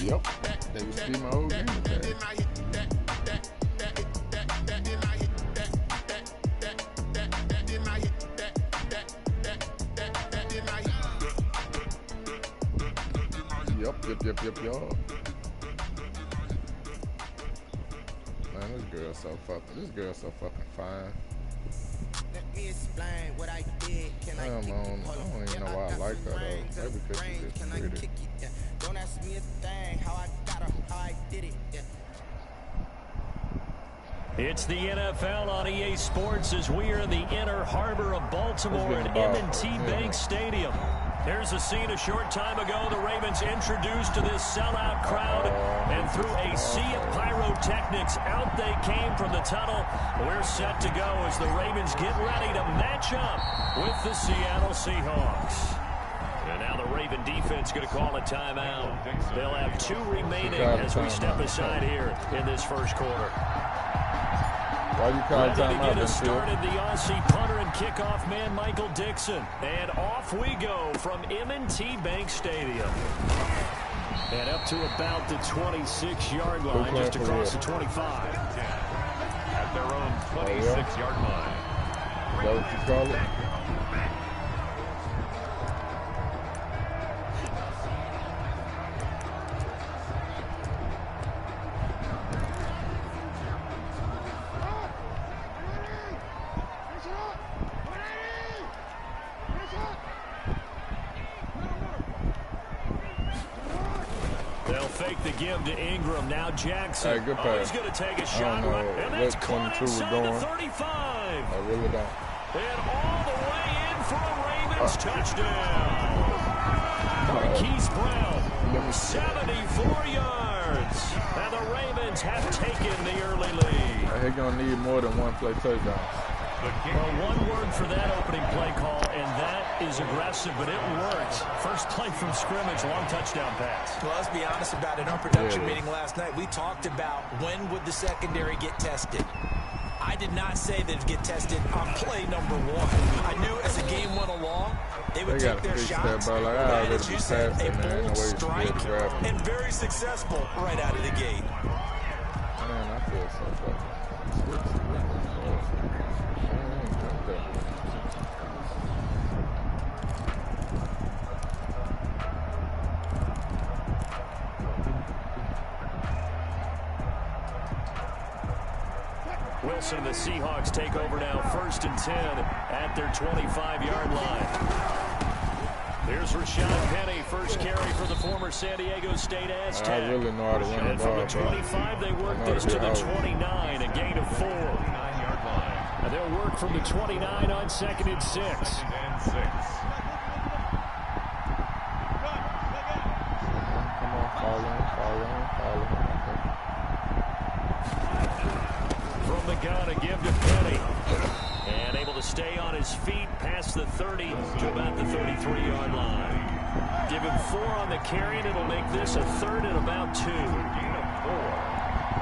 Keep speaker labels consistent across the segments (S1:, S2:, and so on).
S1: Yep. They used to be my old game today. Yep. Man, this girl's so fucking fine.
S2: Let me explain what I did. Can I
S1: I don't even know why I like her though. Maybe because she's just pretty.
S2: Don't ask me a thing, how I got her, how I did it.
S3: It's the NFL on EA Sports as we are in the inner harbor of Baltimore at M&T Bank Stadium. Here's a scene a short time ago. The Ravens introduced to this sellout crowd, and through a sea of pyrotechnics, out they came from the tunnel. We're set to go as the Ravens get ready to match up with the Seattle Seahawks. And now the Raven defense going to call a timeout. They'll have 2 remaining as we step aside here in this first quarter.
S1: Why you call
S3: ready to
S1: timeout?
S3: Get us started, the Aussie punter and kickoff man, Michael Dixon. And off we go from M&T Bank Stadium. And up to about the 26-yard line, just across the 25.
S4: At their own 26-yard line.
S1: Is that what you call it?
S3: The give to Ingram. Now Jackson.
S1: Hey, good pass.
S3: He's going to take a shot.
S1: I don't know
S3: And that's
S1: what
S3: caught
S1: 22 was
S3: inside
S1: going.
S3: the 35.
S1: I really don't.
S3: And all the way in for a Ravens touchdown. Marquise Brown, 74 yards. And the Ravens have taken the early lead.
S1: He's going to need more than one play touchdown.
S3: Well, one word for that opening play call, and that is aggressive, but it worked. First play from scrimmage, long touchdown pass.
S5: Well, let's be honest about it. In our production meeting last night, we talked about when would the secondary get tested. I did not say that it'd get tested on play number 1. I knew as the game went along, they would take their shots.
S1: That, like,
S5: and as you said, a bold strike
S1: and
S5: very successful right out of the gate.
S1: Man, I feel so fucking.
S3: Wilson and the Seahawks take over now, 1st and 10 at their 25-yard line. Here's Rashad Penny, first carry for the former San Diego State Aztec.
S1: I really know how to run the ball.
S3: And from the 25, they work this to the 29, a gain of 4. And they'll work from the 29 on 2nd and 6.
S1: Come on, fall in.
S3: From the gun, a give to Penny. And able to stay on his feet past the 30 to about the 33-yard line. Give him 4 on the carry, and it'll make this a 3rd and about 2.
S4: Gain of 4.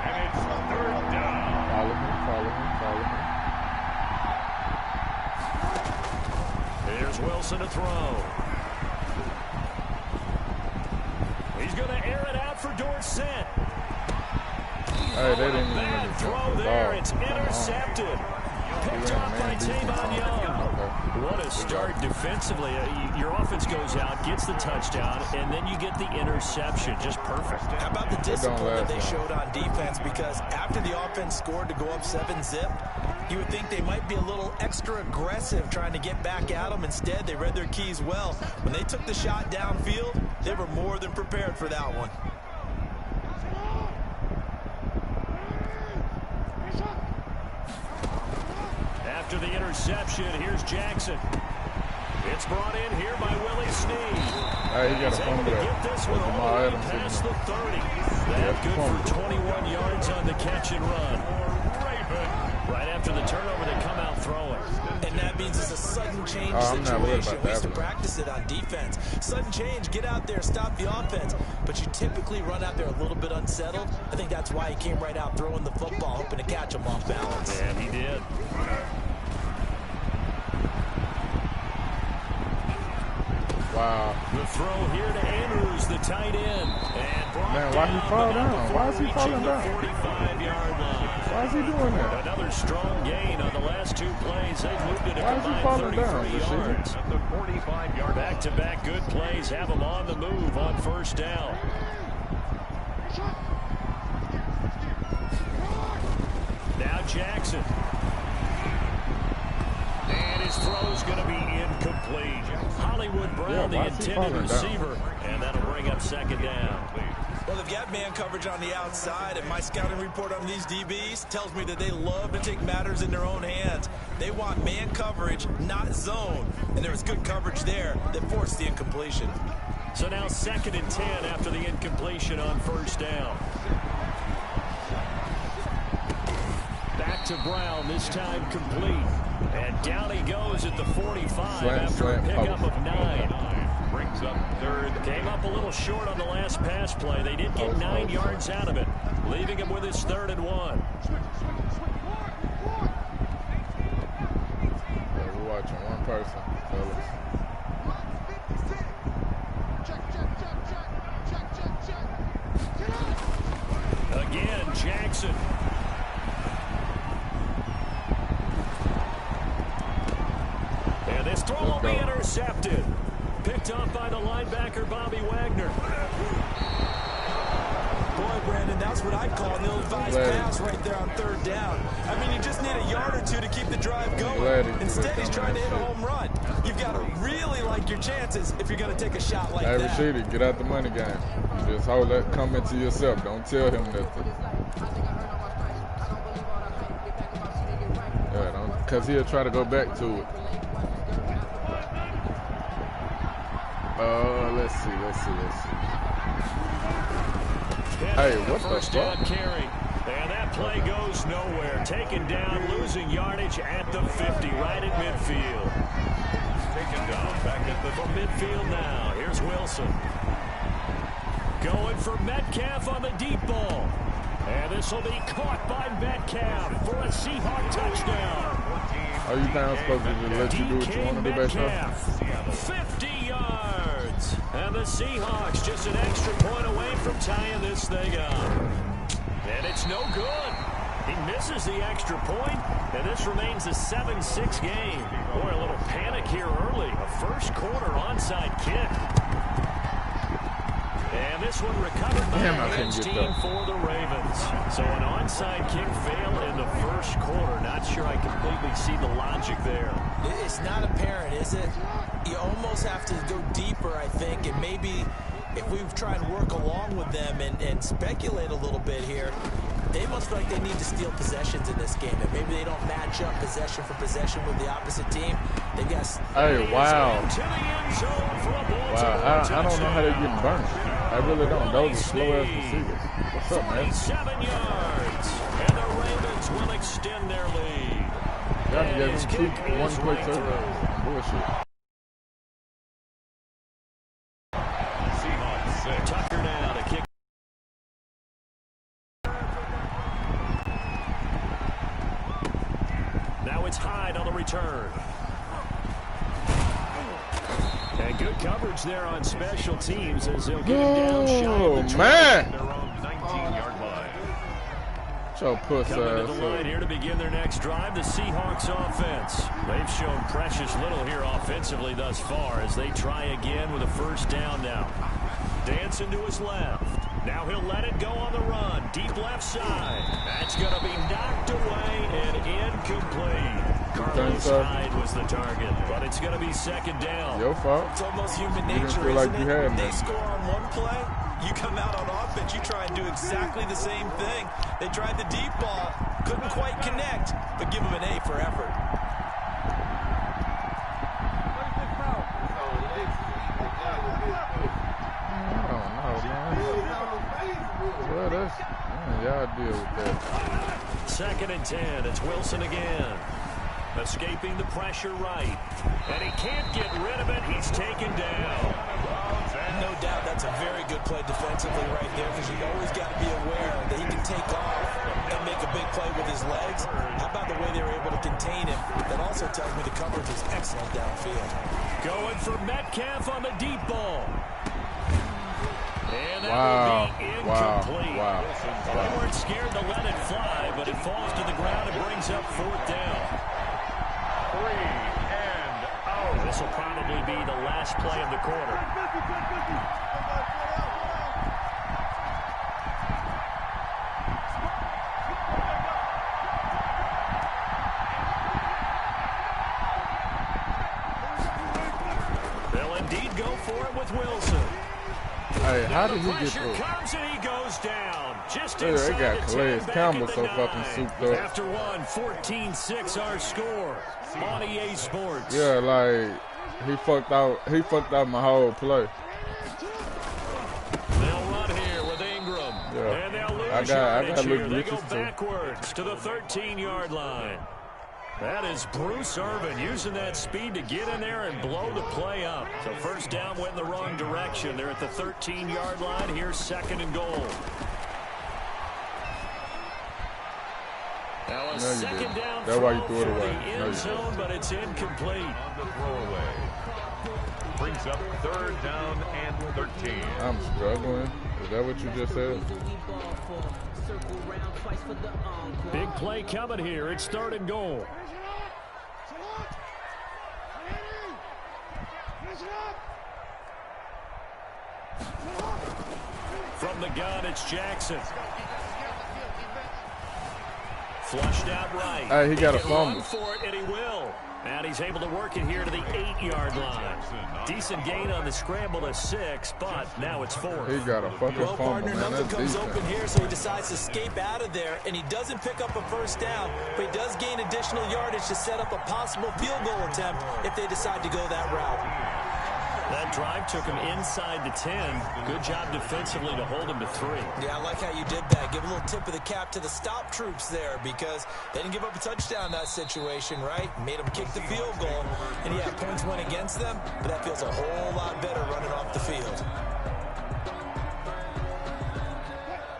S4: And it's 3rd down.
S1: Follow him.
S3: Here's Wilson to throw. He's going to air it out for Dorsett.
S1: Hey, they didn't even
S3: Bad throw there. It's intercepted. Picked off by Tavon Young. What a start defensively. Your offense goes out, gets the touchdown, and then you get the interception. Just perfect.
S5: How about the discipline that they showed on defense? Because after the offense scored to go up 7-zip, you would think they might be a little extra aggressive trying to get back at them. Instead, they read their keys well. When they took the shot downfield, they were more than prepared for that one.
S3: After the interception, here's Jackson. It's brought in here by Willie Snead.
S1: Hey, he got a fumble there.
S3: Get this one all the way past the 30. That's good for 21 yards on the catch and run. Right after the turnover, they come out throwing.
S5: And that means it's a sudden change situation. We used to practice it on defense. Sudden change, get out there, stop the offense. But you typically run out there a little bit unsettled. I think that's why he came right out throwing the football, hoping to catch him off balance.
S3: And he did.
S1: Wow.
S3: The throw here to Andrews, the tight end. And
S1: Man, why he fall down? Why is he falling down?
S3: 45-yard line.
S1: Why is he doing that?
S3: Another strong gain on the last two plays. They've moved it a
S1: Why is he
S3: combined
S1: falling
S3: 33
S1: down?
S3: yards.
S4: At the 45-yard.
S3: Back-to-back good plays have them on the move on first down. Now Jackson. And his throw's going to be incomplete. Hollywood Brown, the intended receiver. And that'll bring up second down.
S5: Well, they've got man coverage on the outside, and my scouting report on these DBs tells me that they love to take matters in their own hands. They want man coverage, not zone. And there was good coverage there that forced the incompletion.
S3: So now 2nd and 10 after the incompletion on first down. Back to Brown, this time complete. And down he goes at the 45 after a pickup of 9.
S4: Brings up third.
S3: Came up a little short on the last pass play. They did get 9 yards out of it, leaving him with his 3rd and 1.
S1: Yeah, we're watching one person, fellas.
S3: Again, Jackson. And this throw will be intercepted. Picked up by the linebacker, Bobby Wagner.
S5: Boy, Brandon, that's what I'd call an ill-advised pass right there on 3rd down. I mean, you just need a yard or two to keep the drive going. Instead, he's trying to hit a home run. You've got to really like your chances if you're going to take a shot like that.
S1: Hey, Rashidi, get out the money game. Just hold that comment to yourself. Don't tell him nothing. Yeah, because he'll try to go back to it. Let's see. Hey, what the fuck?
S3: Carry. And that play goes nowhere. Taken down, losing yardage at the 50, right at midfield.
S4: Taken down back at the...
S3: From midfield now, here's Wilson. Going for Metcalf on the deep ball. And this will be caught by Metcalf for a Seahawk touchdown.
S1: Are you kind of supposed to just let you do what you want to do, basically?
S3: 50 yards. And the Seahawks just an extra point away from tying this thing up. And it's no good. He misses the extra point, and this remains a 7-6 game. Boy, a little panic here early. A first quarter onside kick. And this one recovered by the hands team for the Ravens. So an onside kick fail in the first quarter. Not sure I completely see the logic there.
S5: It's not apparent, is it? You almost have to go deeper, I think, and maybe if we try and work along with them and speculate a little bit here, they must feel like they need to steal possessions in this game, and maybe they don't match up possession for possession with the opposite team. They got.
S1: Hey, wow. Wow, I don't know how they're getting burnt. I really don't. Those are slow-ass receivers. What's up, man?
S3: 27 yards, and the Ravens will extend their lead.
S1: Gotta give them one quick touchdown. Bullshit.
S3: Tucker now to kick. Now it's Hyde on the return. And good coverage there on special teams as they'll get him down shy of the 20.
S1: Man!
S4: Their own 19-yard line.
S1: So puss
S3: Coming to the line here to begin their next drive, the Seahawks offense. They've shown precious little here offensively thus far as they try again with a first down now. Dancing to his left. Now he'll let it go on the run. Deep left side. That's going to be knocked away and incomplete. Carlos Hyde was the target, but it's going to be second down.
S1: Your fault.
S5: It's almost human
S1: You didn't
S5: nature,
S1: feel like
S5: isn't
S1: you
S5: it?
S1: had
S5: They
S1: me.
S5: score on one play, you come out on offense, you try and do exactly the same thing. They tried the deep ball, couldn't quite connect, but give them an A for effort.
S1: Well, that's, y'all deal with that.
S3: 2nd and 10. It's Wilson again. Escaping the pressure right. And he can't get rid of it. He's taken down.
S5: No doubt that's a very good play defensively right there because you've always got to be aware that he can take off and make a big play with his legs. How about the way they were able to contain him? That also tells me the coverage was excellent downfield.
S3: Going for Metcalf on the deep ball. And that
S1: Wow.
S3: will be incomplete.
S1: Wow.
S3: They weren't scared to let it fly, but it falls to the ground and brings up 4th down.
S4: 3 and out.
S3: This will probably be the last play of the quarter. They'll indeed go for it with Wilson.
S1: Hey, how did he get
S3: Pressure
S1: through?
S3: comes and he goes down. Just
S1: Look,
S3: inside
S1: they got
S3: the
S1: Calais
S3: 10, back
S1: Campbell
S3: at the
S1: so
S3: 9.
S1: fucking souped up.
S3: After one, 14-6 our score on EA Sports.
S1: Yeah, like he fucked out my whole play.
S3: They'll run here with Ingram.
S1: Yeah.
S3: And they'll lose
S1: I got
S3: yardage here. They
S1: glitches
S3: go
S1: too.
S3: backwards to the 13-yard line. That is Bruce Irvin using that speed to get in there and blow the play up. So first down went in the wrong direction. They're at the 13-yard line. Here's 2nd and goal. Now a
S1: No, you
S3: 2nd
S1: didn't.
S3: down
S1: That's why you
S3: throw
S1: threw it
S3: for
S1: away.
S3: the
S1: No, you
S3: end zone,
S1: didn't.
S3: but it's incomplete.
S4: On the throwaway. Brings up 3rd down and 13.
S1: I'm struggling. Is that what you just said?
S3: Big play coming here. It's 3rd and goal. From the gun, it's Jackson. Flushed out right.
S1: Hey, he got a
S3: can
S1: fumble.
S3: run for it, and he will. And he's able to work it here to the 8-yard line. Decent gain on the scramble to 6, but now it's 4.
S1: He got a fucking
S5: Well,
S1: fumble,
S5: partner,
S1: man.
S5: nothing
S1: That's
S5: comes
S1: decent.
S5: open here, so he decides to escape out of there, and he doesn't pick up a first down, but he does gain additional yardage to set up a possible field goal attempt if they decide to go that route.
S3: That drive took him inside the 10. Good job defensively to hold him to 3.
S5: Yeah, I like how you did that. Give a little tip of the cap to the stop troops there because they didn't give up a touchdown in that situation, right? Made them kick the field goal. And yeah, points went against them, but that feels a whole lot better running off the field.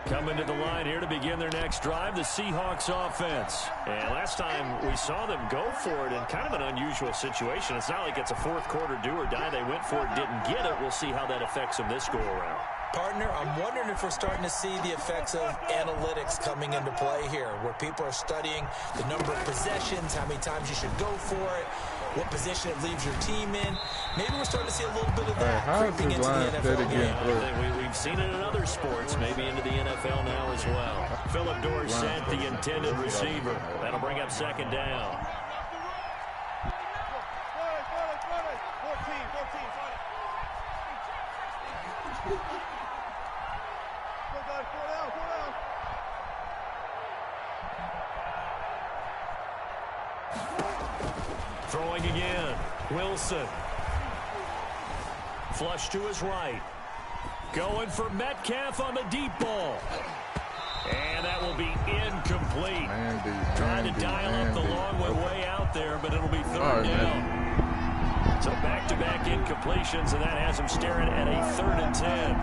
S3: Coming to the line here to begin their next drive, the Seahawks offense. And last time we saw them go for it in kind of an unusual situation. It's not like it's a 4th quarter do or die. They went for it, didn't get it. We'll see how that affects them this go-around.
S5: Partner, I'm wondering if we're starting to see the effects of analytics coming into play here, where people are studying the number of possessions, how many times you should go for it, what position it leaves your team in. Maybe we're starting to see a little bit of that
S1: how is
S5: creeping
S1: his
S5: into the
S1: line steady
S5: NFL
S1: getting
S5: game.
S1: through?
S3: We've seen it in other sports, maybe into the NFL now as well. Phillip Dorsett, the intended receiver. That'll bring up 2nd down. Throwing again. Wilson. Flush to his right. Going for Metcalf on the deep ball. And that will be incomplete. Trying to dial up the long way out there, but it'll be 3rd down. So back-to-back incompletions, and that has him staring at a 3rd and 10.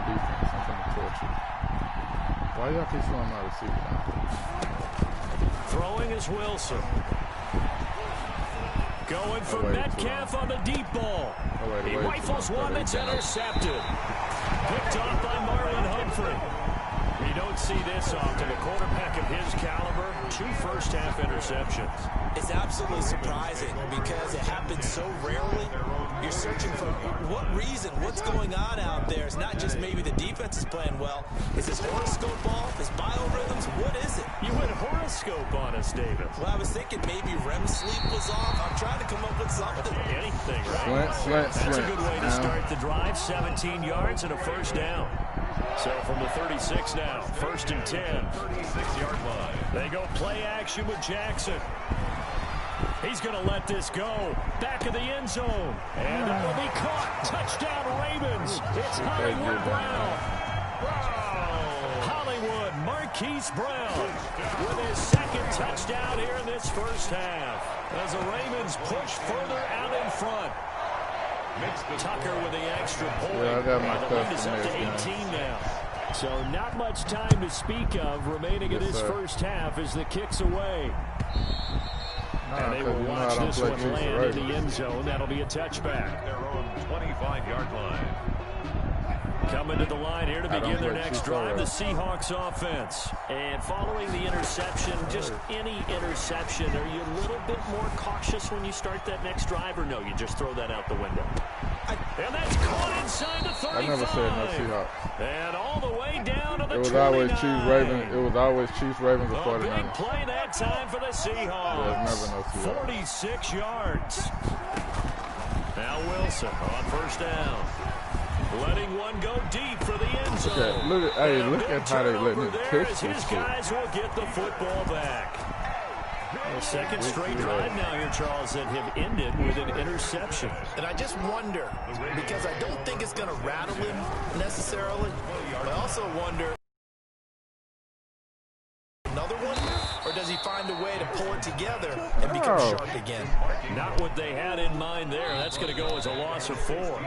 S1: Defense. I'm gonna torture you. Why y'all keep showing my receiver now?
S3: Throwing is Wilson. Going for Metcalf on the deep ball. He rifles one that's intercepted. Picked off by Marlon Humphrey. You don't see this often. A quarterback of his caliber, 2 first-half interceptions.
S5: It's absolutely surprising because it happens so rarely. You're searching for what reason, what's going on out there. It's not just maybe the defense is playing well. Is this horoscope off? Is biorhythms? What is it?
S3: You went horoscope on us, David.
S5: Well, I was thinking maybe REM sleep was off. I'm trying to come up with something.
S3: Anything, right? That's a good way to start the drive. 17 yards and a first down. So from the 36 now, 1st and 10.
S4: 36-yard line.
S3: They go play action with Jackson. He's going to let this go. Back of the end zone. And that will be caught. Touchdown Ravens. It's Hollywood Brown. Hollywood Marquise Brown with his 2nd touchdown here in this first half. As the Ravens push further out in front. Tucker with the extra point.
S1: Yeah, I got my
S3: the lead is up
S1: custom
S3: to 18 now. So not much time to speak of remaining in this first half as the kick's away. And they will watch this one land in the end zone. That'll be a touchback.
S4: Their own 25-yard line.
S3: Coming to the line here to begin their next drive, the Seahawks offense. And following the interception, just any interception, are you a little bit more cautious when you start that next drive, or no, you just throw that out the window? And that's caught inside the 35.
S1: I never said no Seahawks.
S3: And all the way down to the 29.
S1: It was always Chiefs, Ravens. It was always Chiefs, Ravens, or 49ers.
S3: Big play that time for the Seahawks.
S1: There's never no Seahawks.
S3: 46 yards. Now Wilson on first down. Letting one go deep for the end zone.
S1: Okay, look at how they let me pitch this
S3: his
S1: shit.
S3: guys will get the football back. The second straight drive now here, Charles, that have ended with an interception.
S5: And I just wonder, because I don't think it's going to rattle him necessarily, but I also wonder, another one, or does he find a way to pull it together and become sharp again?
S3: Not what they had in mind there. That's going to go as a loss of 4.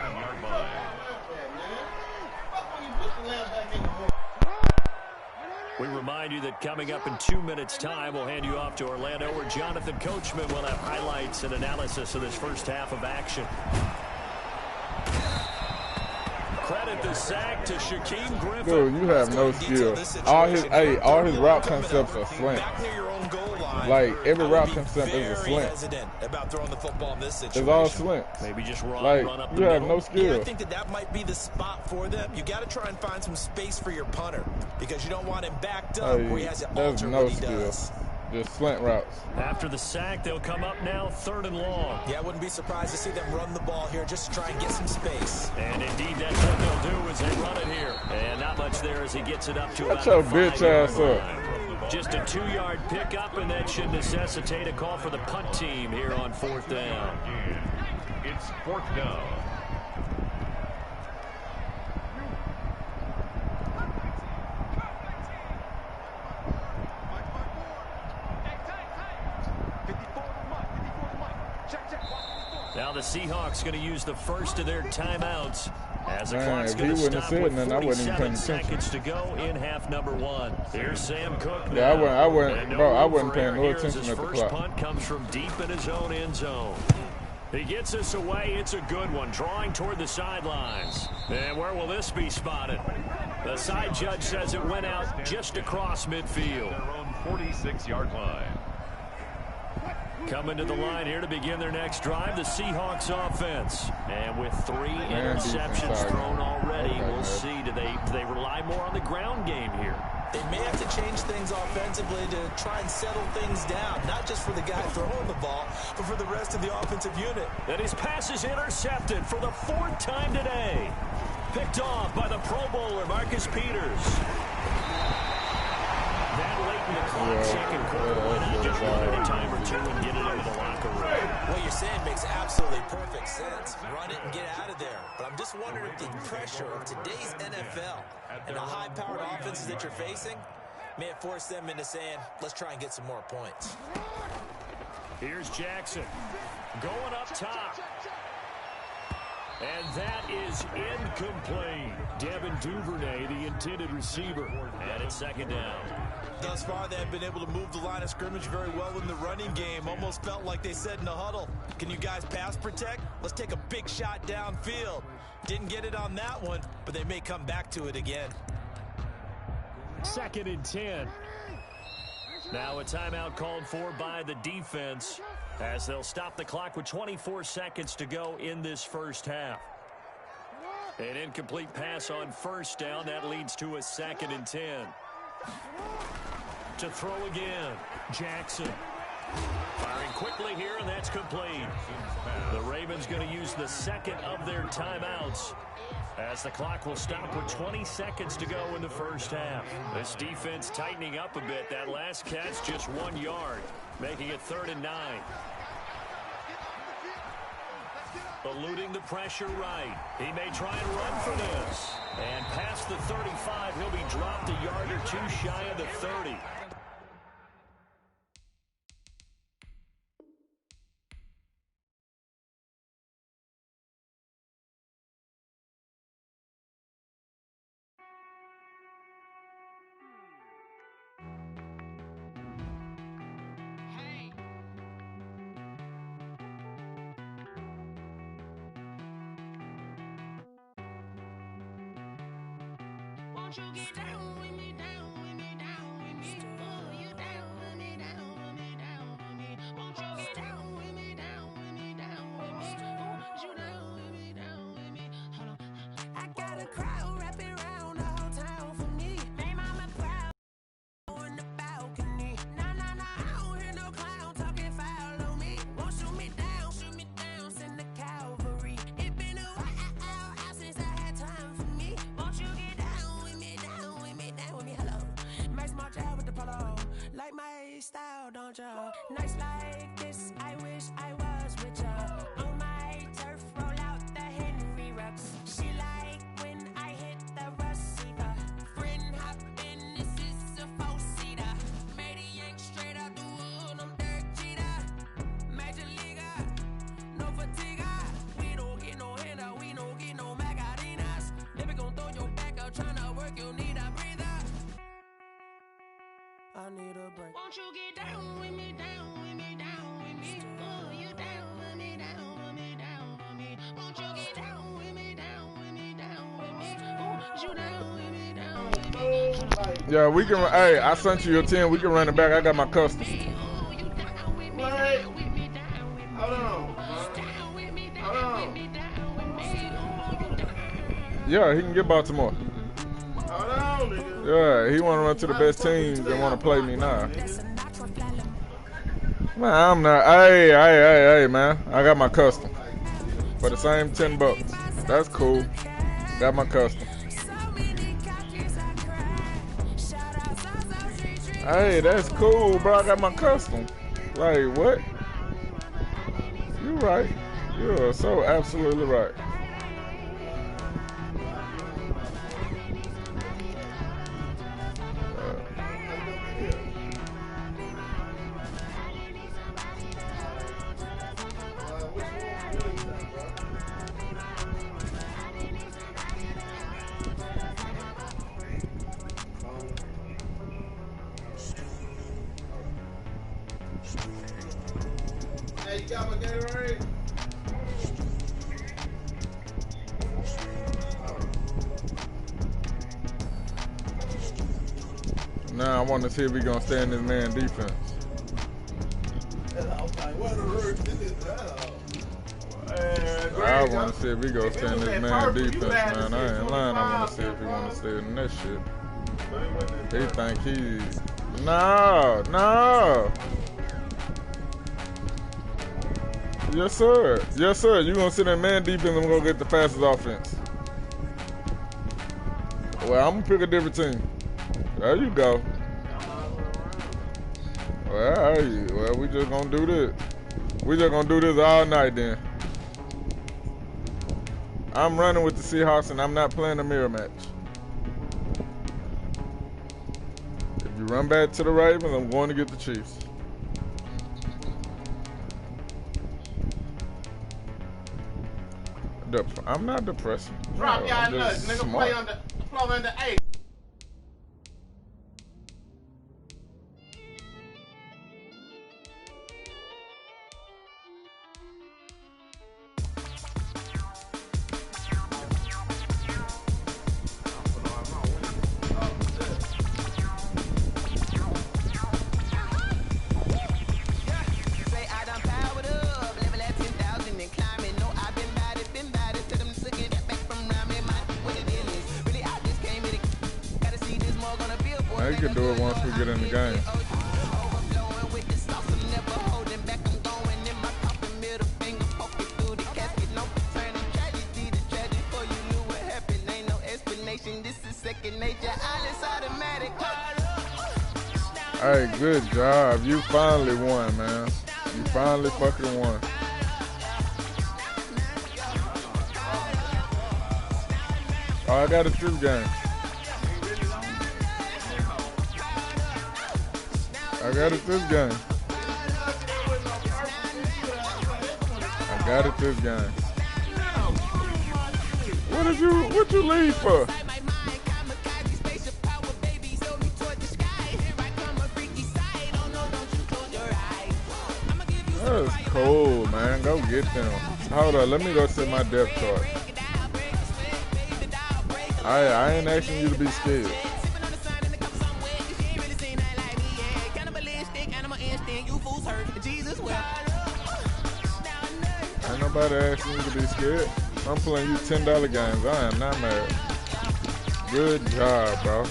S3: We remind you that coming up in 2 minutes' time, we'll hand you off to Orlando, where Jonathan Coachman will have highlights and analysis of this first half of action. Credit the sack to Shaquem Griffin.
S1: Dude, you have no skill. All his route concepts are slant. Like, every route concept is a slant.
S5: About throwing the football in this
S1: It's all slant.
S3: Maybe just run up the
S1: you have
S3: middle.
S1: no skill.
S5: Yeah, I think that might be the spot for them. You got to try and find some space for your punter because you don't want him backed up where he has to alter what he does.
S1: Just slant routes.
S3: After the sack, they'll come up now 3rd and long.
S5: Yeah, I wouldn't be surprised to see them run the ball here just to try and get some space.
S3: And indeed, that's what they'll do as they run it here. And not much there as he gets it up to about
S1: Shut your
S3: the
S1: bitch ass up.
S3: Just a 2-yard pickup, and that should necessitate a call for the punt team here on 4th down.
S4: It's 4th down.
S3: Now the Seahawks going to use the first of their timeouts as the
S1: Man,
S3: clock's
S1: if
S3: going
S1: he
S3: to
S1: wouldn't have
S3: stop
S1: said
S3: with
S1: nothing, I wouldn't even
S3: 47
S1: paying attention.
S3: seconds to go in half number 1. Here's Sam Cook now.
S1: Yeah, I wouldn't pay no
S3: His
S1: attention at the
S3: first
S1: clock.
S3: punt comes from deep in his own end zone. He gets us away. It's a good one, drawing toward the sidelines. And where will this be spotted? The side judge says it went out just across midfield.
S4: Their own 46-yard line.
S3: Coming to the line here to begin their next drive, the Seahawks offense. And with 3 interceptions thrown already, we'll see. Do they rely more on the ground game here?
S5: They may have to change things offensively to try and settle things down, not just for the guy throwing the ball, but for the rest of the offensive unit.
S3: And his pass is intercepted for the 4th time today. Picked off by the Pro Bowler, Marcus Peters. That late in the clock, second quarter, why not just run it a time or two and get it into the locker room?
S5: What you're saying makes absolutely perfect sense. Run it and get out of there. But I'm just wondering if the pressure of today's NFL and the high-powered offenses that you're facing may have forced them into saying, let's try and get some more points.
S3: Here's Jackson going up top. And that is incomplete. Devin Duvernay, the intended receiver. And it's 2nd down.
S5: Thus far, they've been able to move the line of scrimmage very well in the running game. Almost felt like they said in the huddle, can you guys pass protect? Let's take a big shot downfield. Didn't get it on that one, but they may come back to it again.
S3: 2nd and 10. Now a timeout called for by the defense as they'll stop the clock with 24 seconds to go in this first half. An incomplete pass on 1st down. That leads to a 2nd and 10. To throw again, Jackson. Firing quickly here, and that's complete. The Ravens going to use the 2nd of their timeouts as the clock will stop with 20 seconds to go in the first half. This defense tightening up a bit. That last catch just 1 yard, making it 3rd and 9. Eluding the pressure right. He may try and run for this. And past the 35, he'll be dropped a yard or 2 shy of the 30.
S6: I got a crowd wrapping around the whole town for me. Made mama proud on the balcony. Nah, I don't hear no clown talking foul on me. Won't shoot me down, send the cavalry. It been a while since I had time for me. Won't you get down with me, hello. Nice march out with the polo. Like my style, don't ya? Nice like this, I wish I was with ya. On my turf, roll out the Henry Rux. She like when I hit the receiver. Friend hop in, this is a four-seater. Made a yank straight out the wood, I'm Derek Jeter. Major leaguer, no fatigue. We don't get no handout, we don't get no Magarinas. Never gon' throw your back out, tryna work, you need a breather. I need a break. Won't you get down with me, Oh, you down with me, Won't you get down with me, Oh, you down with me,
S1: Yeah, we can. Hey, I sent you your 10. We can run it back. I got my custom.
S7: What? Hold on.
S1: Yeah, he can get Baltimore.
S7: Hold on, nigga.
S1: Yeah, he want to run to the best teams and want to play me now. Man, I'm not. Hey, man. I got my custom for the same $10. That's cool. Got my custom. Hey, that's cool, bro. I got my custom. Like, what? You right. You're so absolutely right.
S7: Hey, you got my Gatorade?
S1: Now I want to see if we gonna stay in this man defense. I want to see if we gonna stay in this man defense, man. I ain't lying. I want to see if he want to stay in that shit. He think he... No. Yes, sir. Yes, sir. You gonna sit in man defense and we're gonna get the fastest offense. Well, I'm gonna pick a different team. There you go. Well, we just gonna do this. We just gonna do this all night then. I'm running with the Seahawks and I'm not playing a mirror match. If you run back to the Ravens, I'm going to get the Chiefs. I'm not depressing.
S7: Drop y'all nuts, nigga.
S1: Smart.
S7: Play under 8.
S1: You can do it once we get in the game. Hey, good job. You finally won, man. You finally fucking won. Oh, I got a true game. I got it this game. What you leave for? That's cool, man. Go get them. Hold on, let me go set my depth chart. I ain't asking you to be scared. Ain't nobody asking you to be scared. I'm playing you $10 games. I am not mad. Good job, bro.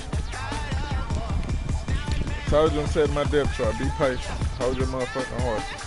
S1: Told you I'm setting my depth chart. Be patient. Hold your motherfucking horses.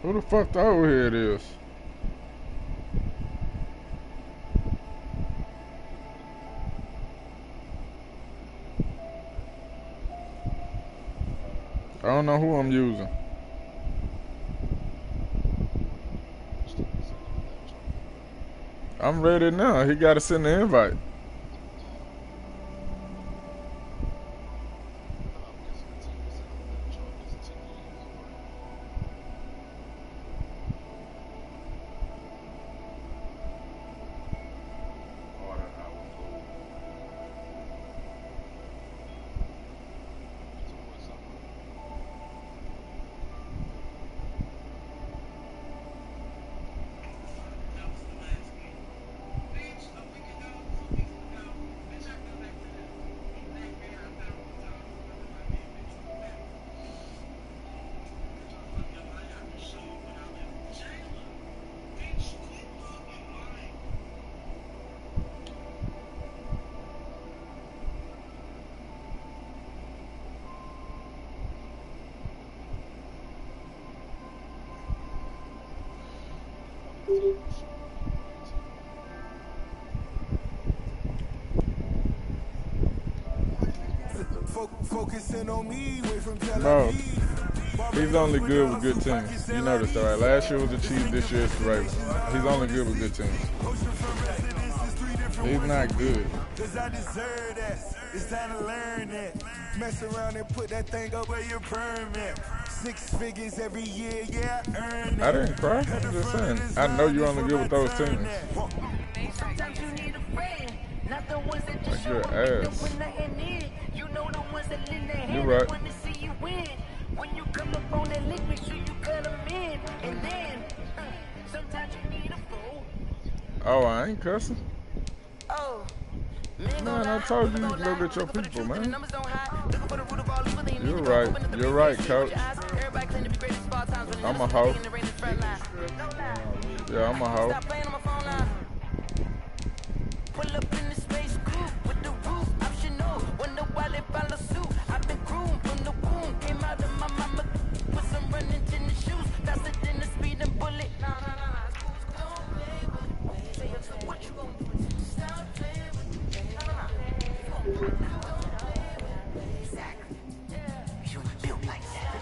S1: Who the fuck the old head is? I don't know who I'm using. I'm ready now. He got to send the invite.
S6: Focusing on me, way from Tel
S1: Bro,
S6: Aviv.
S1: he's only good with good teams. You know this, right? Last year was the Chiefs, this year it's the Ravens. He's only good with good teams. He's not good.
S6: Cause I deserve that. It's time to learn that. Mess around and put that thing up where your permit. 6 figures every year, yeah, I earn that.
S1: I didn't cry. I'm just saying. I know you're only good with those teams.
S8: Sometimes you need a friend, not the ones that just
S1: Like, you're
S8: show
S1: ass.
S8: up when nothing is. You know the ones that lend their hand.
S1: You're right.
S8: Want to see you win. When you come up on that lick, make sure you cut them in. And then, sometimes you need a fool.
S1: Oh, I ain't cussing.
S8: Oh.
S1: Man, I told you you can go get your people, man. You're right. You're right, coach. I'm a hoe. Yeah, I'm a hoe.
S8: Pull up in the space coupe with the roof optional. Wonder why they follow suit. I've been groomed from the womb. Came out of my mama with some running tennis shoes. Faster than the speeding bullet. What you gonna do? Stop playing with me. Exactly. You built like that.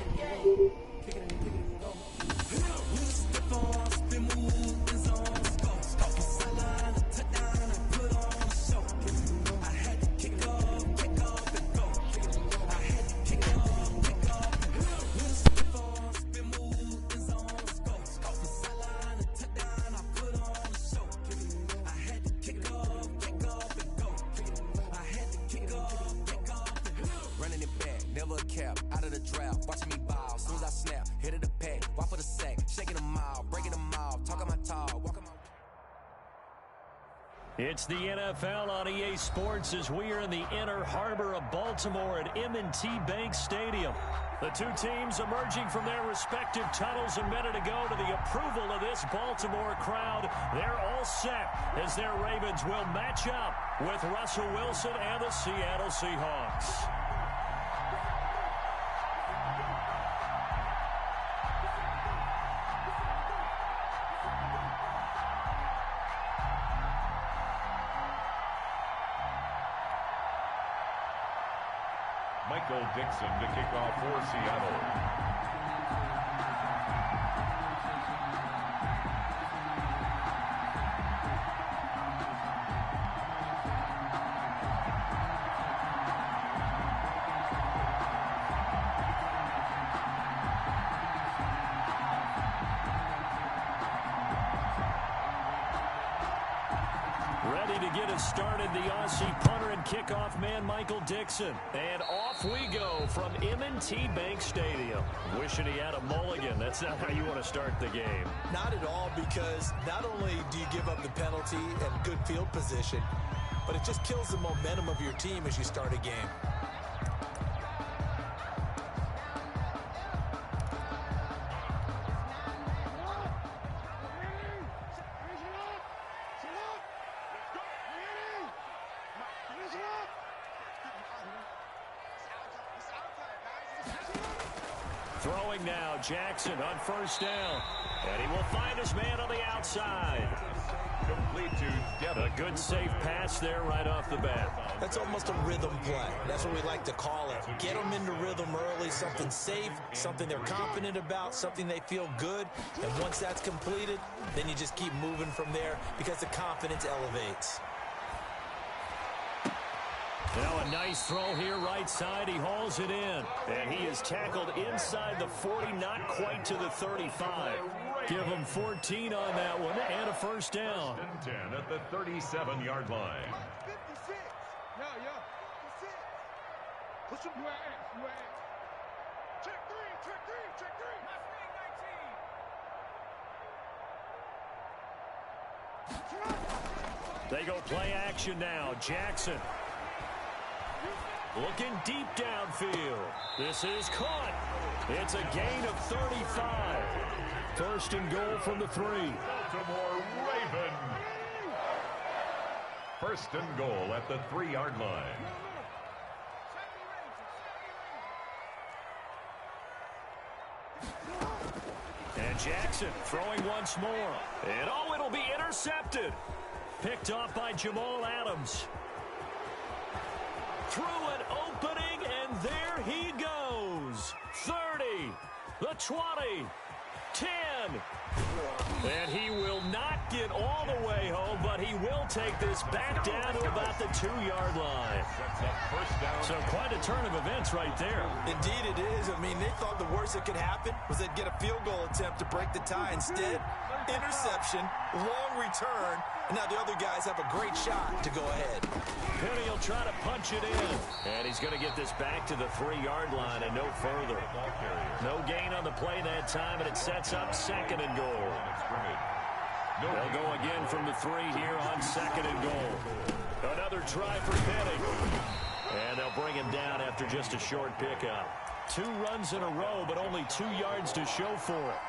S3: It's the NFL on EA Sports as we are in the inner harbor of Baltimore at M&T Bank Stadium. The two teams emerging from their respective tunnels a minute ago to the approval of this Baltimore crowd. They're all set as their Ravens will match up with Russell Wilson and the Seattle Seahawks.
S4: Michael Dixon to kick off for Seattle.
S3: Ready to get us started, the Aussie punter and kickoff man, Michael Dixon. And off we go from M&T Bank Stadium. Wishing he had a mulligan. That's not how you want to start the game.
S5: Not at all, because not only do you give up the penalty and good field position, but it just kills the momentum of your team as you start a game.
S3: Throwing now, Jackson on first down. And he will find his man on the outside.
S4: Complete to Devin.
S3: A good safe pass there right off the bat.
S5: That's almost a rhythm play. That's what we like to call it. Get them into rhythm early, something safe, something they're confident about, something they feel good. And once that's completed, then you just keep moving from there because the confidence elevates.
S3: Now a nice throw here right side. He hauls it in. And he is tackled inside the 40, not quite to the 35. Give him 14 on that one and a first down.
S4: 10 at the 37-yard line.
S7: 56. Yeah. 56. Push him. You ass. Check three. Mustang 19.
S3: They go play action now. Jackson. Looking deep downfield. This is caught. It's a gain of 35. First and goal from the 3.
S4: Baltimore Raven. First and goal at the 3-yard line.
S3: And Jackson throwing once more. And oh, it'll be intercepted. Picked off by Jamal Adams. Through an opening, and there he goes. 30, the 20, 10. And he will not get all the way home, but he will take this back down to about the 2-yard line. So quite a turn of events right there.
S5: Indeed it is. I mean, they thought the worst that could happen was they'd get a field goal attempt to break the tie. Instead, interception, long return, and now the other guys have a great shot to go ahead.
S3: Penny will try to punch it in. And he's going to get this back to the 3-yard line and no further. No gain on the play that time, and it sets up second and goal. They'll go again from the 3 here on second and goal. Another try for Penny. And they'll bring him down after just a short pickup. 2 runs in a row, but only 2 yards to show for it.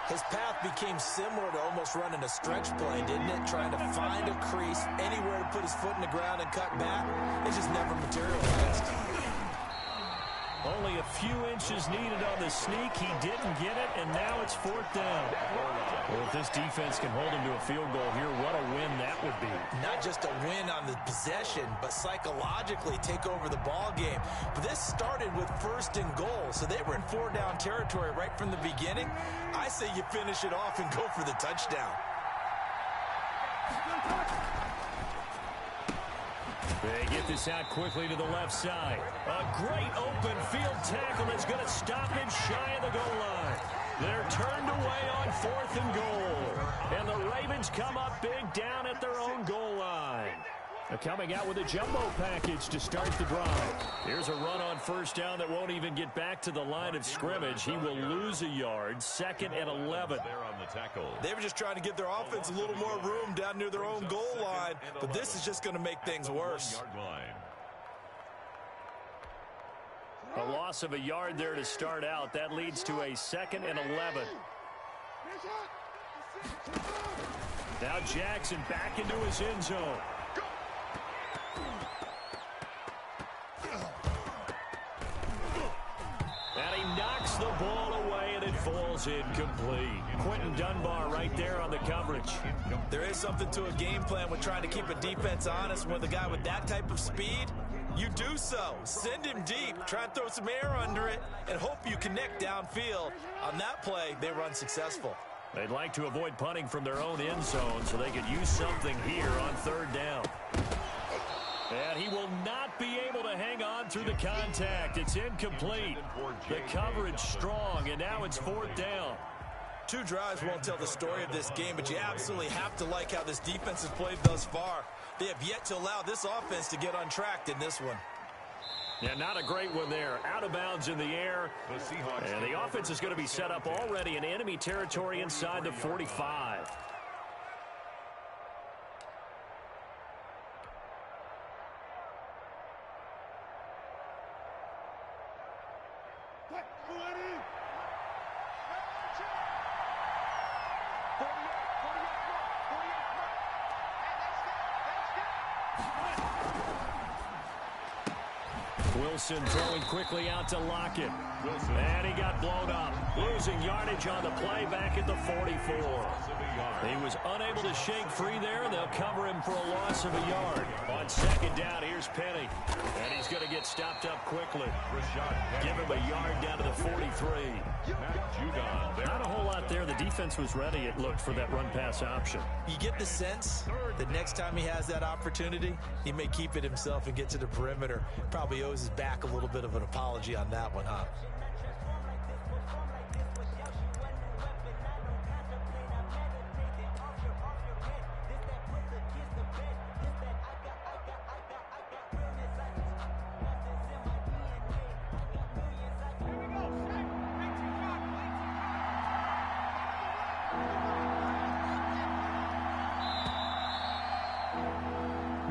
S5: His path became similar to almost running a stretch play, didn't it? Trying to find a crease, anywhere to put his foot in the ground and cut back. It just never materialized.
S3: Only a few inches needed on the sneak. He didn't get it, and now it's 4th down. Well, if this defense can hold him to a field goal here, what a win that would be.
S5: Not just a win on the possession, but psychologically take over the ball game. But this started with 1st and goal, so they were in 4-down territory right from the beginning. I say you finish it off and go for the touchdown.
S3: They get this out quickly to the left side. A great open field tackle is going to stop him shy of the goal line. They're turned away on 4th and goal. And the Ravens come up big down at their own goal line. Coming out with a jumbo package to start the drive. Here's a run on first down that won't even get back to the line of scrimmage. He will lose a yard. 2nd and 11.
S4: There on the tackle.
S5: They were just trying to give their offense a little more room down near their own goal line, but this is just going to make things worse.
S3: A loss of a yard there to start out. That leads to a 2nd and 11. Now Jackson back into his end zone. And he knocks the ball away, and it falls incomplete. Quentin Dunbar right there on the coverage.
S5: There is something to a game plan with trying to keep a defense honest. With a guy with that type of speed, you do so. Send him deep. Try and throw some air under it and hope you connect downfield. On that play, they were unsuccessful.
S3: They'd like to avoid punting from their own end zone so they could use something here on 3rd down. And he will not be able to hang on through the contact. It's incomplete. The coverage strong, and now it's 4th down.
S5: 2 drives won't tell the story of this game, but you absolutely have to like how this defense has played thus far. They have yet to allow this offense to get untracked in this one.
S3: Yeah, not a great one there. Out of bounds in the air. And the offense is going to be set up already in enemy territory inside the 45. Wilson throwing quickly out to Lockett. And he got blown up. Losing yardage on the play back at the 44. He was unable to shake free there. They'll cover him for a loss of a yard. On 2nd down, here's Penny. And he's going to get stopped up quickly. Give him a yard down to the 43. Not a whole lot there. The defense was ready, it looked, for that run-pass option.
S5: You get the sense that next time he has that opportunity, he may keep it himself and get to the perimeter. Probably owes his back a little bit of an apology on that one, huh?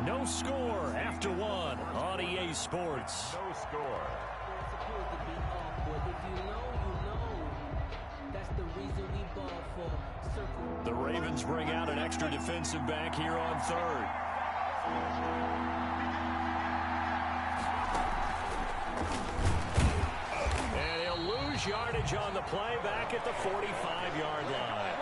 S3: No score after 1 on EA Sports.
S4: No score.
S3: The Ravens bring out an extra defensive back here on 3rd. And he'll lose yardage on the play back at the 45-yard line.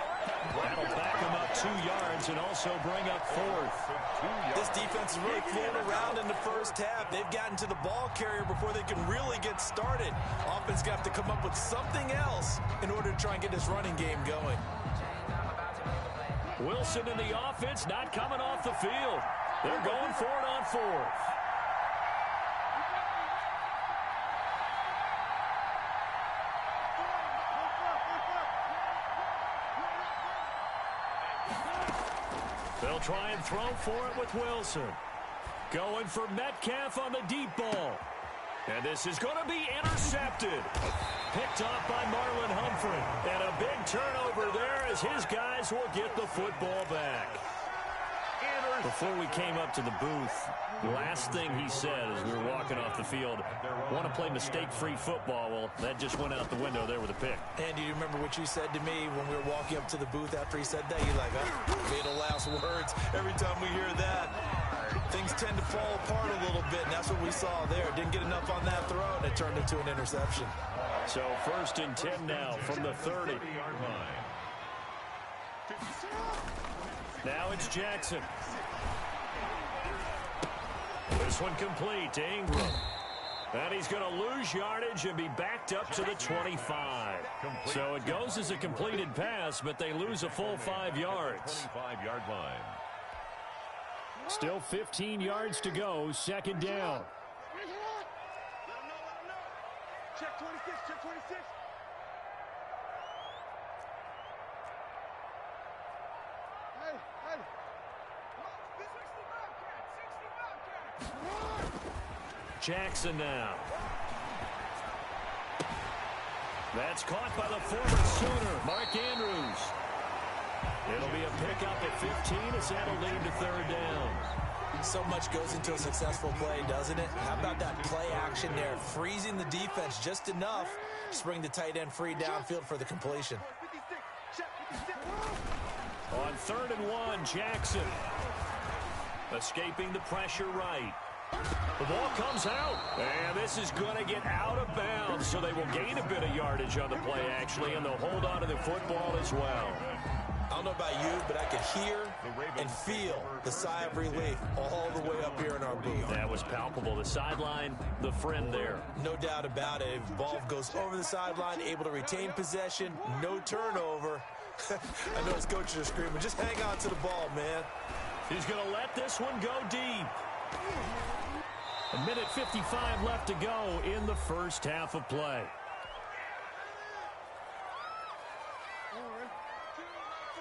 S3: That'll back him up 2 yards and also bring up 4th.
S5: This defense is really fooling around in the first half. They've gotten to the ball carrier before they can really get started. Offense got to come up with something else in order to try and get this running game going.
S3: Wilson in the offense not coming off the field. They're going for it on 4th. They'll try and throw for it with Wilson. Going for Metcalf on the deep ball. And this is going to be intercepted. Picked off by Marlon Humphrey. And a big turnover there as his guys will get the football back. Before we came up to the booth, last thing he said as we were walking off the field, want to play mistake-free football. Well, that just went out the window there with a pick.
S5: And do you remember what you said to me when we were walking up to the booth after he said that? You're like, oh, fatal last words. Every time we hear that, things tend to fall apart a little bit, and that's what we saw there. Didn't get enough on that throw, and it turned into an interception.
S3: So 1st and 10 now from the 30. Now it's Jackson. This one complete to Ingram. And he's going to lose yardage and be backed up to the 25. So it goes as a completed pass, but they lose a full 5 yards.
S4: 25-yard line.
S3: Still 15 yards to go, 2nd down.
S7: Check 26, check 26. Hey, hey. 65, Cat, 65.
S3: Jackson now. That's caught by the former Sooner, Mark Andrews. It'll be a pickup at 15 as that'll lead to third down.
S5: So much goes into a successful play, doesn't it? How about that play action there, freezing the defense just enough to bring the tight end free downfield for the completion.
S3: On 3rd and 1, Jackson escaping the pressure right. The ball comes out, and this is going to get out of bounds, so they will gain a bit of yardage on the play, actually, and they'll hold on to the football as well.
S5: I don't know about you, but I could hear and feel the sigh of relief all the way up here in our booth.
S3: That was palpable. The sideline, the friend there.
S5: No doubt about it. Ball goes over the sideline, able to retain possession, no turnover. I know his coaches are screaming, just hang on to the ball, man.
S3: He's going to let this one go deep. A minute 55 left to go in the first half of play.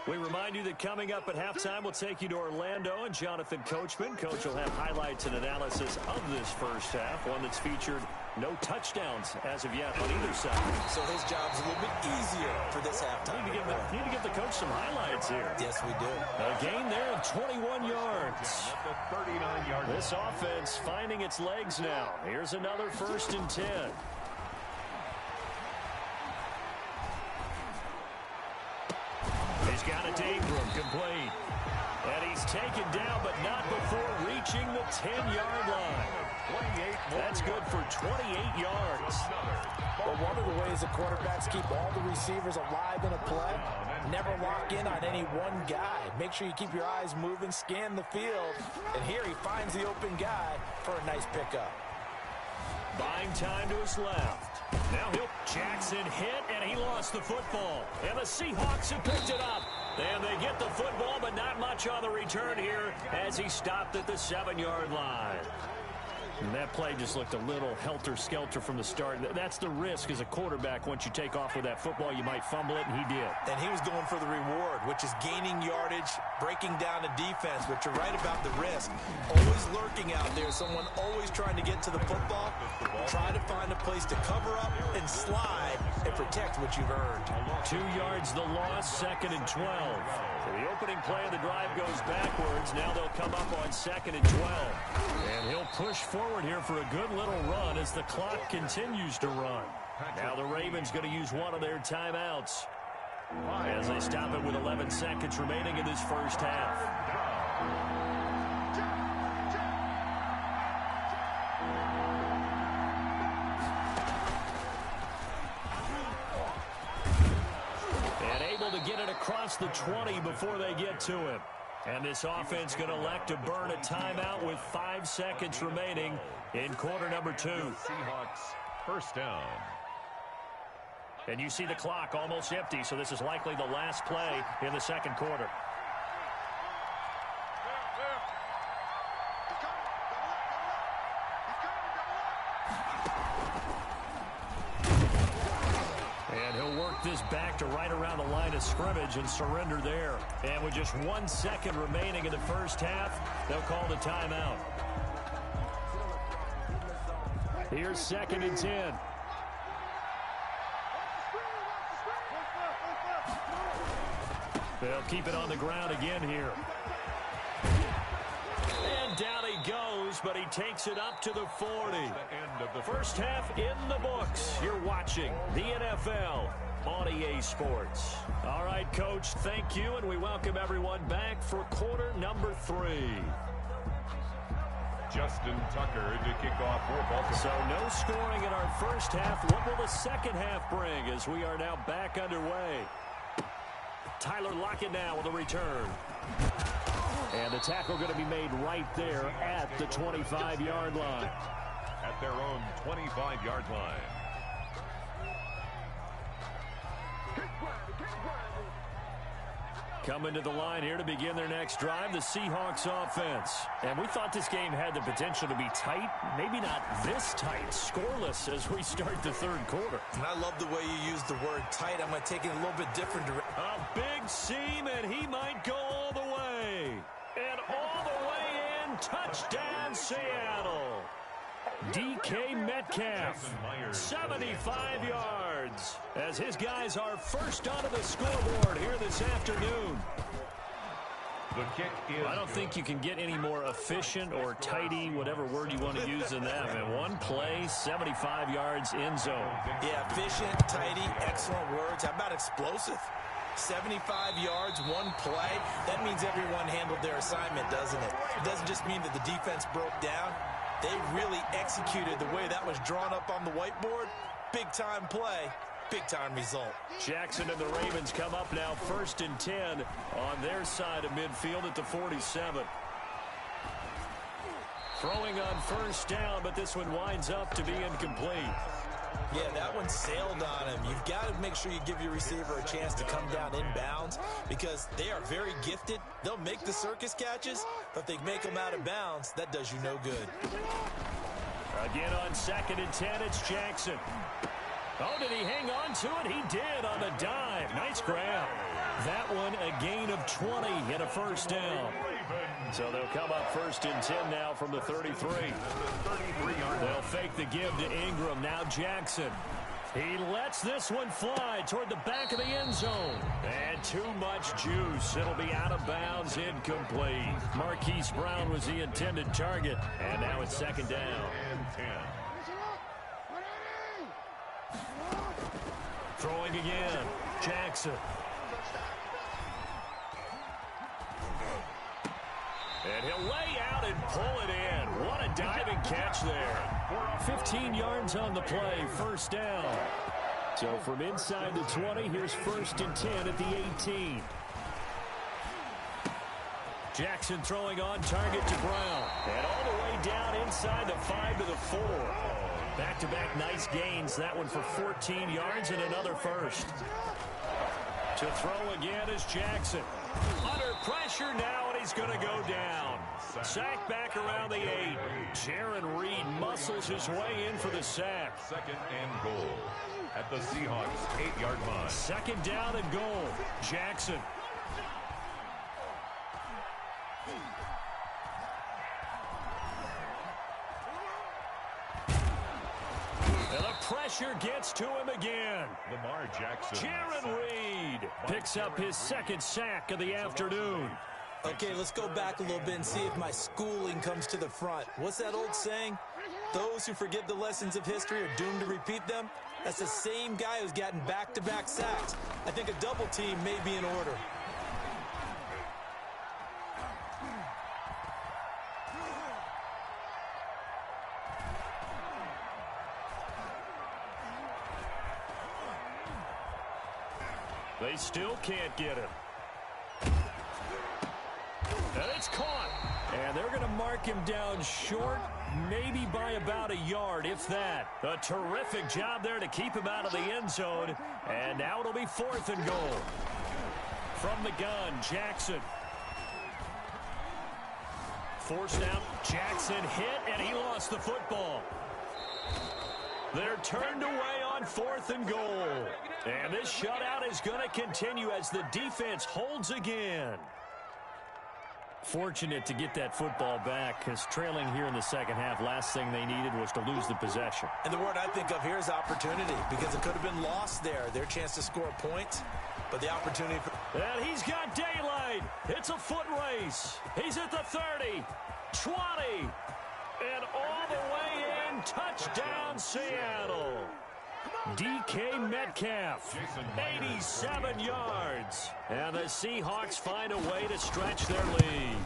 S3: We remind you that coming up at halftime, we'll take you to Orlando and Jonathan Coachman. Coach will have highlights and analysis of this first half, one that's featured no touchdowns as of yet on either side.
S5: So his job's a little bit easier for this halftime.
S3: Need to give the coach some highlights here.
S5: Yes, we do.
S3: A gain there of 21 yards.
S4: At the 39-yard line.
S3: This offense finding its legs now. Here's another 1st and 10. He's got it to Ingram, complete. And he's taken down, but not before reaching the 10-yard line. That's good for 28 yards.
S5: Well, one of the ways the quarterbacks keep all the receivers alive in a play, never lock in on any one guy. Make sure you keep your eyes moving, scan the field. And here he finds the open guy for a nice pickup.
S3: Buying time to his left. Now Jackson hit, and he lost the football. And the Seahawks have picked it up. And they get the football, but not much on the return here as he stopped at the 7-yard line. And that play just looked a little helter-skelter from the start. That's the risk as a quarterback. Once you take off with that football, you might fumble it, and he did.
S5: And he was going for the reward, which is gaining yardage, breaking down a defense, but you're right about the risk. Always lurking out there, someone always trying to get to the football. Try to find a place to cover up and slide and protect what you've earned.
S3: 2 yards the loss, 2nd and 12. So the opening play of the drive goes backwards. Now they'll come up on 2nd and 12. And he'll push forward here for a good little run as the clock continues to run. Now the Ravens going to use one of their timeouts as they stop it with 11 seconds remaining in this first half. And able to get it across the 20 before they get to him. And this offense going to elect to burn a timeout with 5 seconds remaining in quarter number 2.
S4: Seahawks first down.
S3: And you see the clock almost empty, so this is likely the last play in the second quarter. And he'll work this back to right around the line of scrimmage and surrender there. And with just 1 second remaining in the first half, they'll call the timeout. Here's 2nd and 10. They'll keep it on the ground again here. And down he goes, but he takes it up to the 40. The first half in the books. You're watching the NFL on EA Sports. All right, Coach, thank you, and we welcome everyone back for quarter number 3.
S4: Justin Tucker to kick off for Baltimore.
S3: So no scoring in our first half. What will the second half bring as we are now back underway? Tyler Lockett now with a return. And the tackle going to be made right there at the 25-yard line.
S4: At their own 25-yard line.
S3: Coming to the line here to begin their next drive, the Seahawks offense. And we thought this game had the potential to be tight. Maybe not this tight, scoreless as we start the third quarter.
S5: And I love the way you use the word tight. I'm going to take it a little bit different.
S3: A big seam, and he might go all the way. And all the way in, touchdown Seattle. DK Metcalf, 75 yards, as his guys are first onto the scoreboard here this afternoon.
S4: The kick is
S3: I don't think you can get any more efficient or tidy, whatever word you want to use in that. And one play, 75 yards in zone.
S5: Yeah, efficient, tidy, excellent words. How about explosive? 75 yards, one play. That means everyone handled their assignment, doesn't it? It doesn't just mean that the defense broke down. They really executed the way that was drawn up on the whiteboard. Big-time play, big-time result.
S3: Jackson and the Ravens come up now 1st and 10 on their side of midfield at the 47. Throwing on first down, but this one winds up to be incomplete.
S5: Yeah, that one sailed on him. You've got to make sure you give your receiver a chance to come down inbounds because they are very gifted. They'll make the circus catches, but if they make them out of bounds, that does you no good.
S3: Again on 2nd and 10, it's Jackson. Oh, did he hang on to it? He did on the dive. Nice grab. That one a gain of 20 and a first down. So they'll come up 1st and 10 now from the 33. They'll fake the give to Ingram. Now Jackson. He lets this one fly toward the back of the end zone. And too much juice. It'll be out of bounds, incomplete. Marquise Brown was the intended target. And now it's 2nd down. Throwing again. Jackson. And he'll lay out and pull it in. What a diving catch there. 15 yards on the play, 1st down. So from inside the 20, here's 1st and 10 at the 18. Jackson throwing on target to Brown. And all the way down inside the 5 to the 4. Back-to-back nice gains. That one for 14 yards and another first. To throw again is Jackson. Under pressure now, and he's going to go down. Sack back around the 8. Jaron Reed muscles his way in for the sack.
S4: 2nd and goal at the Seahawks' 8-yard line.
S3: 2nd down and goal. Jackson. And the pressure gets to him again.
S4: Lamar Jackson.
S3: Jaron Reed picks up his 2nd sack of the afternoon.
S5: Okay, let's go back a little bit and see if my schooling comes to the front. What's that old saying? Those who forget the lessons of history are doomed to repeat them. That's the same guy who's gotten back-to-back sacks. I think a double team may be in order.
S3: They still can't get him. And it's caught. And they're going to mark him down short, maybe by about a yard, if that. A terrific job there to keep him out of the end zone. And now it'll be 4th and goal. From the gun, Jackson. Forced out. Jackson hit, and he lost the football. They're turned away on 4th and goal. And this shutout is going to continue as the defense holds again. Fortunate to get that football back because trailing here in the 2nd half, last thing they needed was to lose the possession.
S5: And the word I think of here is opportunity because it could have been lost there. Their chance to score points, but the opportunity for...
S3: And he's got daylight. It's a foot race. He's at the 30, 20, and all the way in. Touchdown, Seattle. DK Metcalf, 87 yards. And the Seahawks find a way to stretch their lead.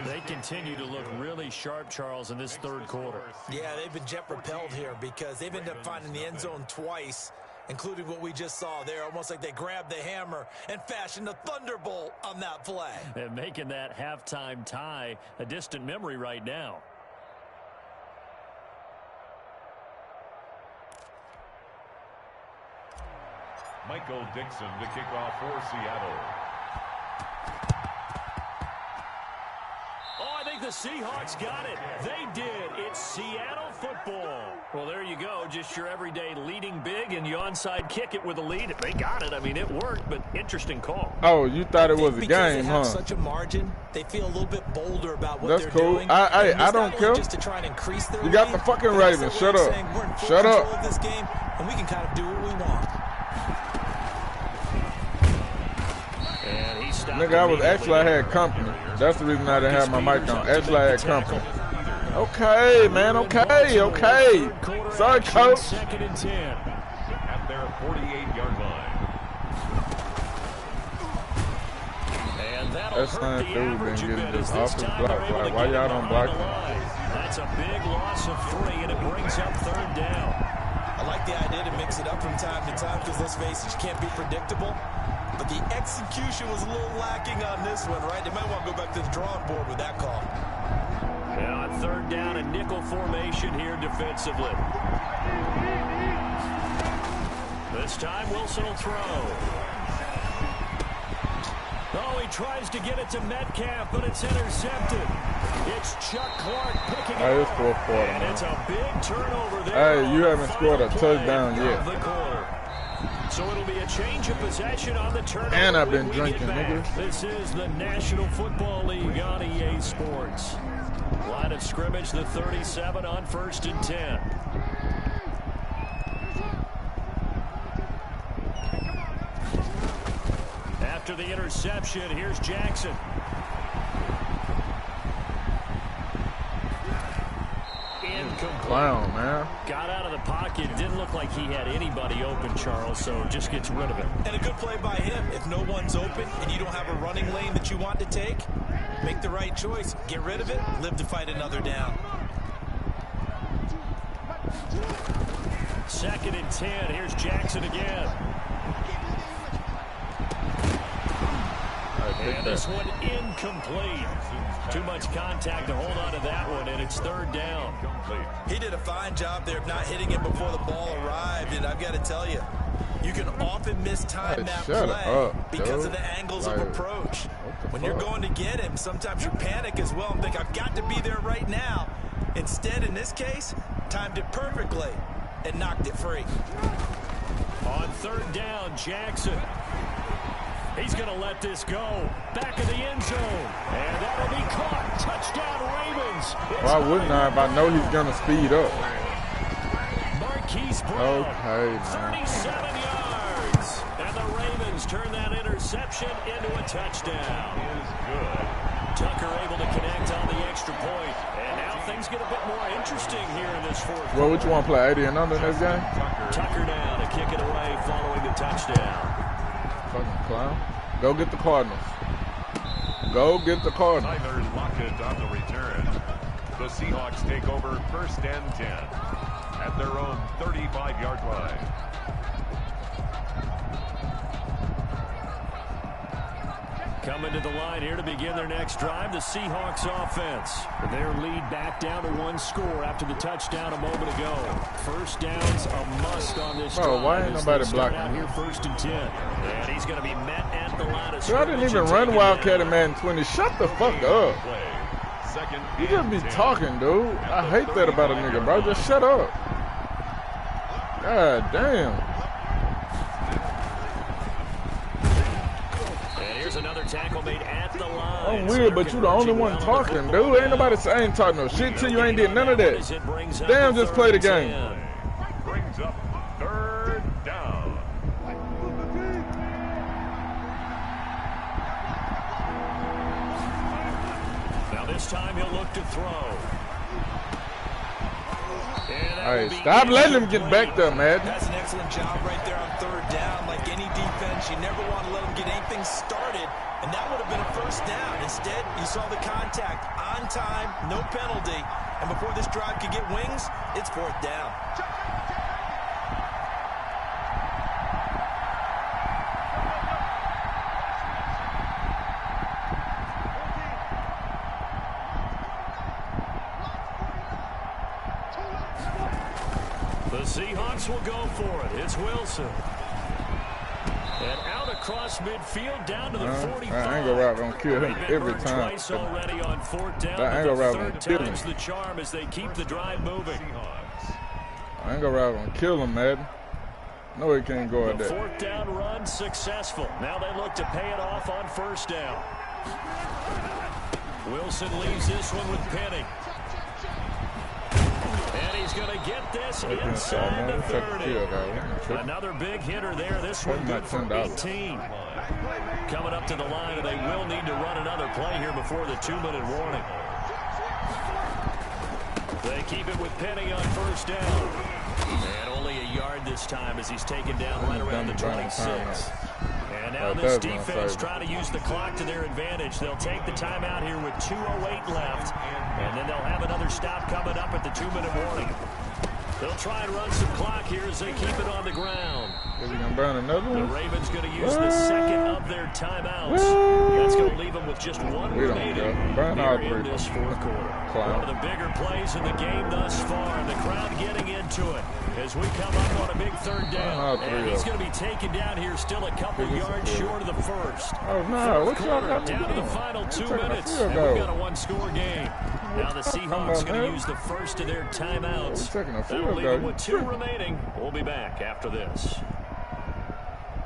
S3: They continue to look really sharp, Charles, in this 3rd quarter.
S5: Yeah, they've been jet-propelled here because they've ended up finding the end zone twice, including what we just saw there. Almost like they grabbed the hammer and fashioned a thunderbolt on that play.
S3: And making that halftime tie a distant memory right now.
S4: Michael Dixon to kick off for Seattle.
S3: Oh, I think the Seahawks got it. They did. It's Seattle football. Well, there you go. Just your everyday leading big, and you onside kick it with a lead. They got it. I mean, it worked, but interesting call.
S1: Oh, you thought it was a game, huh?
S5: Such a margin, they feel a little bit bolder about what
S1: That's
S5: they're
S1: cool.
S5: doing.
S1: I don't care.
S5: Just to try and increase their
S1: You got
S5: lead,
S1: the fucking
S5: but
S1: Ravens.
S5: also
S1: Shut up.
S5: saying we're in full
S1: Shut
S5: control
S1: up.
S5: of this game, and we can kind of do what we want.
S3: And he stopped.
S1: Nigga, I had company. That's the reason I didn't have my mic on. Actually, I had company. Okay, man. Okay. Sorry, coach.
S3: Second and 10.
S4: At their 48-yard line.
S3: And that'll
S1: That's
S3: hurt
S1: not
S3: the
S1: dude
S3: average
S1: been
S3: a
S1: getting
S3: bit
S1: this
S3: as
S1: off
S3: this
S1: his
S3: time
S1: block.
S3: they're able
S1: Like,
S3: to
S1: why
S3: get
S1: y'all
S3: it
S1: don't
S3: behind
S1: block
S3: the
S1: him?
S3: line. That's a big loss of 3, and it brings up third down.
S5: I like the idea to mix it up from time to time because, let's face it, you can't be predictable. But the execution was a little lacking on this one, right? They might want to go back to the drawing board with that call.
S3: Now on third down, a nickel formation here defensively. This time, Wilson will throw. Oh, he tries to get it to Metcalf, but it's intercepted. It's Chuck Clark picking it
S1: Hey, it's
S3: up.
S1: fourth quarter,
S3: And
S1: man.
S3: it's a big turnover there.
S1: Hey, you haven't scored a
S3: Final
S1: touchdown
S3: play
S1: yet.
S3: of the quarter. So it'll be a change of possession on the turnover.
S1: And I've
S3: when
S1: been
S3: we
S1: drinking,
S3: get back.
S1: nigga.
S3: This is the National Football League on EA Sports. Line of scrimmage, the 37 on 1st and 10. After the interception, here's Jackson. Incomplete.
S1: Clown, man.
S3: Got out of the pocket. Didn't look like he had anybody open, Charles, so just gets rid of it.
S5: And a good play by him. If no one's open and you don't have a running lane that you want to take, make the right choice. Get rid of it. Live to fight another down.
S3: 2nd and 10. Here's Jackson again. And this one incomplete. Too much contact to hold on to that one, and it's third down.
S5: He did a fine job there of not hitting it before the ball arrived, and I've got to tell you, you can often mistime that
S1: shut
S5: play
S1: up,
S5: because
S1: dude.
S5: of the angles of
S1: Like,
S5: approach. When
S1: fuck?
S5: you're going to get him, sometimes you panic as well and think, I've got to be there right now. Instead, in this case, timed it perfectly and knocked it free.
S3: On third down, Jackson. He's going to let this go. Back of the end zone. And that'll be caught. Touchdown, Ravens.
S1: Why wouldn't I if I know he's going to speed up?
S3: Marquise Brown.
S1: Okay, man.
S3: 37 yards. And the Ravens turn that interception into a touchdown. Tucker able to connect on the extra point. And now things get a bit more interesting here in this fourth quarter.
S1: Well, which one play 80 and under in this game?
S3: Tucker now to kick it away following the touchdown.
S1: Fucking clown. Go get the Cardinals. Go get the Cardinals.
S4: Tyler Lockett on the return. The Seahawks take over 1st and 10 at their own 35-yard line.
S3: Coming to the line here to begin their next drive, the Seahawks offense. Their lead back down to 1 score after the touchdown a moment ago. First down's a must on this drive.
S1: Why ain't nobody blocking
S3: out
S1: me?
S3: here 1st and 10. And he's going to be met at the line of
S1: Dude, I didn't even run Wildcat in Madden 20. Shut the fuck up. You just be talking, dude. I hate that about a nigga, bro. Just shut up. God damn.
S3: Another tackle made at the line.
S1: I'm weird, but you the only one talking, dude. Ain't nobody saying talking no shit to you. Ain't did none of that. Damn, just play the game.
S4: Brings up 3rd down.
S3: Now this time he'll look to throw.
S1: Hey, stop letting him get back there, man.
S5: That's an excellent job right there on 3rd down. Like any defense, you never want to let them get anything started, and that would have been a 1st down. Instead, you saw the contact on time, no penalty, and before this drive could get wings, it's 4th down.
S3: The Seahawks will go for it. It's Wilson. And out across midfield down to the 45.
S1: That angle route gonna kill him every time.
S3: Twice already on 4th down.
S1: That angle route
S3: third
S1: gonna kill him.
S3: time's the charm as they keep the drive moving.
S1: I ain't gonna kill him, Madden. No, he can't go at that.
S3: Fourth down run successful. Now they look to pay it off on first down. Wilson leaves this one with Penny. And he's going to get this inside the 30. Another big hitter there. This one good for 18. Coming up to the line, and they will need to run another play here before the 2-minute warning. They keep it with Penny on first down. And only a yard this time as he's taken down right around the 26. And now this defense trying to use the clock to their advantage. They'll take the timeout here with 2:08 left. And then they'll have another stop coming up at the 2-minute warning. They'll try and run some clock here as they keep it on the ground.
S1: Is he going to burn another one?
S3: The Ravens going to use the second of their timeouts. That's going to leave them with just one remaining here in this fourth quarter. One of the bigger plays in the game thus far, and the crowd getting into it as we come up on a big third down. And he's going to be taken down here still a couple yards short of the first.
S1: Oh, no. What y'all got
S3: down to the final 2 minutes, and we've got a one-score game. Now the Seahawks going to use the first of their timeouts. That'll leave them with 2 remaining. We'll be back after this.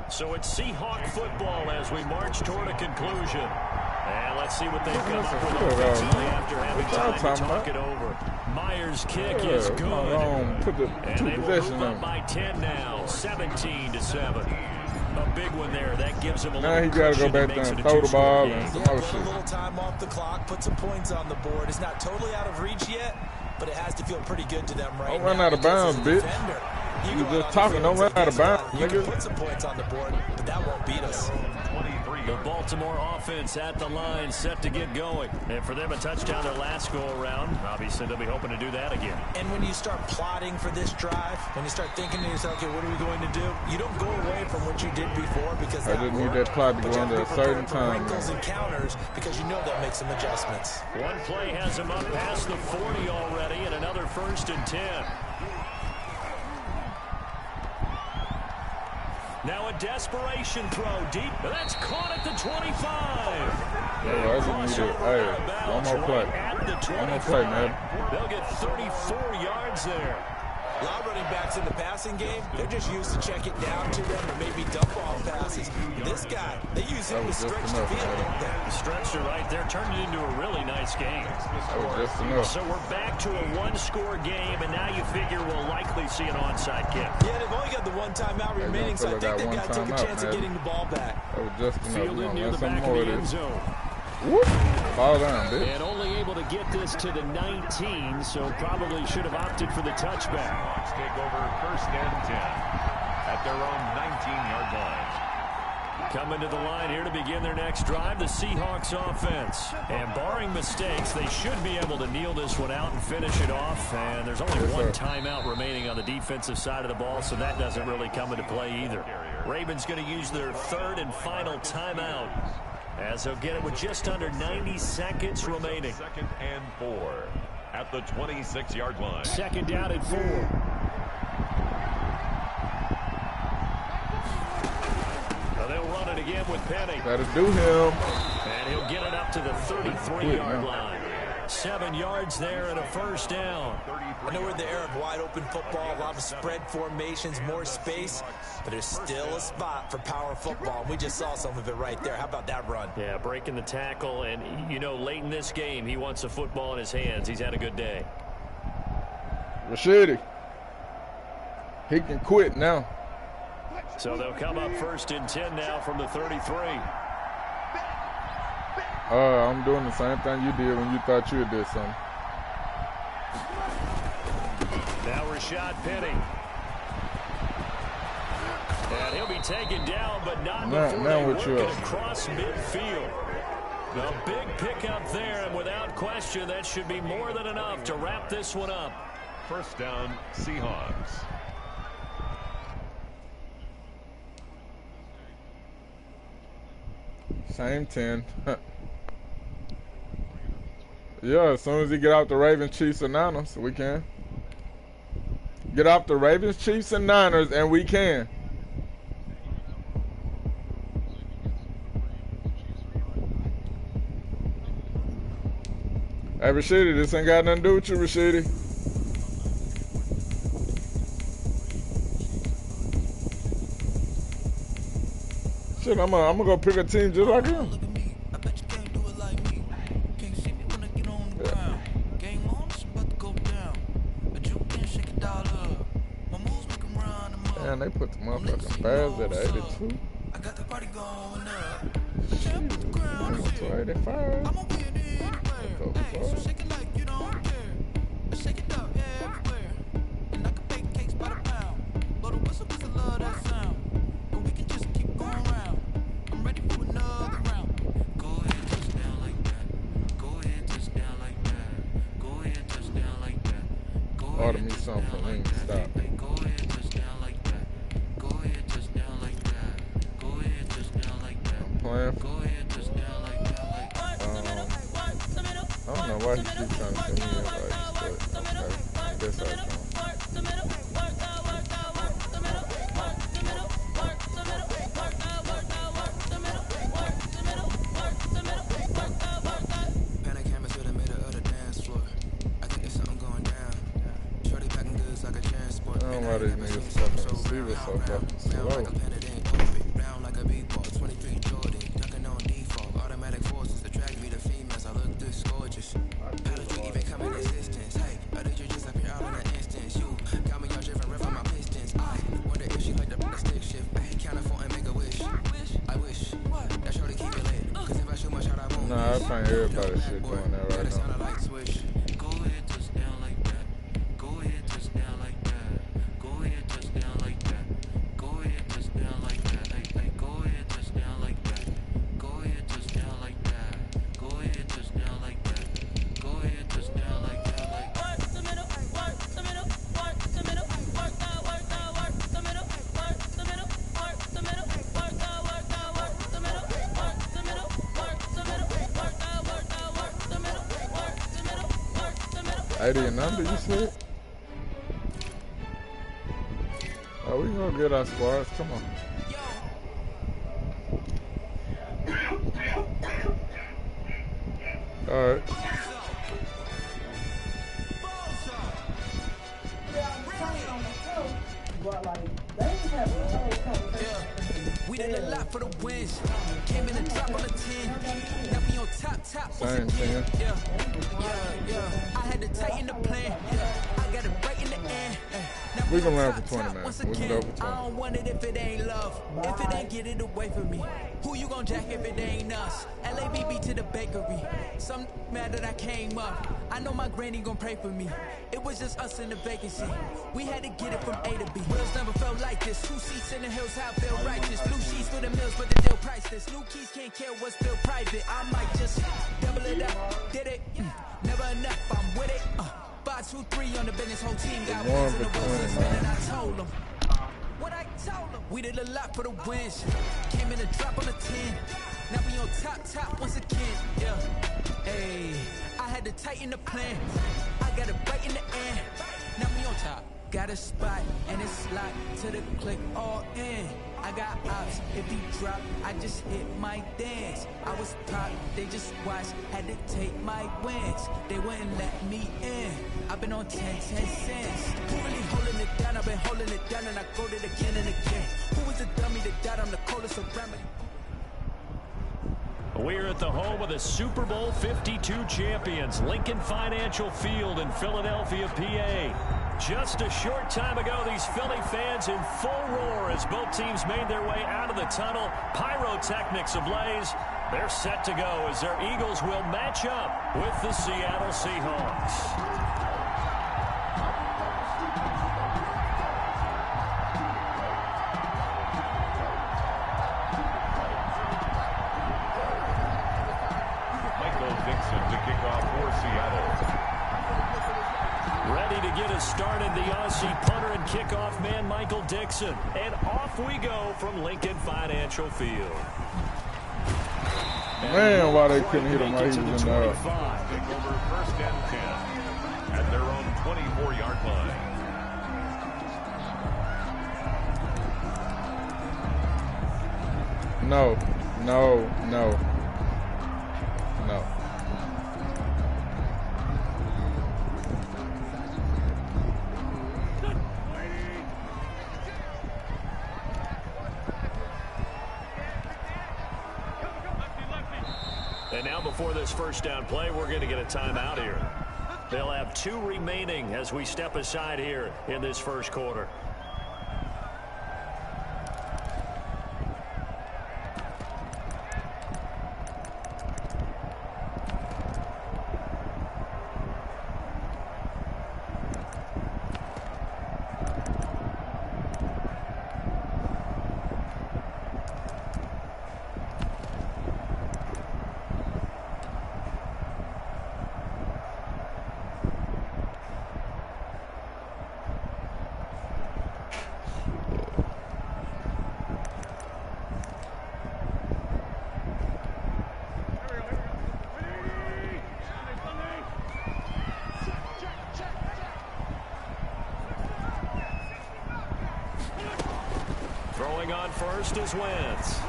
S3: So it's Seahawk football as we march toward a conclusion. And let's see what they've come up with offensively after having time to talk it over. Myers' kick is good. And they will move up by 10 now, 17-7. A big one there. That gives him a little.
S1: Now he got to go back there and throw the ball and some other
S5: shit. A little time off the clock, put some points on the board. It's not totally out of reach yet, but it has to feel pretty good to them right now.
S1: Don't run out of bounds, bitch. You just talking. Don't run out of bounds, nigga.
S5: Put some points on the board, but that won't beat us.
S3: The Baltimore offense at the line, set to get going. And for them, a touchdown their last go-around. Obviously, they'll be hoping to do that again.
S5: And when you start plotting for this drive, when you start thinking to yourself, okay, what are we going to do? You don't go away from what you did before because that
S1: didn't need that plot to go under a certain time.
S5: Wrinkles and counters because you know they'll make some adjustments.
S3: One play has them up past the 40 already, and another 1st and 10. Now a desperation throw deep. That's caught at the 25.
S1: One more play. One more play, man.
S3: They'll get 34 yards there.
S5: A lot of running backs in the passing game, they're just used to check it down to them or maybe dump off passes. This guy, they use him to stretch the field, don't they?
S3: Stretched it right there, turned it into a really nice game.
S1: That was just enough.
S3: So we're back to a one-score game, and now you figure we'll likely see an onside kick.
S5: Yeah, they've only got the one timeout remaining, so I think they've got to take a chance of getting the ball back.
S1: That was just enough.
S3: Fielded near the back of the end zone.
S1: Whoop. Fall down, bitch.
S3: And only able to get this to the 19, so probably should have opted for the touchback.
S4: Hawks take over 1st and 10 at their own 19-yard line.
S3: Coming to the line here to begin their next drive, the Seahawks offense. And barring mistakes, they should be able to kneel this one out and finish it off. And there's only one timeout remaining on the defensive side of the ball, so that doesn't really come into play either. Ravens going to use their 3rd and final timeout, as they'll get it with just under 90 seconds remaining.
S4: 2nd and 4 at the 26-yard line.
S3: 2nd down and 4. Now they'll run it again with Penny.
S1: That'll do him.
S3: And he'll get it up to the 33-yard line. 7 yards there and a 1st down.
S5: I know we're in the era of wide-open football, a lot of spread formations, more space, but there's still a spot for power football. We just saw some of it right there. How about that run?
S3: Yeah, breaking the tackle, and, you know, late in this game, he wants the football in his hands. He's had a good day.
S1: Rashidi. He can quit now.
S3: So they'll come up 1st and 10 now from the 33.
S1: I'm doing the same thing you did when you thought you did something.
S3: Now Rashad Penny. And he'll be taken down, but not before they work it across midfield. A big pickup there, and without question, that should be more than enough to wrap this one up.
S4: 1st down, Seahawks.
S1: Same 10. Yeah, as soon as he get off the Ravens, Chiefs, and Niners, we can. Get off the Ravens, Chiefs, and Niners, and we can. Hey, Rashidi, this ain't got nothing to do with you, Rashidi. Shit, I'm gonna go pick a team just like him. Damn, they put the motherfucking Bears at 82.
S6: I got the party going up.
S1: Shit, went to 85.
S6: Shake it like you don't care. Shake it up everywhere. And I can bake cakes by the pound. Blow the whistle 'cause I love that sound. But we can just keep going round. I'm ready for another round. Go ahead, touch down like that. Go ahead, touch down like that. Go ahead, touch down like that. Go ahead,
S1: Order me something for me. Stop.
S6: go ahead, touch down like that. Go ahead, touch down like that. Go ahead, touch down like that.
S1: I'm playing.
S6: Go ahead, touch down like that.
S1: I don't know why he keeps trying to send me invites, but okay. I guess I can.
S6: Panic hammers to the middle of the dance floor. I think there's something going down. Shorty packing goods like a transport.
S1: I don't know why these niggas fucking receivers so fucking slow.
S6: Round like a beatball, 23 Jordan, dunking on default. Automatic forces attract me to females. I look this gorgeous. How did you even come in existence? Hey, or did you just appear out in an instance? You got me all driven, ripping my pistons. I wonder if she like the stick shift. Hey, count it for and make a wish. I wish that shorty keep it lit. 'Cause if I shoot my shot, I won't.
S1: Nah, I think everybody shit doing that right now.
S6: Like switch. Go ahead, touch down like that. Go ahead, touch down like that. Go ahead, touch down like that. Go ahead, touch down like that. Hey, go ahead, touch down like that. Go ahead, touch down like that. Go ahead, touch down like that. Go ahead, touch down like that. Like work the middle, work the middle, work the middle, work the middle, work the middle, work the middle, work the middle, work the middle, work the middle, work the middle, work the middle, work the middle, work the middle.
S1: 80 and under, you said? Oh, we gonna get our squads. Come on. All right.
S6: We did a lot for the wins. Came in the top on the 10. Now we on top.
S1: Same 10.
S6: Yeah. I had to tighten the plan. I got it right in the end.
S1: We can learn for 20, man. We can go for 20.
S6: I don't want it if it ain't love. If it ain't, get it away from me. Who you gon' jack if it ain't us? LABB to the bakery. Some mad that I came up. I know my granny gon' pray for me. It was just us in the vacancy. We had to get it from A to B. Wheels never felt like this. 2 seats in the hills, how I feel righteous. Blue sheets for the mills, but the deal priceless. New keys can't care what's still private. I might just double it up. Did it? Never enough. I'm with it. 5, 2, 3 on the business. Whole team got wins in the wheels. And I told them. What I told them. We did a lot for the wins. Came in a drop on the 10. Now we on top once again. Yeah. Hey, I had to tighten the plan. I got it right in the end. Now we on top. Got a spot and it's locked to the click all in. I got ops, if he drop, I just hit my dance. I was top, they just watched, had to take my wins. They wouldn't let me in. I've been on 10 cents. Who really holding it down? I've been holding it down and I go it again and again. Who was the dummy that died? I'm the coldest around me.
S3: We're at the home of the Super Bowl 52 champions, Lincoln Financial Field in Philadelphia, PA. Just a short time ago, these Philly fans in full roar as both teams made their way out of the tunnel. Pyrotechnics ablaze. They're set to go as their Eagles will match up with the Seattle Seahawks. Started the Aussie punter and kickoff man, Michael Dixon. And off we go from Lincoln Financial Field.
S1: Man, why they couldn't hit him while he was in there.
S4: Take over 1st and 10 at their own 24-yard line.
S1: No.
S3: And now before this first down play, we're going to get a timeout here. They'll have 2 remaining as we step aside here in this first quarter. Throwing on first is Wentz.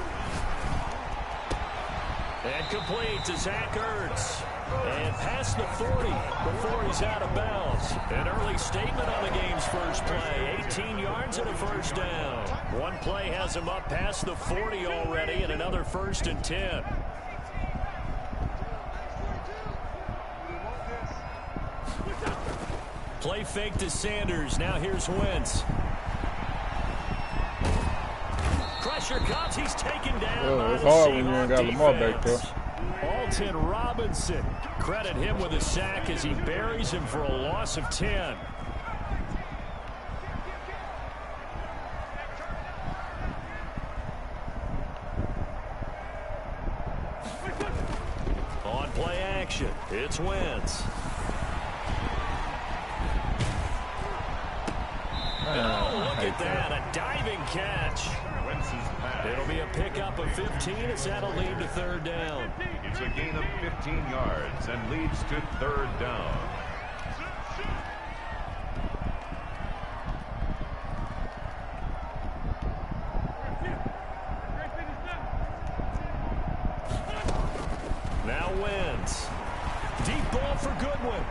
S3: And complete to Zach Ertz. And past the 40 before he's out of bounds. An early statement on the game's first play. 18 yards and a first down. One play has him up past the 40 already, and another 1st and 10. Play fake to Sanders. Now here's Wentz. Pressure comes. He's taken down.
S1: It's hard when you ain't got Lamar back there.
S3: Alton Robinson. Credit him with a sack as he buries him for a loss of 10. On play action, it's Wentz. Oh, look at that, a diving catch. It'll be a pickup of 15 as that'll lead to 3rd down.
S4: It's a gain of 15 yards and leads to 3rd down.
S3: Now Wentz. Deep ball for Goodwin.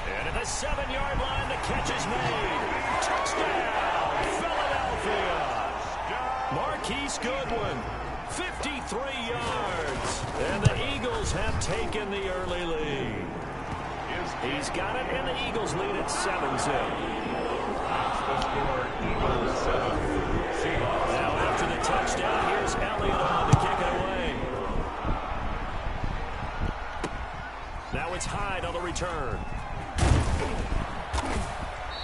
S3: And at the 7-yard line, the catch is made. Touchdown, Philadelphia. Marquise Goodwin, 53 yards. And the Eagles have taken the early lead. He's got it, and the Eagles lead at 7-zip. Now after the touchdown, here's Elliott on to kick it away. Now it's Hyde on the return.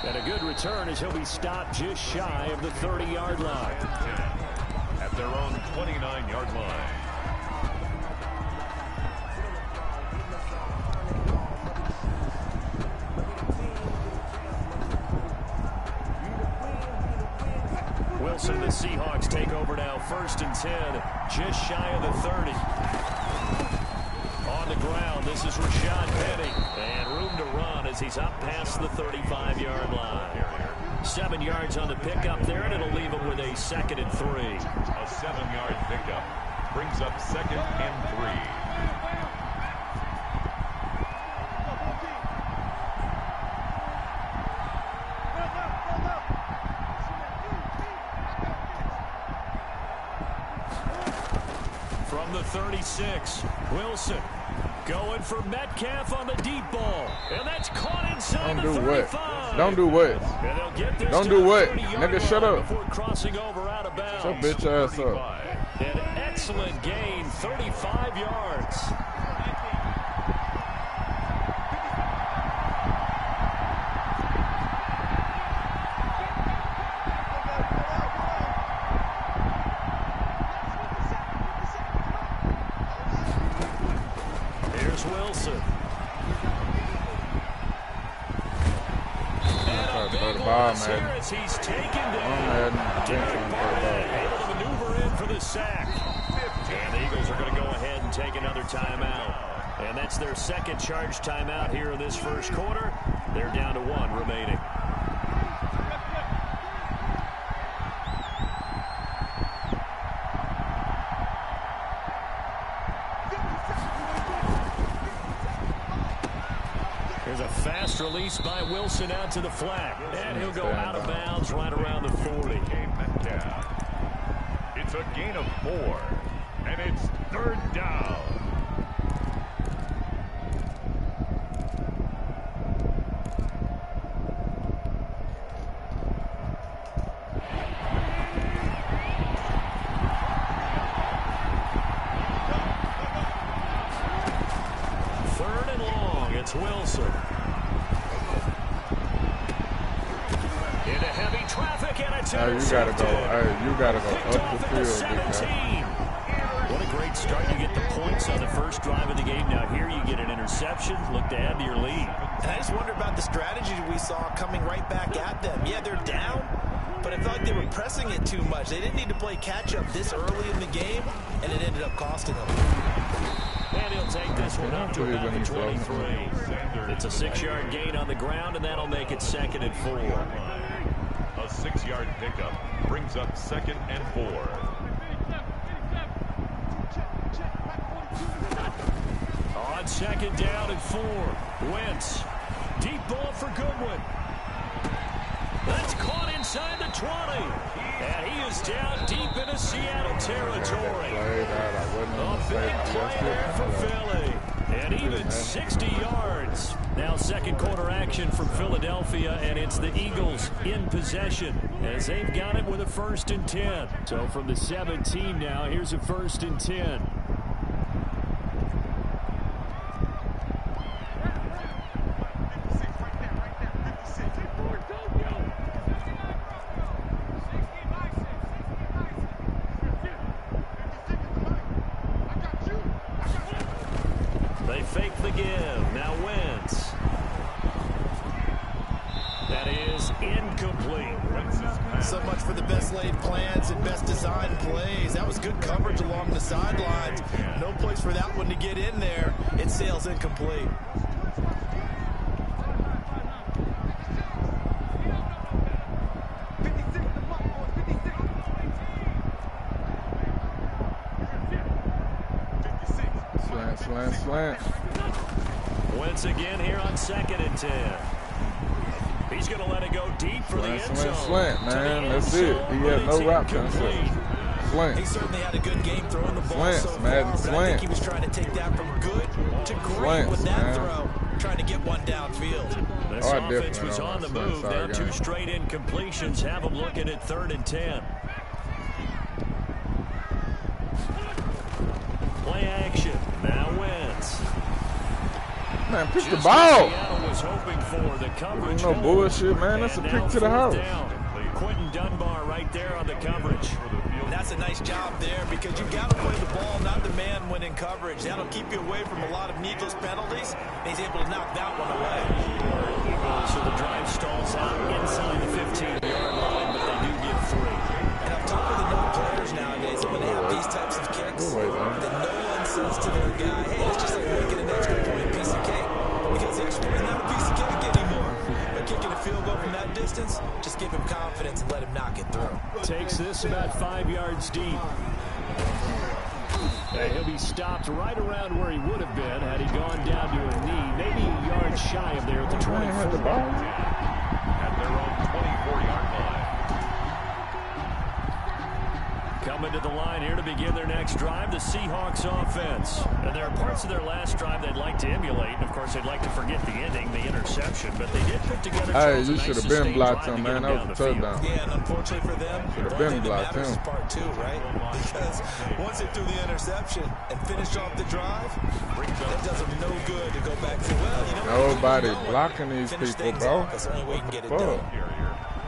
S3: And a good return as he'll be stopped just shy of the 30-yard line.
S4: At their own 29-yard line.
S3: Wilson, the Seahawks take over now, 1st and 10, just shy of the 30. On the ground, this is Rashad Penny. And room to run as he's up past the 35-yard line. 7 yards on the pickup there, and it'll leave him with a 2nd and 3.
S4: A 7-yard pickup brings up 2nd and 3.
S3: From the 36, Wilson going for Metcalf on the deep ball. And that's caught inside the 35.
S1: Don't do what? Don't do what? Nigga, shut up.
S3: Before crossing over out of bounds.
S1: Shut bitch ass up.
S3: An excellent gain, 35 yards. Here's Wilson. As he's taken down. Able to maneuver in for the sack. And the Eagles are going to go ahead and take another timeout. And that's their 2nd charge timeout here in this first quarter. They're down to 1 remaining. There's a fast release by Wilson out to the flat. And he'll go out of bounds right around the 40.
S4: It's a gain of 4. And it's 3rd down.
S3: Wilson. Into heavy traffic and it's intercepted.
S1: You gotta go
S3: Picked
S1: up the field.
S3: 17. What a great start. You get the points on the first drive of the game. Now here you get an interception. Look to add to your lead.
S5: And I just wonder about the strategy we saw coming right back at them. Yeah, they're down, but I felt like they were pressing it too much. They didn't need to play catch-up this early in the game, and it ended up costing them.
S3: And he'll take this one up to about the 23. It's a 6-yard gain on the ground, and that'll make it 2nd and 4.
S4: A 6-yard pickup brings up 2nd and 4.
S3: On 2nd down and 4. Wentz. Deep ball for Goodwin. That's caught inside the 20. And he is down deep into Seattle territory. A big play there for Philly. And even 60 yards. Now 2nd quarter action from Philadelphia, and it's the Eagles in possession as they've got it with a 1st and 10. So from the 17 now, here's a 1st and 10. They fake the give. Now Wentz. That is incomplete.
S5: So much for the best laid plans and best designed plays. That was good coverage along the sidelines. No place for that one to get in there. It sails incomplete.
S1: Slant.
S3: Wentz again here on 2nd and 10. He's going to let it go deep for the end zone.
S1: Slant, man. That's it. He had no route concept. Slant.
S5: He certainly had a good game throwing the ball
S1: Slants,
S5: so far,
S1: Madden,
S5: but I think
S1: slant.
S5: he was trying to take that from good to great
S1: Slants,
S5: with that
S1: man.
S5: throw, trying to get one downfield.
S3: This offense was on the move. Now 2 straight incompletions have them looking at 3rd and 10. Play action. Now Wentz.
S1: Man, pick the ball.
S3: Seattle was hoping for the coverage.
S1: No bullshit, man. That's a pick to the house.
S3: Quentin Dunbar right there on the coverage.
S5: And that's a nice job there because you've got to play the ball, not the man when in coverage. That'll keep you away from a lot of needless penalties. And he's able to knock that one away.
S3: So the drive stalls out inside the 15-yard line, but they do get 3.
S5: And I've talked with enough players nowadays that when they have these types of kicks, that no one says to their guy, hey, it's just like making an extra point piece of cake. Because the extra point is not a piece of cake anymore. But kicking a field goal from that distance, just give him confidence and let him knock it through.
S3: Takes this about 5 yards deep. And he'll be stopped right around where he would have been had he gone down to a knee, maybe a yard shy of there at the 24.
S4: At their own 24-yard line.
S3: Coming to the line here to begin their next drive, the Seahawks offense. And there are parts of their last drive they'd like to emulate. And, of course, they'd like to forget the ending, the interception. But they did put together
S1: you should have been blocked him, man. That was a touchdown.
S5: Yeah, and unfortunately for them,
S1: Should have been blocked him.
S5: part 2, right? Because once they threw the interception and finished off the drive, that does them no good to go back to, well, you know.
S1: Nobody blocking these people, bro.
S5: That's the only way you can get it done.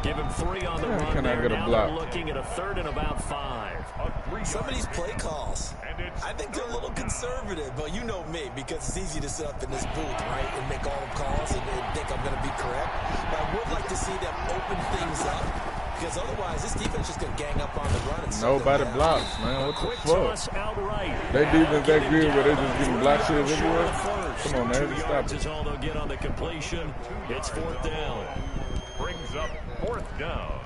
S3: Give him 3 on the run.
S1: Can I get a
S3: now
S1: block?
S3: They're looking at a 3rd and about 5.
S5: Some of these play calls, I think they're a little conservative, but you know me, because it's easy to sit up in this booth, right, and make all the calls and think I'm going to be correct. But I would like to see them open things up, because otherwise this defense is just going to gang up on the run. And
S1: Nobody blocks, man. What
S3: Quick
S1: the
S3: toss
S1: fuck?
S3: outright.
S1: They defense that good where they just getting block shit everywhere. Come on, man.
S3: 2
S1: Stop
S3: yards
S1: it.
S3: is all they'll get on the completion. It's 4th down.
S4: Brings up 4th down.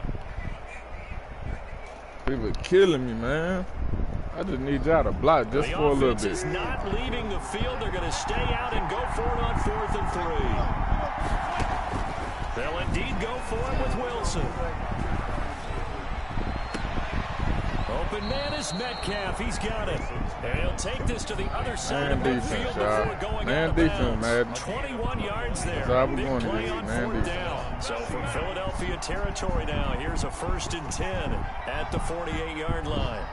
S1: People killing me, man. I just need y'all to block just for a little
S3: The offense
S1: bit.
S3: is not leaving the field. They're going to stay out and go for it on 4th and 3. They'll indeed go for it with Wilson. open man is Metcalf. He's got it. And he'll take this to the other side of midfield before going out of bounds.
S1: Madden.
S3: 21 yards there.
S1: That's how we're
S3: Big
S1: going to
S3: play
S1: get
S3: on
S1: man
S3: 4th down. So from Philadelphia territory now, here's a 1st and 10 at the 48-yard line.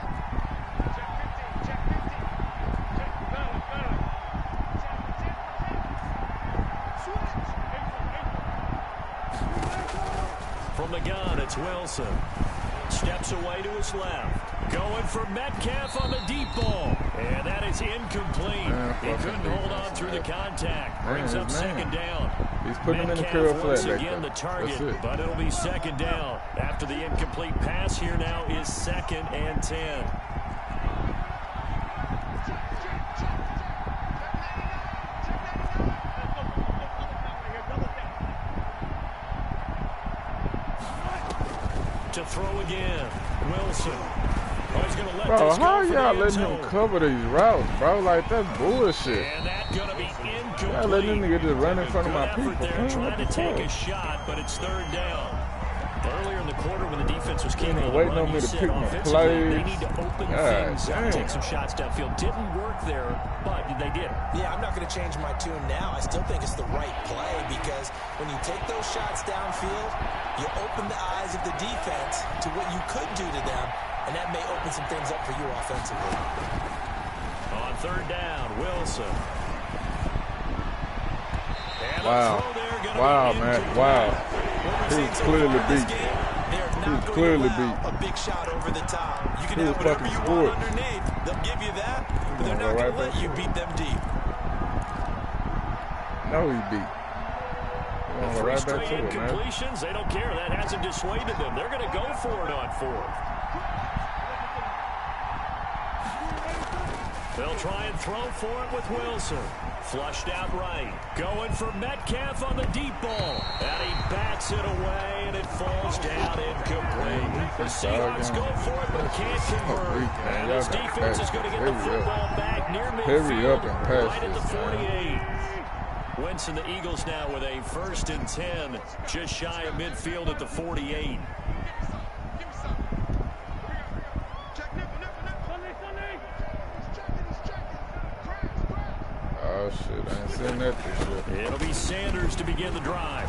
S3: From the gun, it's Wilson. Steps away to his left. Going for Metcalf on the deep ball. And that is incomplete. He couldn't hold on through the contact. Brings up 2nd down.
S1: He's putting him in the
S3: curl
S1: flat
S3: once
S1: back
S3: again
S1: there.
S3: the target, but it'll be 2nd down. After the incomplete pass, here now is 2nd and 10. To throw again, Wilson. Oh, he's going to let
S1: Bro,
S3: this
S1: how
S3: go for
S1: y'all
S3: the
S1: letting
S3: end
S1: him
S3: zone.
S1: cover these routes, bro? Like, that's bullshit.
S3: And that's going to be incomplete.
S1: Y'all letting them nigga just run in front of my
S3: Good
S1: people.
S3: effort there,
S1: Man,
S3: trying
S1: what
S3: to
S1: the
S3: take a
S1: fuck?
S3: shot, but it's 3rd down. Earlier in the quarter when the defense was kicking on the
S1: waiting
S3: run,
S1: on me
S3: you
S1: to
S3: said
S1: pick my
S3: offensively
S1: plays.
S3: they need to open
S1: God
S3: things up,
S1: damn.
S3: take some shots downfield. Didn't work there, but they did.
S5: Yeah, I'm not going to change my tune now. I still think it's the right play because when you take those shots downfield, you open the eyes of the defense to what you could do to them, and that may open some things up for you offensively.
S3: On 3rd down, Wilson. And
S1: Wow.
S3: the throw there gonna
S1: Wow,
S3: be
S1: man.
S3: incomplete.
S1: Wow.
S5: What
S1: He
S5: we've
S1: was
S5: seen so
S1: clearly
S5: far in this
S1: beat.
S5: game, they're
S1: He was
S5: not going
S1: clearly
S5: to allow
S1: beat.
S5: a big shot over the top. You can
S1: He
S5: have
S1: was
S5: whatever
S1: fucking
S5: you
S1: scored.
S5: want underneath. They'll give you that, but they're
S1: gonna
S5: not
S1: go
S5: going
S1: right
S5: to let
S1: back
S5: you
S1: to it.
S5: beat them deep.
S1: No, he beat. We're gonna go
S3: Three
S1: right back
S3: straight
S1: to it, man.
S3: incompletions, they don't care. That hasn't dissuaded them. They're going to go for it on 4th. They'll try and throw for it with Wilson. Flushed out right. Going for Metcalf on the deep ball. And he bats it away, and it falls down incomplete. The Seahawks go for it, but can't convert. And this defense is going to get the football back near midfield, right at the 48. Wentz and the Eagles now with a 1st and 10, just shy of midfield at the 48.
S1: Oh, shit. I ain't seen that this shit.
S3: It'll be Sanders to begin the drive.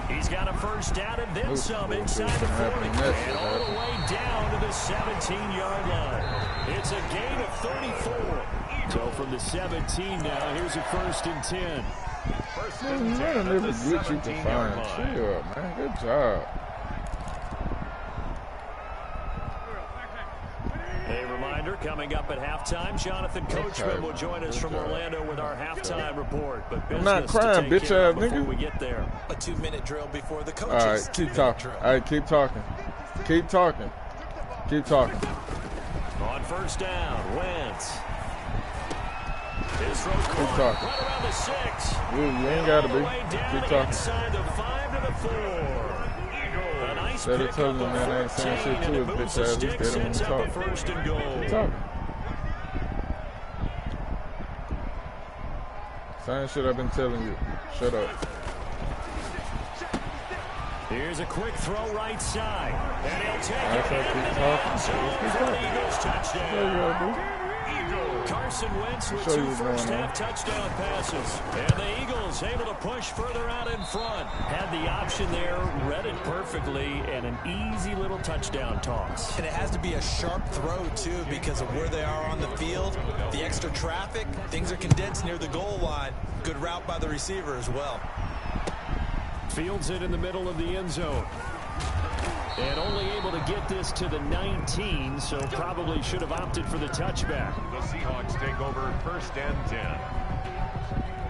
S3: He's got a 1st down and then some inside the 40. And all the way down to the 17-yard line. It's a gain of 34. So from the 17 now, here's a 1st and 10.
S1: Man, every glitch you can find. Chill, man. Good job.
S3: A reminder, coming up at halftime, Jonathan Coachman will join us from Orlando with our halftime report. But
S1: I'm not
S3: business
S1: crying,
S3: to take
S1: bitch
S3: care of
S1: ass
S3: before
S1: nigga.
S3: we get there.
S5: A 2-minute drill before the coaches.
S1: All right, keep talking. All right, keep talking. Keep talking. Keep talking.
S3: On 1st down, Wentz. His throw
S1: Keep
S3: caught
S1: talking.
S3: right around the 6.
S1: You ain't got to
S3: All the way
S1: be.
S3: down
S1: Keep talking.
S3: inside the 5 to the 4. A nice
S1: Instead of
S3: pick
S1: telling
S3: up
S1: him, man, I ain't
S3: of
S1: saying
S3: 14,
S1: shit
S3: and
S1: to
S3: it
S1: his
S3: moves
S1: bitch
S3: the
S1: ass.
S3: stick,
S1: Instead of him
S3: sets up a
S1: talking.
S3: 1st and goal.
S1: Keep talking. Same shit I've been telling you. Shut up.
S3: Here's a quick throw right side. And he'll take
S1: I
S3: it
S1: said
S3: into
S1: keep
S3: the
S1: talking.
S3: end zone
S1: Keep
S3: for
S1: talking.
S3: the Eagles touchdown.
S1: There you go,
S3: Carson Wentz with
S1: Show you
S3: two
S1: what's going
S3: first-half touchdown passes. And the Eagles able to push further out in front. Had the option there, read it perfectly, and an easy little touchdown toss.
S5: And it has to be a sharp throw, too, because of where they are on the field. The extra traffic, things are condensed near the goal line. Good route by the receiver as well.
S3: Fields it in the middle of the end zone. And only able to get this to the 19, so probably should have opted for the touchback.
S4: The Seahawks take over 1st and 10.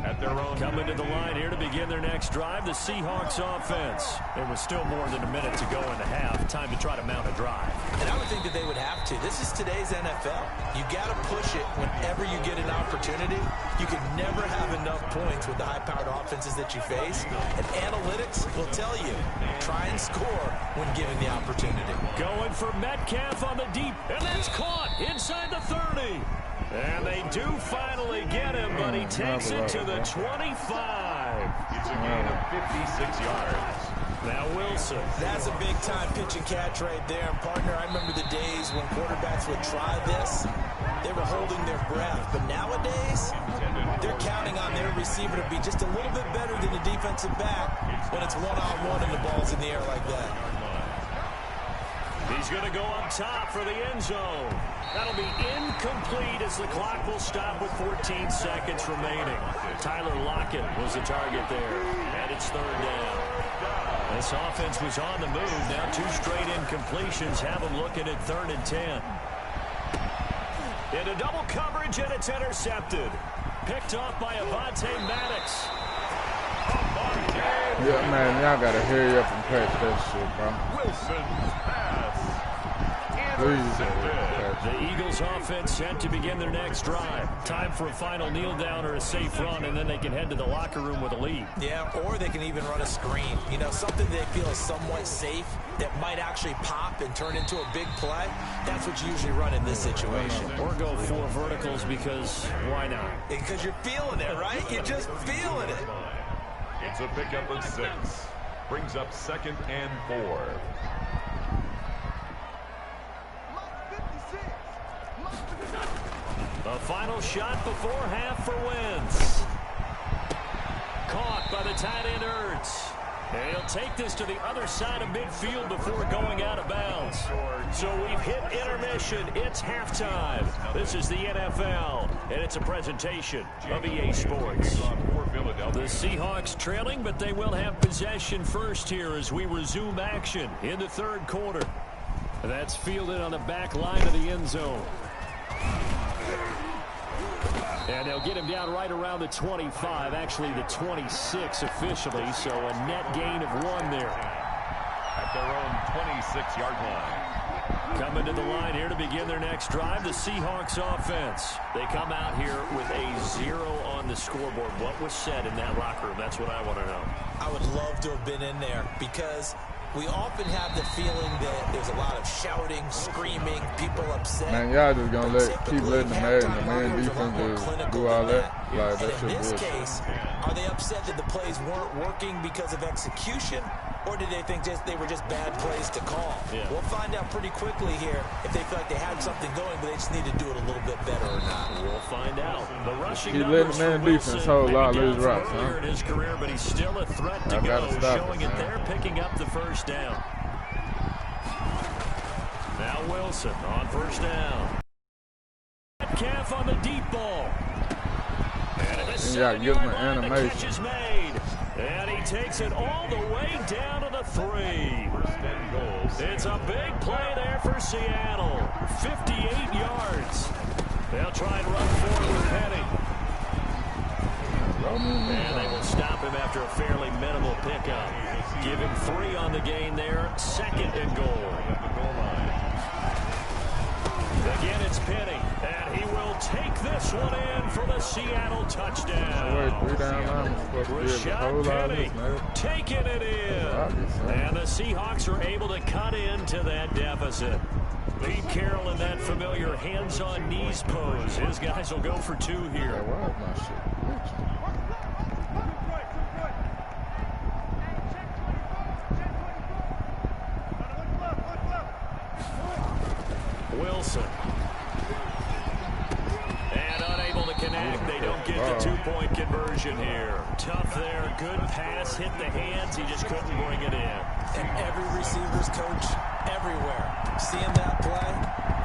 S4: At their own.
S3: Coming to the line here to begin their next drive, the Seahawks offense. There was still more than a minute to go in the half. Time to try to mount a drive.
S5: And I would think that they would have to. This is today's NFL. You got to push it whenever you get an opportunity. You can never have enough points with the high-powered offenses that you face. And analytics will tell you, try and score when given the opportunity.
S3: Going for Metcalf on the deep, and that's caught inside the 30. And they do finally get him, but he takes it to the 25.
S4: It's a gain of 56 yards.
S3: Now Wilson.
S5: That's a big-time pitch and catch right there. And, partner, I remember the days when quarterbacks would try this. They were holding their breath. But nowadays, they're counting on their receiver to be just a little bit better than the defensive back when it's one-on-one and the ball's in the air like that.
S3: He's going to go up top for the end zone. That'll be incomplete as the clock will stop with 14 seconds remaining. Tyler Lockett was the target there, and it's third down. This offense was on the move. Now 2 straight incompletions have them looking at 3rd and 10. Into double coverage, and it's intercepted. Picked off by Avonte Maddox.
S1: Yeah, man, y'all got to hurry up and catch that shit, bro.
S4: Wilson's pass.
S3: The Eagles offense set to begin their next drive. Time for a final kneel down or a safe run, and then they can head to the locker room with a lead.
S5: Yeah, or they can even run a screen. You know, something they feel is somewhat safe that might actually pop and turn into a big play. That's what you usually run in this situation.
S3: Or go 4 verticals because why not?
S5: Because you're feeling it, right? You're just feeling it.
S4: It's a pickup of 6. Brings up 2nd and 4.
S3: A final shot before half for Wentz. Caught by the tight end Ertz. And he'll take this to the other side of midfield before going out of bounds. So we've hit intermission. It's halftime. This is the NFL, and it's a presentation of EA Sports. The Seahawks trailing, but they will have possession first here as we resume action in the 3rd quarter. That's fielded on the back line of the end zone. And they'll get him down right around the 25, actually the 26 officially, so a net gain of 1 there.
S4: At their own 26-yard line.
S3: Coming to the line here to begin their next drive, the Seahawks offense. They come out here with a 0 on the scoreboard. What was said in that locker room? That's what I want to know.
S5: I would love to have been in there because we often have the feeling that there's a lot of shouting, screaming, people upset.
S1: Man, y'all just gonna keep letting the man defense do all that. Like, that
S5: in
S1: shit
S5: this
S1: bullshit.
S5: case, are they upset that the plays weren't working because of execution, or did they think they were just bad plays to call?
S3: Yeah.
S5: We'll find out pretty quickly here if they feel like they had something going, but they just need to do it a little bit better or not.
S3: We'll find out. The rushing
S1: He let the man defense hold all his routes,
S3: earlier in his career, but he's still a threat to go. Showing it there, picking up the first down. Now Wilson on first down. Metcalf on the deep ball. And a 7-yard line, the catch is made. And he takes it all the way down to the 3. It's a big play there for Seattle. 58 yards. They'll try and run forward with Penny. And they will stop him after a fairly minimal pickup. Give him 3 on the gain there. 2nd and goal. Again, it's Penny, and he will take this one in for the Seattle touchdown. Rashad Penny taking it in. And the Seahawks are able to cut into that deficit. Pete Carroll in that familiar hands-on knees pose. His guys will go for 2 here. Wilson. And unable to connect. They don't get the 2-point conversion here. Tough there. Good pass. Hit the hands. He just couldn't bring it in.
S5: And every receiver's coach everywhere. Seeing that play,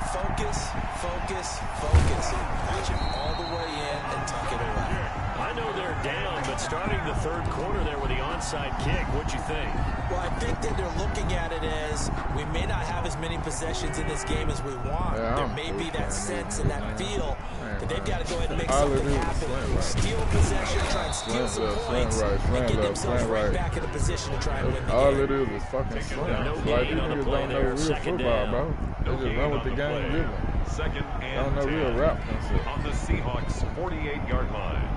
S5: focus, focus, focus. Watch it all the way in and tuck it away.
S3: I know they're down, but starting the 3rd quarter there with the onside kick, what'd you think?
S5: Well, I think that they're looking at it as we may not have as many possessions in this game as we want. There may be that sense and that feel that they've got to go ahead and make something happen. Steal possession, try and steal some points, and get themselves right back in a position to try and win the game.
S1: All it is fucking slam.
S3: No
S1: Like,
S3: gain
S1: these
S3: on the
S1: niggas
S3: play
S1: don't know
S3: there.
S1: real
S3: 2nd
S1: football,
S3: down.
S1: bro. They just run with the game given.
S4: 2nd and
S1: Don't know
S4: 10
S1: real rap concept.
S4: on the Seahawks' 48-yard line.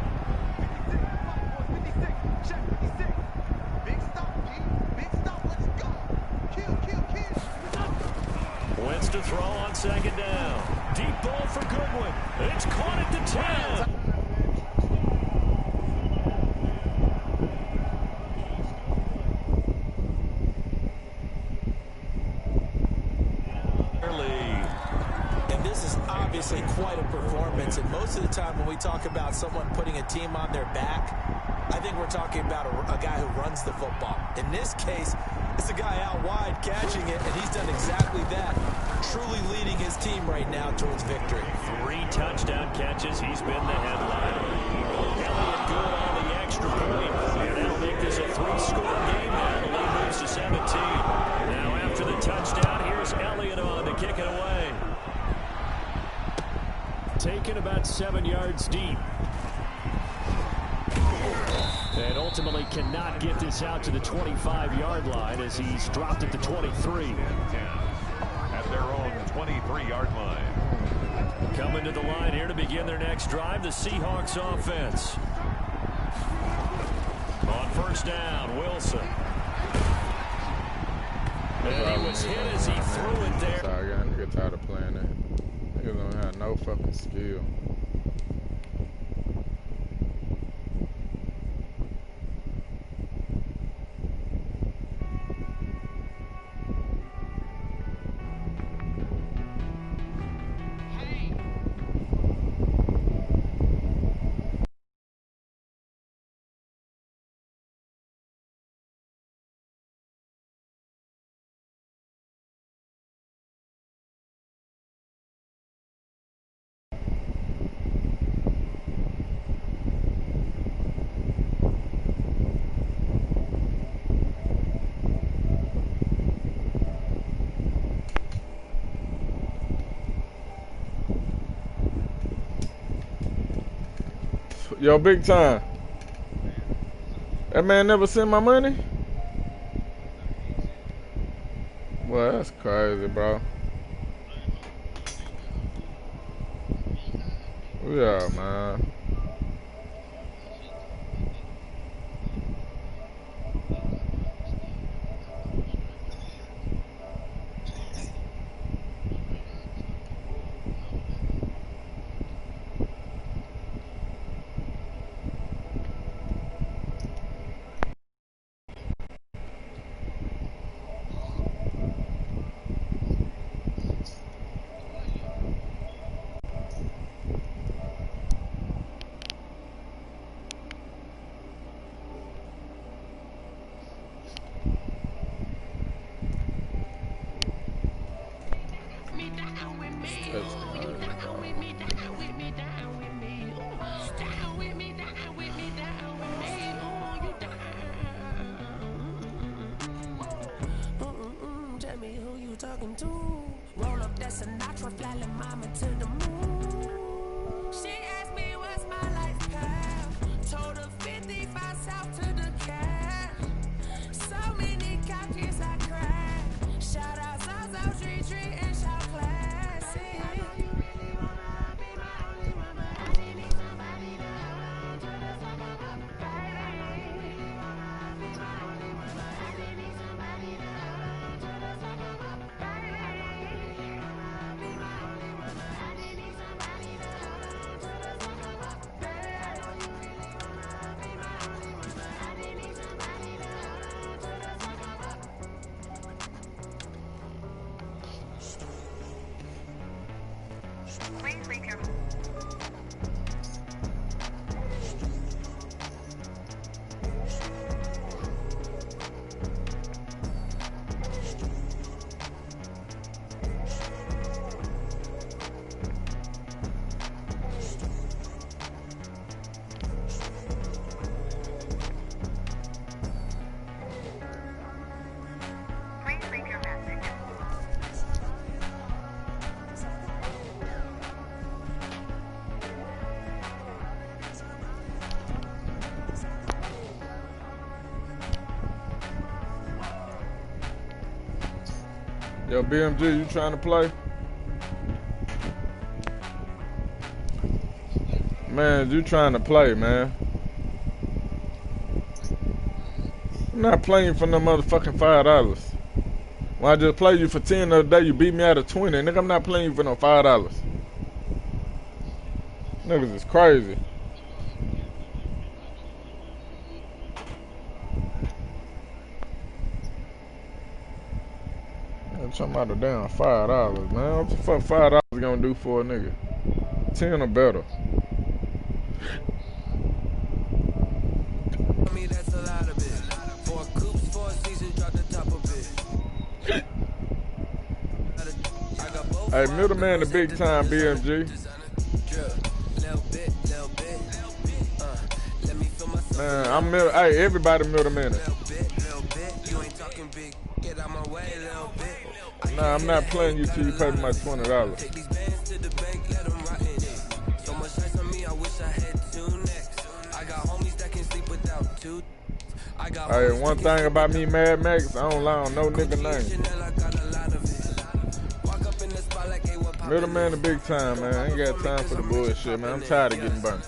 S3: Wentz to throw on 2nd down. Deep ball for Goodwin. It's caught at the 10.
S5: obviously quite a performance, and most of the time when we talk about someone putting a team on their back, I think we're talking about a guy who runs the football. In this case, it's a guy out wide catching it, and he's done exactly that, truly leading his team right now towards victory.
S3: 3 touchdown catches. He's been the headliner. Elliott good on the extra point, and that'll make this a 3-score game now. The lead moves to 17. Now after the touchdown, here's Elliott on to kick it away. Taken about 7 yards deep. And ultimately cannot get this out to the 25-yard line as he's dropped at the 23.
S4: At their own 23-yard line.
S3: Coming to the line here to begin their next drive, the Seahawks offense. On first down, Wilson. And he was hit as he threw it there.
S1: Sorry, I get tired of playing that. Niggas don't have no fucking skill. Yo, big time. That man never sent my money? Well, that's crazy, bro. Yeah, man.
S6: Talking to roll up that Sinatra, fly la mama to the moon. She asked me what's my life path. Told her 55 south to the cat. So many couches I cried. Shout out Zazo, Tree Tree, and shout classy. I know you really wanna be my only one, but I just need somebody to hold on to the summer, baby. I know you really wanna be my only one, but I just need somebody to hold on to the summer.
S9: Please leave your
S1: Yo, BMG, you trying to play? Man, you trying to play, man. I'm not playing for no motherfucking $5. When I just played you for 10 the other day, you beat me out of 20. Nigga, I'm not playing you for no $5. Niggas is crazy. talking about a damn $5, man. What the fuck $5 gonna do for a nigga? 10 or better.
S6: I mean, that's a lot of it. 4 coops, 4 seasons, drop the top of it.
S1: Hey, middleman the big time, BMG. Man, I'm middle. Hey, everybody middleman. Nah, I'm not playing you till you pay me my $20. Hey, one thing about me, Mad Max, I don't lie on no nigga name. Middleman the big time, man. I ain't got time for the bullshit, man. I'm tired of getting burnt.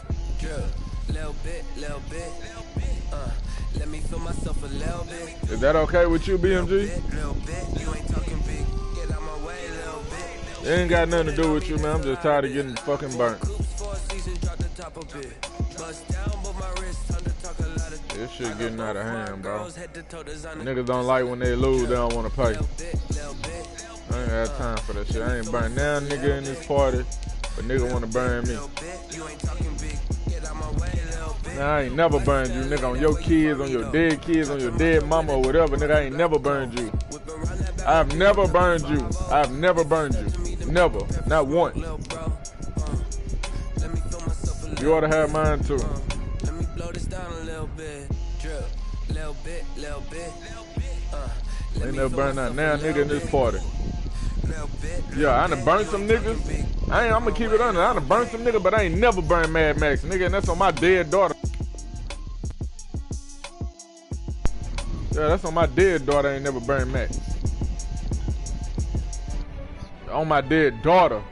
S1: Is that okay with you, BMG? It ain't got nothing to do with you, man. I'm just tired of getting fucking burnt. This shit getting out of hand, bro. Niggas don't like when they lose, they don't want to pay. I ain't had time for that shit. I ain't burnt now nigga in this party, but nigga want to burn me. Nah, I ain't never burned you, nigga, on your kids, on your dead mama or whatever, nigga. I ain't never burned you. I've never burned you. I've never burned you. Never. Not once. You ought to have mine too.
S6: Let me blow this down a little bit. Drip. Little bit.
S1: I ain't never burned out now, nigga, in this party. Yeah, I done burned some niggas. I'm gonna keep it under. I done burned some niggas, but I ain't never burned Mad Max, nigga, and that's on my dead daughter. Yeah, that's on my dead daughter. I ain't never burned Max. On my dead daughter.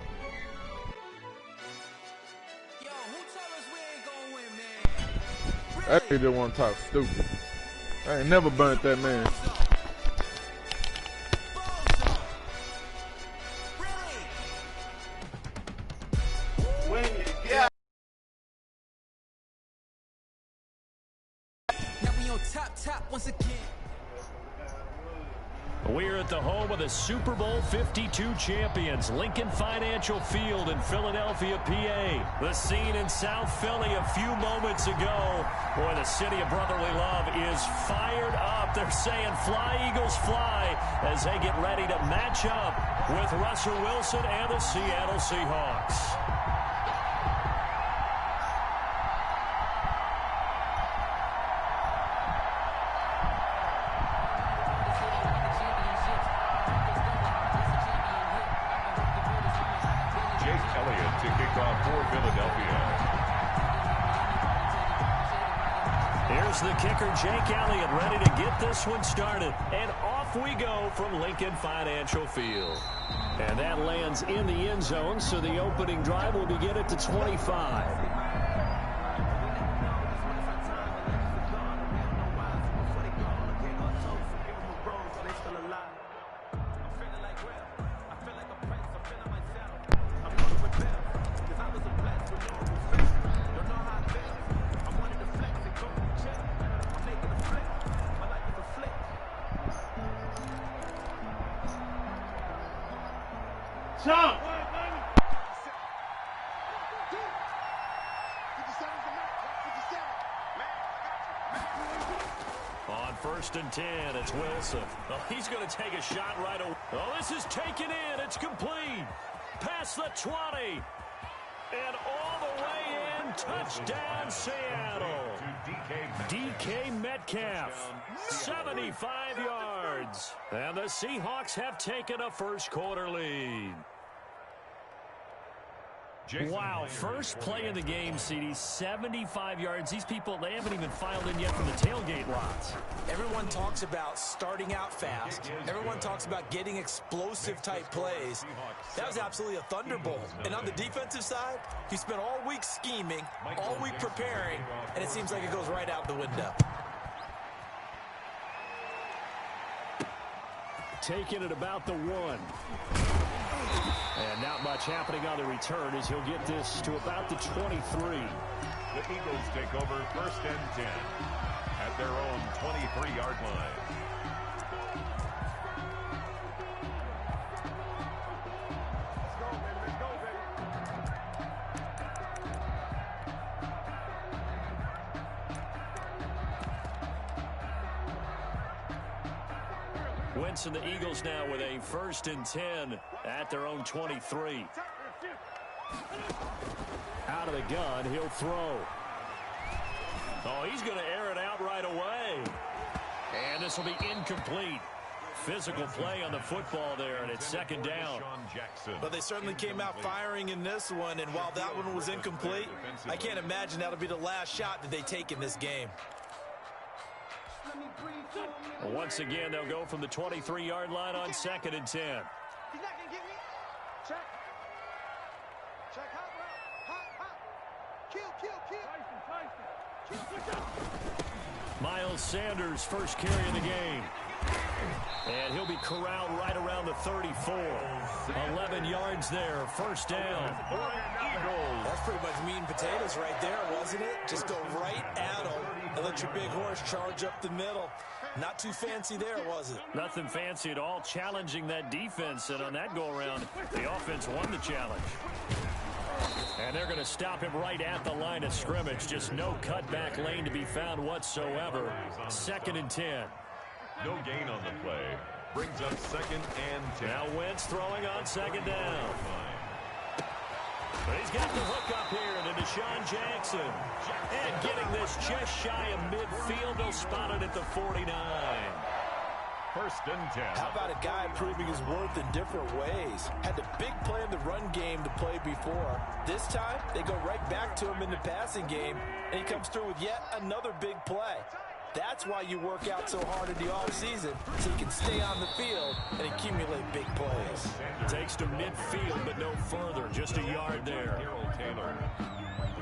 S6: Yo, who told us we ain't gonna win, man?
S1: That nigga just wanna talk stupid. I ain't never burnt that man.
S6: Top once again.
S3: We're at the home of the Super Bowl 52 champions, Lincoln Financial Field in Philadelphia, PA. The scene in South Philly a few moments ago. Boy, the city of brotherly love is fired up. They're saying fly, Eagles, fly, as they get ready to match up with Russell Wilson and the Seattle Seahawks. Here's the kicker, Jake Elliott, ready to get this one started. And off we go from Lincoln Financial Field. And that lands in the end zone, so the opening drive will begin at the 25. On 1st and 10, it's Wilson. Oh, he's going to take a shot right away. Oh, this is taken in. It's complete. Past the 20. And all the way in. Touchdown, Seattle. DK Metcalf. 75 yards. And the Seahawks have taken a first-quarter lead. Wow, first play of the game, CD, 75 yards. These people, they haven't even filed in yet from the tailgate lots.
S5: Everyone talks about starting out fast. Everyone talks about getting explosive-type plays. That was absolutely a thunderbolt. And on the defensive side, he spent all week scheming, all week preparing, and it seems like it goes right out the window.
S3: Taking it about the 1. And not much happening on the return as he'll get this to about the 23.
S4: The Eagles take over 1st and 10 at their own 23-yard line.
S3: Wentz and the Eagles now with a 1st and 10 at their own 23. Out of the gun, he'll throw. Oh, he's going to air it out right away. And this will be incomplete. Physical play on the football there, and it's 2nd down.
S5: But they certainly came out firing in this one, and while that one was incomplete, I can't imagine that'll be the last shot that they take in this game.
S3: Once again, they'll go from the 23-yard line on 2nd and 10.
S7: He's not going to get me. Check. Check. Hop. Kill.
S3: Miles Sanders, first carry of the game. And he'll be corralled right around the 34. 11 yards there, 1st down.
S5: That's pretty much meat and potatoes right there, wasn't it? Just go right at him and let your big horse charge up the middle. Not too fancy there, was it?
S3: Nothing fancy at all, challenging that defense. And on that go-around, the offense won the challenge. And they're going to stop him right at the line of scrimmage. Just no cutback lane to be found whatsoever. 2nd and 10.
S4: No gain on the play. Brings up 2nd and 10.
S3: Now Wentz throwing on 2nd down. But he's got the hook up here to Deshaun Jackson. And getting this just shy of midfield. They'll spot it at the 49.
S4: 1st and 10.
S5: How about a guy proving his worth in different ways? Had the big play in the run game to play before. This time, they go right back to him in the passing game, and he comes through with yet another big play. That's why you work out so hard in the offseason, so you can stay on the field and accumulate big plays.
S3: Takes to midfield, but no further. Just a yard there.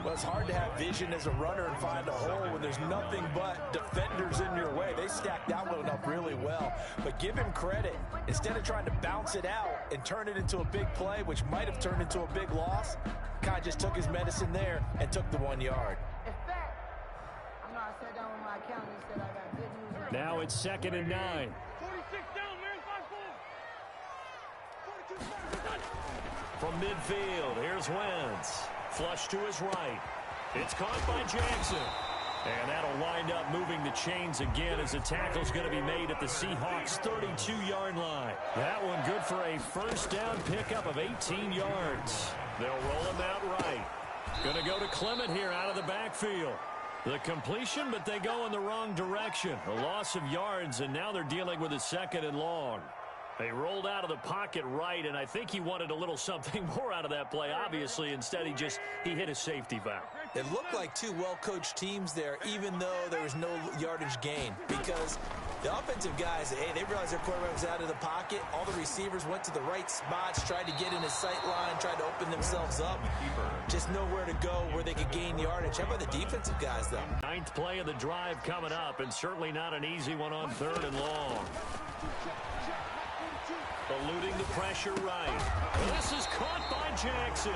S5: Well, it's hard to have vision as a runner and find a hole when there's nothing but defenders in your way. They stacked that one up really well. But give him credit. Instead of trying to bounce it out and turn it into a big play, which might have turned into a big loss, Kai just took his medicine there and took the 1 yard.
S3: Now it's 2nd and 9.
S7: 46 down, man. 5-4.
S3: From midfield, here's Wentz. Flush to his right. It's caught by Jackson. And that'll wind up moving the chains again as the tackle's going to be made at the Seahawks' 32-yard line. That one good for a 1st down pickup of 18 yards. They'll roll him out right. Going to go to Clement here out of the backfield. The completion, but they go in the wrong direction. A loss of yards, and now they're dealing with a 2nd and long. They rolled out of the pocket right, and I think he wanted a little something more out of that play, obviously. Instead, he hit a safety valve.
S5: It looked like two well-coached teams there, even though there was no yardage gain, because the offensive guys, hey, they realized their quarterback was out of the pocket. All the receivers went to the right spots, tried to get in his sight line, tried to open themselves up. Just nowhere to go where they could gain yardage. How about the defensive guys, though?
S3: 9th play of the drive coming up, and certainly not an easy one on 3rd and long. Eluding the pressure right. This is caught by Jackson.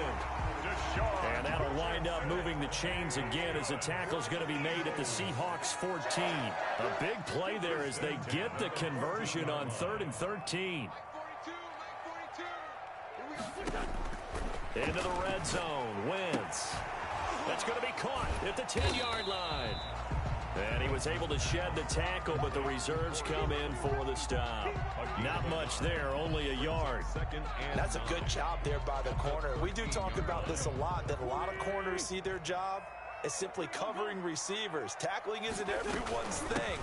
S3: And that'll wind up moving the chains again as the tackle's going to be made at the Seahawks' 14. A big play there as they get the conversion on 3rd and 13. Into the red zone. Wentz. That's going to be caught at the 10-yard line. And he was able to shed the tackle, but the reserves come in for the stop. Not much there, only a yard.
S5: That's a good job there by the corner. We do talk about this a lot, that a lot of corners see their job as simply covering receivers. Tackling isn't everyone's thing.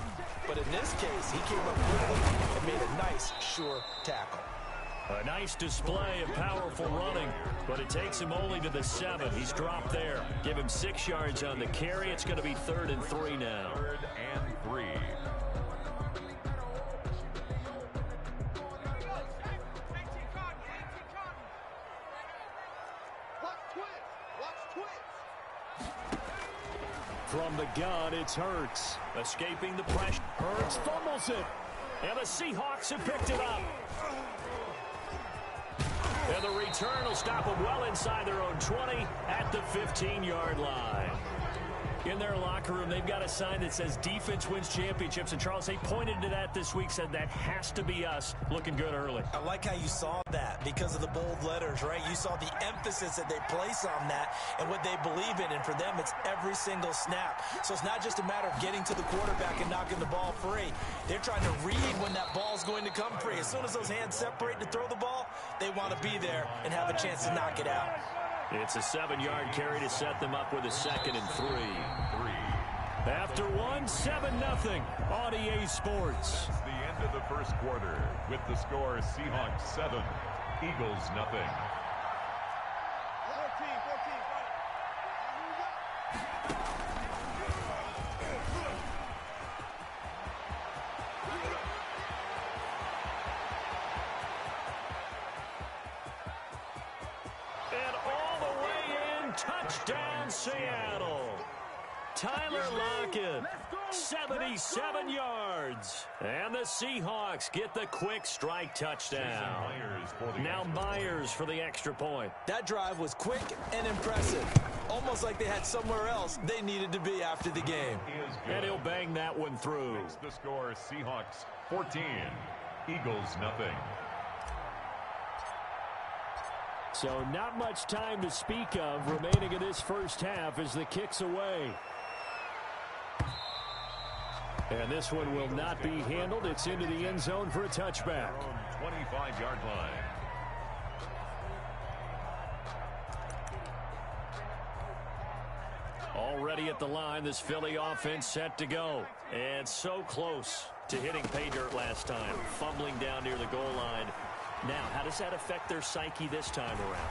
S5: But in this case, he came up quickly and made a nice, sure tackle.
S3: A nice display of powerful running, but it takes him only to the 7. He's dropped there. Give him 6 yards on the carry. It's going to be 3rd and 3 now.
S4: 3rd and 3.
S3: From the gun, it's Hurts. Escaping the pressure. Hurts fumbles it. And the Seahawks have picked it up. And the return will stop them well inside their own 20 at the 15-yard line. In their locker room, they've got a sign that says defense wins championships. And, Charles, they pointed to that this week, said that has to be us. Looking good early.
S5: I like how you saw that because of the bold letters, right? You saw the emphasis that they place on that and what they believe in. And for them, it's every single snap. So it's not just a matter of getting to the quarterback and knocking the ball free. They're trying to read when that ball's going to come free. As soon as those hands separate to throw the ball, they want to be there and have a chance to knock it out.
S3: It's a 7-yard carry to set them up with a 2nd and 3. After 1, 7-0 on EA Sports.
S4: It's the end of the first quarter with the score Seahawks 7, Eagles nothing.
S7: 14, 14,
S3: And all the way in, touchdown Seattle. Tyler Lockett, 77 yards. And the Seahawks get the quick strike touchdown. Now Myers for the extra point.
S5: That drive was quick and impressive. Almost like they had somewhere else they needed to be after the game.
S3: And he'll bang that one through.
S4: Makes the score Seahawks 14, Eagles nothing.
S3: So not much time to speak of remaining in this first half as the kick's away. And this one will not be handled. It's into the end zone for a touchback.
S4: 25-yard line.
S3: Already at the line, this Philly offense set to go. And so close to hitting pay dirt last time. Fumbling down near the goal line. Now, how does that affect their psyche this time around?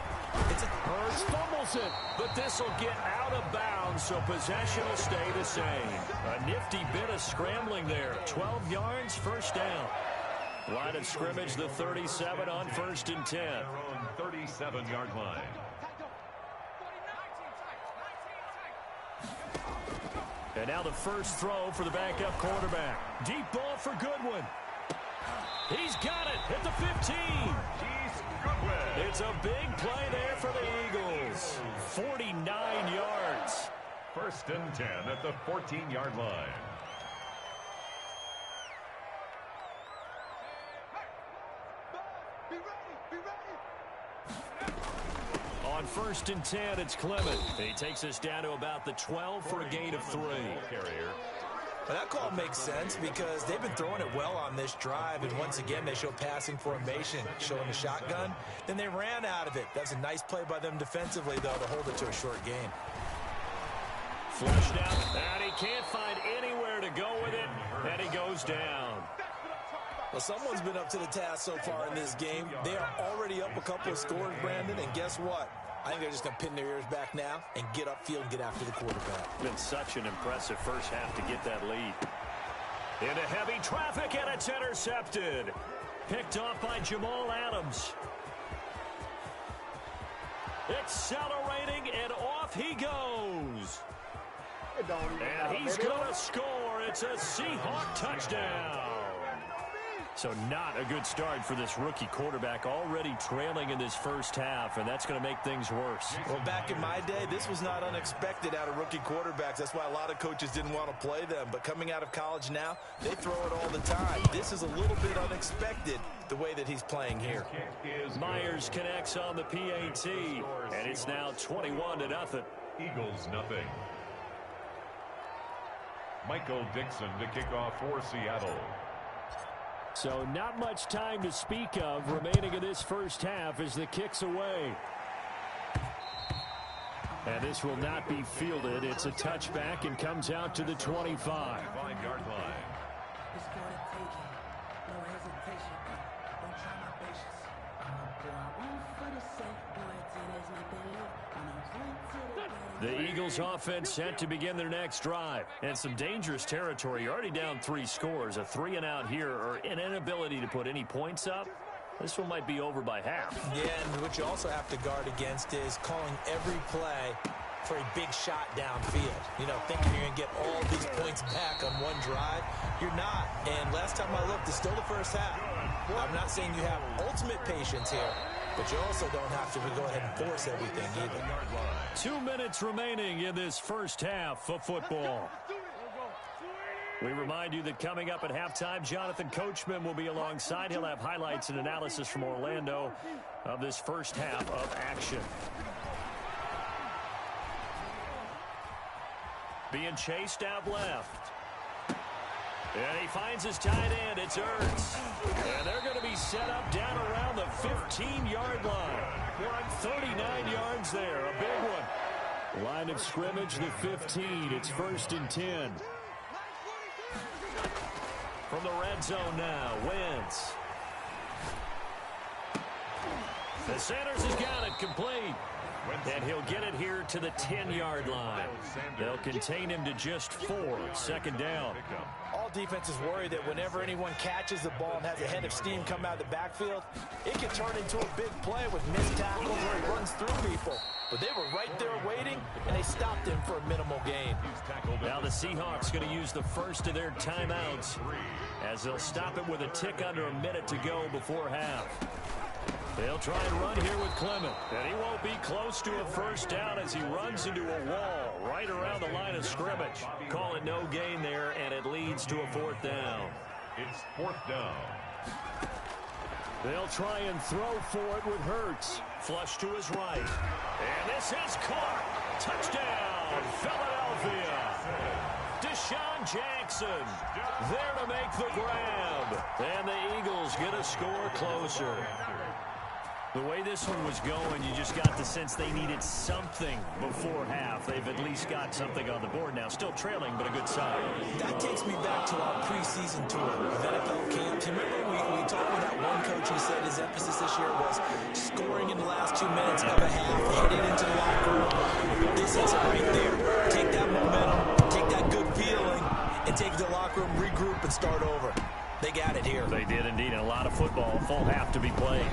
S3: Hurts fumbles it, but this will get out of bounds, so possession will stay the same. A nifty bit of scrambling there. 12 yards, first down. Line of scrimmage, the 37 on 1st and 10.
S4: Their own 37-yard line.
S3: And now the first throw for the backup quarterback. Deep ball for Goodwin. He's got it at the 15.
S4: He's Goodwin.
S3: It's a big play there for the Eagles. 49 yards.
S4: 1st and 10 at the 14-yard line.
S7: Be ready, be ready.
S3: On 1st and 10, it's Clement. He takes us down to about the 12 for a gain of 3.
S4: Carrier.
S5: Well, that call makes sense because they've been throwing it well on this drive, and once again they show passing formation, showing the shotgun. Then they ran out of it. That's a nice play by them defensively, though, to hold it to a short gain.
S3: Flushed out, and he can't find anywhere to go with it, and he goes down.
S5: Well, someone's been up to the task so far in this game. They are already up a couple of scores, Brandon, and guess what? I think they're just going to pin their ears back now and get upfield and get after the quarterback.
S3: Been such an impressive first half to get that lead. Into heavy traffic, and it's intercepted. Picked off by Jamal Adams. Accelerating, and off he goes. And he's going to score. It's a Seahawk touchdown. So not a good start for this rookie quarterback, already trailing in this first half, and that's going to make things worse.
S5: Well, back in my day, this was not unexpected out of rookie quarterbacks. That's why a lot of coaches didn't want to play them. But coming out of college now, they throw it all the time. This is a little bit unexpected, the way that he's playing here.
S3: Myers connects on the PAT, and it's now 21-0.
S4: Eagles nothing. Michael Dixon to kick off for Seattle.
S3: So not much time to speak of remaining in this first half as the kick's away. And this will not be fielded. It's a touchback and comes out to the 25.
S4: 5-yard line.
S6: It's for the taking, no hesitation. Don't try my patience. I'm a boy, I won't for the sake, boy, till there's nothing left. I'm a point to the right.
S3: The Eagles offense set to begin their next drive. And some dangerous territory. You're already down 3 scores. A 3-and-out here or an inability to put any points up. This one might be over by half.
S5: Yeah, and what you also have to guard against is calling every play for a big shot downfield. You know, thinking you're going to get all these points back on one drive. You're not. And last time I looked, it's still the first half. I'm not saying you have ultimate patience here, But you also don't have to go ahead and force everything either.
S3: 2 minutes remaining in this first half of football. We remind you that coming up at halftime, Jonathan Coachman will be alongside. He'll have highlights and analysis from Orlando of this first half of action. Being chased out left. And he finds his tight end. It's Ertz. And they're going to be set up down around the 15-yard line. 39 yards there. A big one. Line of scrimmage, the 15. It's 1st and 10. From the red zone now, Wentz. The Sanders has got it complete. And he'll get it here to the 10-yard line. They'll contain him to just 4. 2nd down.
S5: All defenses worry that whenever anyone catches the ball and has a head of steam come out of the backfield, it can turn into a big play with missed tackles where he runs through people. But they were right there waiting, and they stopped him for a minimal gain.
S3: Now the Seahawks going to use the first of their timeouts as they'll stop it with a tick under a minute to go before half. They'll try and run here with Clement, and he won't be close to a first down as he runs into a wall right around the line of scrimmage. Call it no gain there, and it leads to a 4th down.
S4: It's 4th down.
S3: They'll try and throw for it with Hurts. Flush to his right. And this is caught. Touchdown, Philadelphia. Deshaun Jackson there to make the grab. And the Eagles get a score closer. The way this one was going, you just got the sense they needed something before half. They've at least got something on the board now. Still trailing, but a good sign.
S5: That takes me back to our preseason tour of NFL camps. You remember we talked with that one coach who said his emphasis this year was scoring in the last 2 minutes of a half, heading into the locker room. This is it right there. Take that momentum, take that good feeling, and take it to the locker room, regroup, and start over. They got it here.
S3: They did indeed. A lot of football, full half to be played.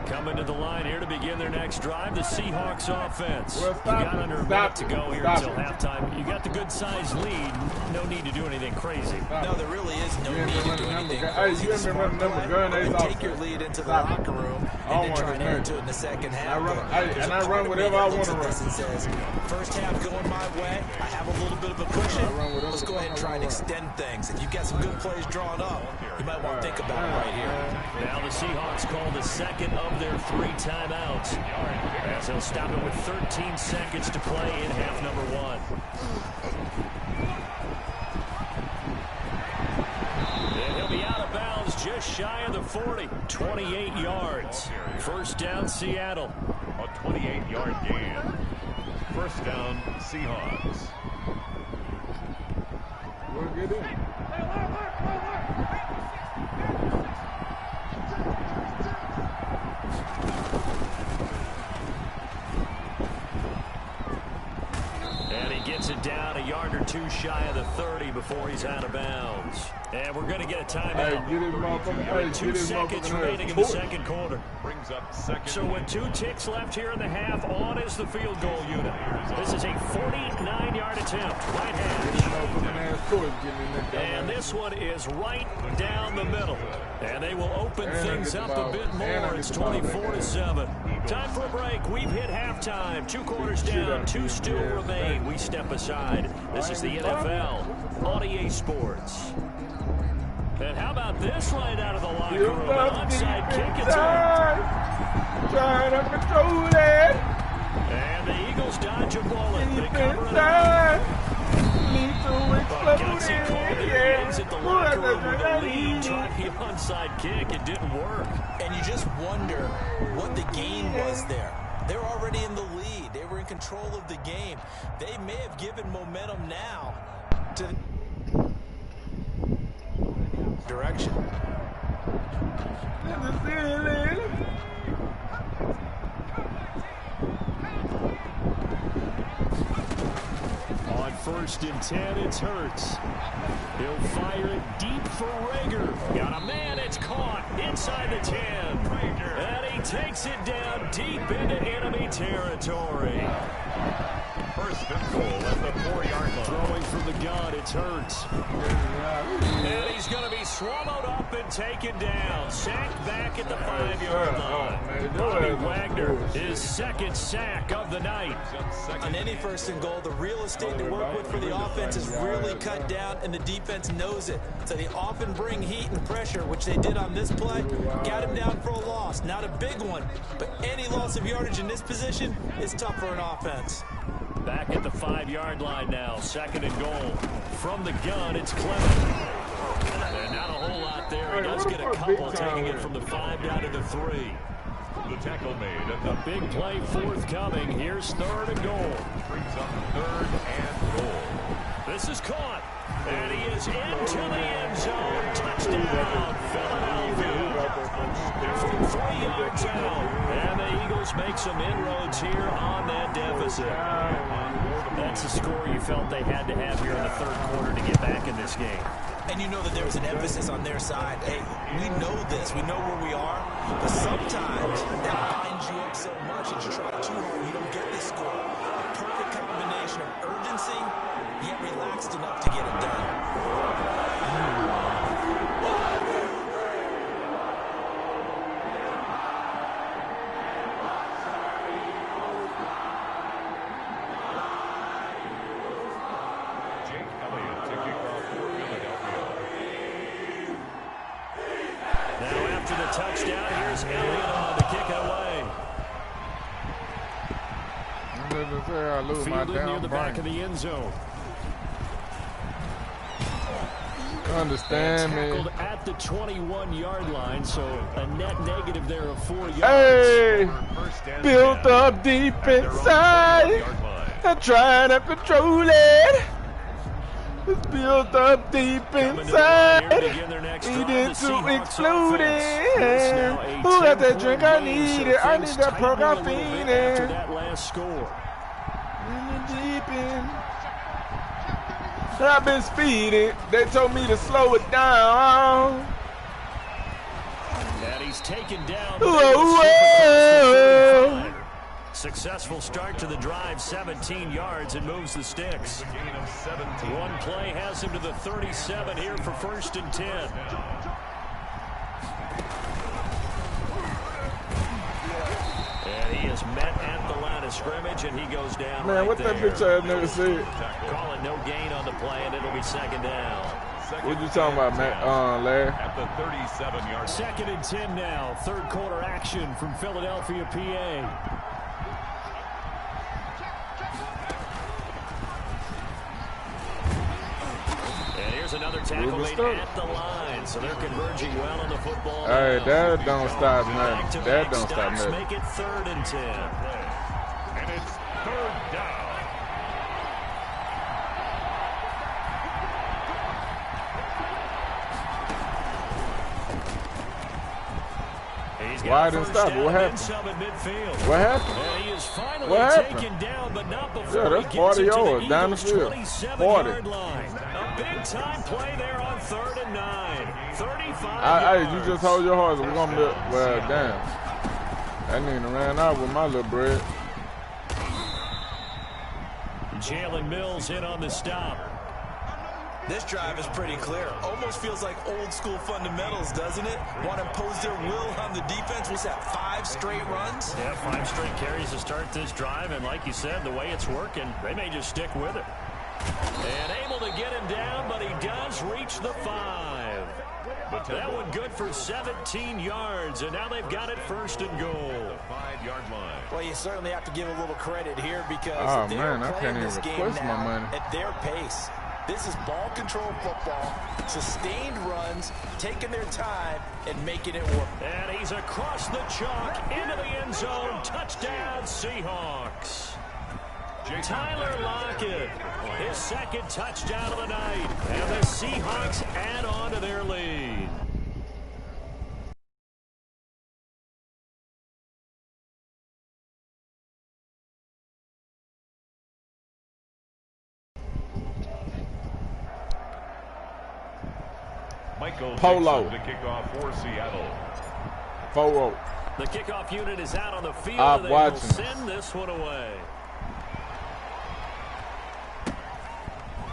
S3: Coming to the line here to begin their next drive, the Seahawks offense. You got under a minute to go here until halftime. You got the good-sized lead. No need to do anything crazy.
S5: No, there really is no need to do anything crazy.
S1: You haven't run the number gun.
S5: Take your lead into the locker room and then try and add to it in the second half.
S1: I run whatever I want to run.
S5: Says, first half going my way. I have a little bit of a cushion. Let's go ahead and try and extend things. If you've got some good plays drawn up, you might want to think about it right here.
S3: Now the Seahawks call the second of their 3 timeouts as they'll stop it with 13 seconds to play in half number 1. And he'll be out of bounds just shy of the 40. 28 yards. First down, Seattle.
S4: A 28-yard gain. First down, Seahawks.
S1: We'll get in.
S3: And he gets it down a yard or 2 shy of the 30 before he's out of bounds. And we're going to get a timeout.
S1: Hey,
S3: 2 seconds remaining in the second quarter.
S4: Brings up second.
S3: So with 2 ticks left here in the half, on is the field goal unit. This is a 49-yard attempt. Right hash. And this one is right down the middle. And they will open things up a bit more. It's 24-7. Time for a break. We've hit halftime. 2 quarters down, 2 still remain. We step aside. This is the NFL on EA Sports. And how about this right out of the locker room? An onside kick attempt.
S1: Trying to control it.
S3: And the Eagles dodge a bullet. They cover it
S1: Inside.
S3: But Gutsy called it. He exit the locker room with a lead. Tried the onside kick. It didn't work.
S5: And you just wonder what the game was there. They're already in the lead. They were in control of the game. They may have given momentum now to direction.
S3: On 1st and 10, it's Hurts. He'll fire it deep for Rager. Got a man, it's caught inside the 10. And he takes it down deep into enemy territory.
S4: First and goal at the 4-yard line.
S3: Throwing from the gun, it's Hurts. And he's going to be swallowed up and taken down. Sacked back at the 5-yard line. Bobby Wagner, his second sack of the night.
S5: On any first and goal, the real estate to work with for the offense is really cut down, and the defense knows it. So they often bring heat and pressure, which they did on this play. Got him down for a loss. Not a big one, but any loss of yardage in this position is tough for an offense.
S3: Back at the 5-yard line now, second and goal. From the gun, it's Clement. And not a whole lot there. He does get a couple, taking it from the 5 down to the 3.
S4: The tackle made at the
S3: Big play forthcoming. Here's third and goal.
S4: brings up third and goal.
S3: This is caught. And he is into the end zone. Touchdown, Philadelphia. From 3 yards out. And the Eagles make some inroads here on that deficit. That's the score you felt they had to have here in the third quarter to get back in this game.
S5: And you know that there was an emphasis on their side. Hey, we know this. We know where we are. But sometimes that binds you up so much that you try too hard, you don't get this score. A perfect combination of urgency, yet relaxed enough to get it done.
S3: Touchdown. Here's Elliott on to kick it away.
S1: I lose my
S3: Fielded near
S1: damn
S3: the back of the end zone.
S1: Understand me.
S3: Tackled at the 21-yard line, so a net negative there of 4 yards.
S1: Hey, built up deep inside. I'm trying to control it. It's built up deep inside, needing to explode it. Who got that drink? I need it. I need that Pro caffeine.
S3: After that last score.
S1: Deep in. I've been speeding. They told me to slow it down.
S3: And he's taken down.
S1: Whoa.
S3: Successful start to the drive, 17 yards, and moves the sticks. One play has him to the 37 here for first and 10. And he is met at the line of scrimmage, and he goes down.
S1: Man, what that bitch ass nigga said?
S3: Calling no gain on the play, and it'll be second down.
S1: What you talking about, Larry?
S4: At the 37-yard.
S3: Second and 10 now. Third quarter action from Philadelphia, PA. Another tackle made at the line, so they're converging well on the football.
S1: Hey, that don't stop nothing. That don't stop nothing.
S3: Make it third and 10.
S4: And it's third down.
S1: Why didn't stop? What happened? What happened?
S3: And he is finally
S1: what happened?
S3: taken down, but not before
S1: yeah, that's 40 yards down the field. 40.
S3: A big time play there on third and 9. 35
S1: yards. You just hold your horse. We're gonna be, well, damn. That nigga ran out with my little bread.
S3: Jalen Mills in on the stop.
S5: This drive is pretty clear. Almost feels like old school fundamentals, doesn't it? Want to impose their will on the defense. What's that, 5 straight runs?
S3: Yeah, 5 straight carries to start this drive. And like you said, the way it's working, they may just stick with it. And able to get him down, but he does reach the 5. That one good for 17 yards. And now they've got it first and goal.
S4: 5-yard line.
S5: Well, you certainly have to give a little credit here because
S1: man, I can't even request my money
S5: at their pace. This is ball control football, sustained runs, taking their time, and making it work.
S3: And he's across the chalk, into the end zone. Touchdown, Seahawks. Tyler Lockett, his second touchdown of the night. And the Seahawks add on to their lead.
S4: Michael
S1: Polo.
S4: Dixon, the kickoff for Seattle.
S1: 4-0.
S3: The kickoff unit is out on the field.
S1: I'm
S3: And they
S1: watching
S3: will
S1: this.
S3: send this one away.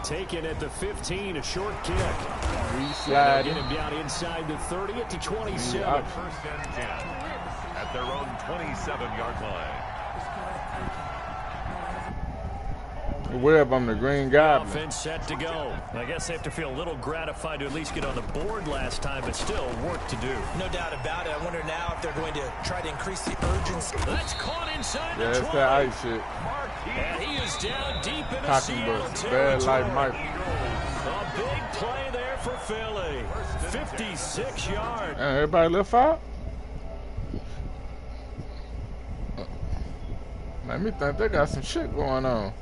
S3: Taken at the 15, a short kick.
S1: Slide.
S3: Get him down inside the 30 at the 27.
S1: Yeah.
S4: First and 10 at their own 27-yard line.
S1: Webb, I'm the Green Goblin.
S3: Offense set to go. I guess they have to feel a little gratified to at least get on the board last time, but still work to do.
S5: No doubt about it. I wonder now if they're going to try to increase the urgency.
S3: That's caught inside
S1: Yeah,
S3: the
S1: it's
S3: 20.
S1: that ice shit.
S3: And he is down deep in the
S1: Cocky
S3: Seattle
S1: bus. Bad
S3: territory.
S1: like Michael.
S3: A big play there for Philly. 56 yards.
S1: Everybody lift out? Let me think they got some shit going on.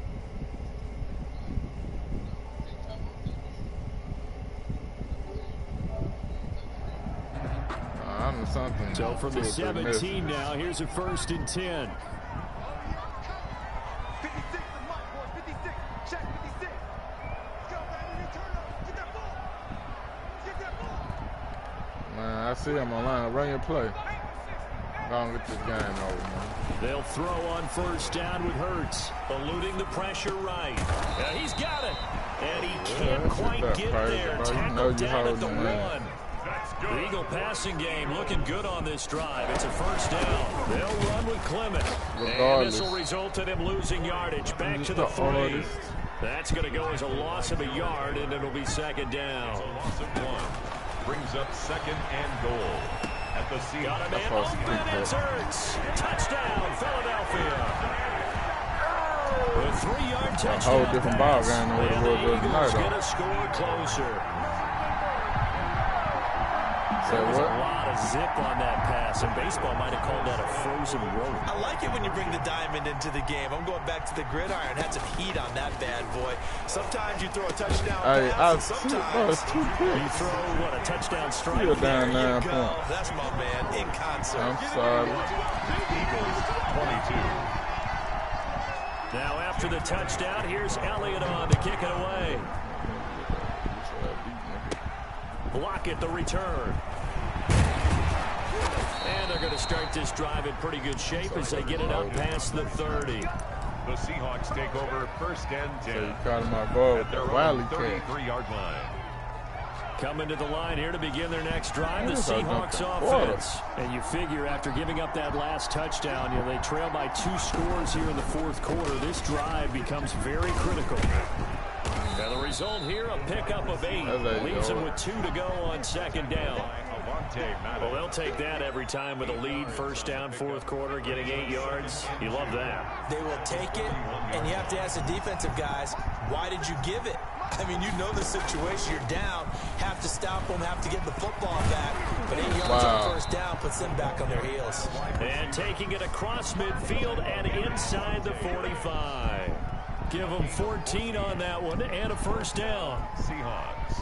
S1: I know something.
S3: So from the 17 now, here's a 1st and 10.
S7: 56 is Mike, boy. 56. Check 56. Let's go, baby. Turn up. Get that ball. Get that ball.
S1: Man, I see him online. Run your play. Go on, get this game over, man.
S3: They'll throw on 1st down with Hurts, eluding the pressure right. He's got it, and he can't quite get there. Tackled down at the 1. The Eagle passing game looking good on this drive. It's a 1st down. They'll run with Clement. And this will result in him losing yardage. Back to the 3. That's going to go as a loss of a yard, and it'll be 2nd down.
S4: A loss of 1 brings up 2nd and goal at the Seahawks.
S3: Got a man open, it's Hurts. Touchdown, Philadelphia. A 3-yard touchdown.
S1: A whole different ball game than what it was the other night.
S3: Going to score closer.
S1: Say
S3: There was
S1: what?
S3: a lot of zip on that pass, and baseball might have called that a frozen rope.
S5: I like it when you bring the diamond into the game. I'm going back to the gridiron. Had some heat on that bad boy. Sometimes you throw a touchdown pass, and sometimes
S3: you throw, what, a touchdown strike?
S1: You're down
S5: there
S1: 9
S5: you go.
S1: points.
S5: That's my man in concert.
S1: I'm sorry.
S4: Eagles 22.
S3: Now after the touchdown, here's Elliott on to kick it away. Block it, the return. And they're going to start this drive in pretty good shape as they get it up past the 30.
S4: The Seahawks take over 1st and 10
S1: So you caught him off guard
S4: at
S1: with
S4: their
S1: the
S4: own
S1: Wiley catch.
S4: 33-yard line.
S3: Coming to the line here to begin their next drive, the
S1: That is a
S3: Seahawks
S1: quarter.
S3: offense. And you figure after giving up that last touchdown, you know, they trail by 2 scores here in the 4th quarter. This drive becomes very critical. Now the result here, a pickup of 8. Leaves them with 2 to go on 2nd down. Well, they'll take that every time with a lead. 1st down, 4th quarter, getting 8 yards. You love that.
S5: They will take it, and you have to ask the defensive guys, why did you give it? I mean, you know the situation. You're down. Have to stop them, have to get the football back. But 8 yards on 1st down puts them back on their heels.
S3: And taking it across midfield and inside the 45. Give them 14 on that one and a 1st down.
S4: Seahawks.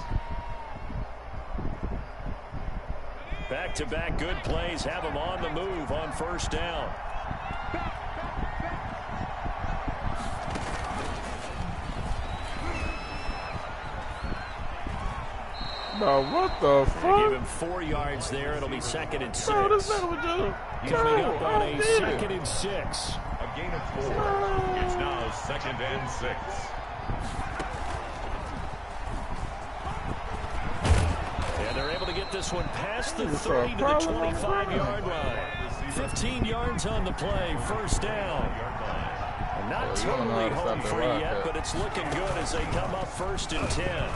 S3: Back-to-back good plays have them on the move on 1st down.
S1: Bro, what the fuck?
S3: Give him 4 yards there. It'll be 2nd and 6.
S1: Bro, this nigga was just
S3: Coming up on a 2nd and 6.
S4: A gain of 4. It's now 2nd and 6.
S3: And they're able to get this one past the 30 to the 25-yard line. 15 yards on the play, 1st down. Not totally home free yet, but it's looking good as they come up 1st and 10.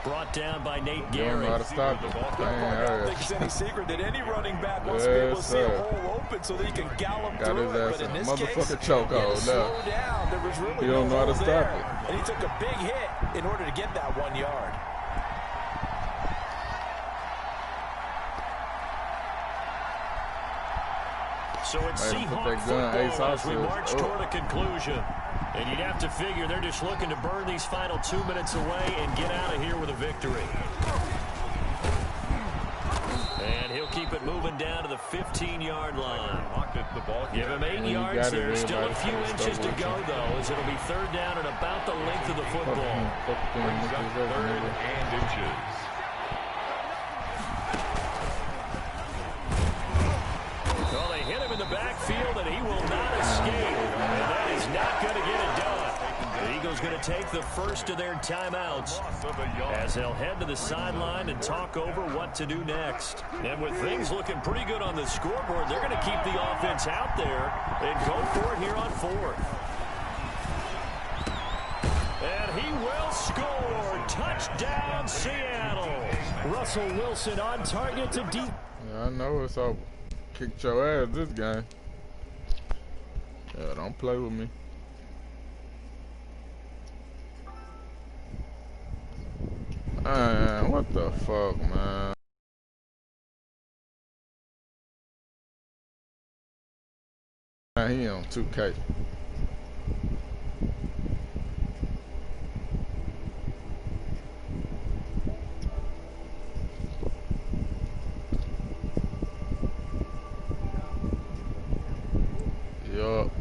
S3: Brought down by Nate
S1: You don't
S3: Gary.
S1: know how to stop it.
S5: I don't think it's any secret that any running back wants to be able to see a hole open so that he can gallop
S1: Got
S5: through
S1: his
S5: it.
S1: ass
S5: But in
S1: in a
S5: this
S1: motherfucking
S5: case,
S1: chokehold
S5: he had to
S1: now.
S5: slow down. There was really
S1: You don't know how to
S5: hole
S1: stop
S5: there.
S1: it.
S5: And he took a big hit in order to get that 1 yard.
S3: So it's
S1: Hey, put
S3: Seahawk
S1: that gun, Ace
S3: football as we
S1: Austin.
S3: march toward a conclusion. And you'd have to figure they're just looking to burn these final 2 minutes away and get out of here with a victory. And he'll keep it moving down to the 15. 17-yard line.
S4: Pocket the ball.
S3: Give him 8 yards there. Still a few inches to go, though, as it'll be third down and about the length of the football.
S4: Brings up third and inches.
S3: Well, they hit him in the backfield, and he will not escape. And that is not going to get it done. The Eagles going to take the first of their timeouts as they'll head to the sideline and talk over what to do next. And with things looking pretty good on the scoreboard, they're going to keep the offense out there and go for it here on fourth. And he will score. Touchdown, Seattle. Russell Wilson on target to deep.
S1: Yeah, I know it's over. Kicked your ass this game. Yeah, don't play with me. Man, what the fuck, man? Man, he on 2K. Yup.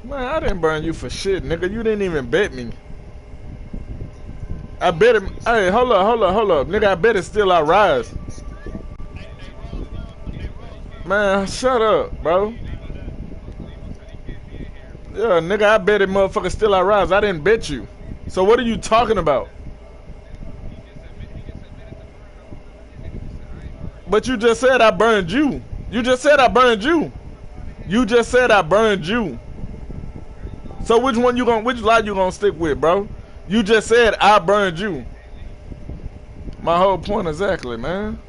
S1: Man, I didn't burn you for shit, nigga. You didn't even bet me. I bet it. Hey, hold up. Nigga, I bet it still I rise. Man, shut up, bro. Yeah, nigga, I bet it motherfucker still I rise. I didn't bet you. So what are you talking about? But you just said I burned you. You just said I burned you. You just said I burned you. So which lie you gonna stick with, bro? You just said I burned you. My whole point exactly, man.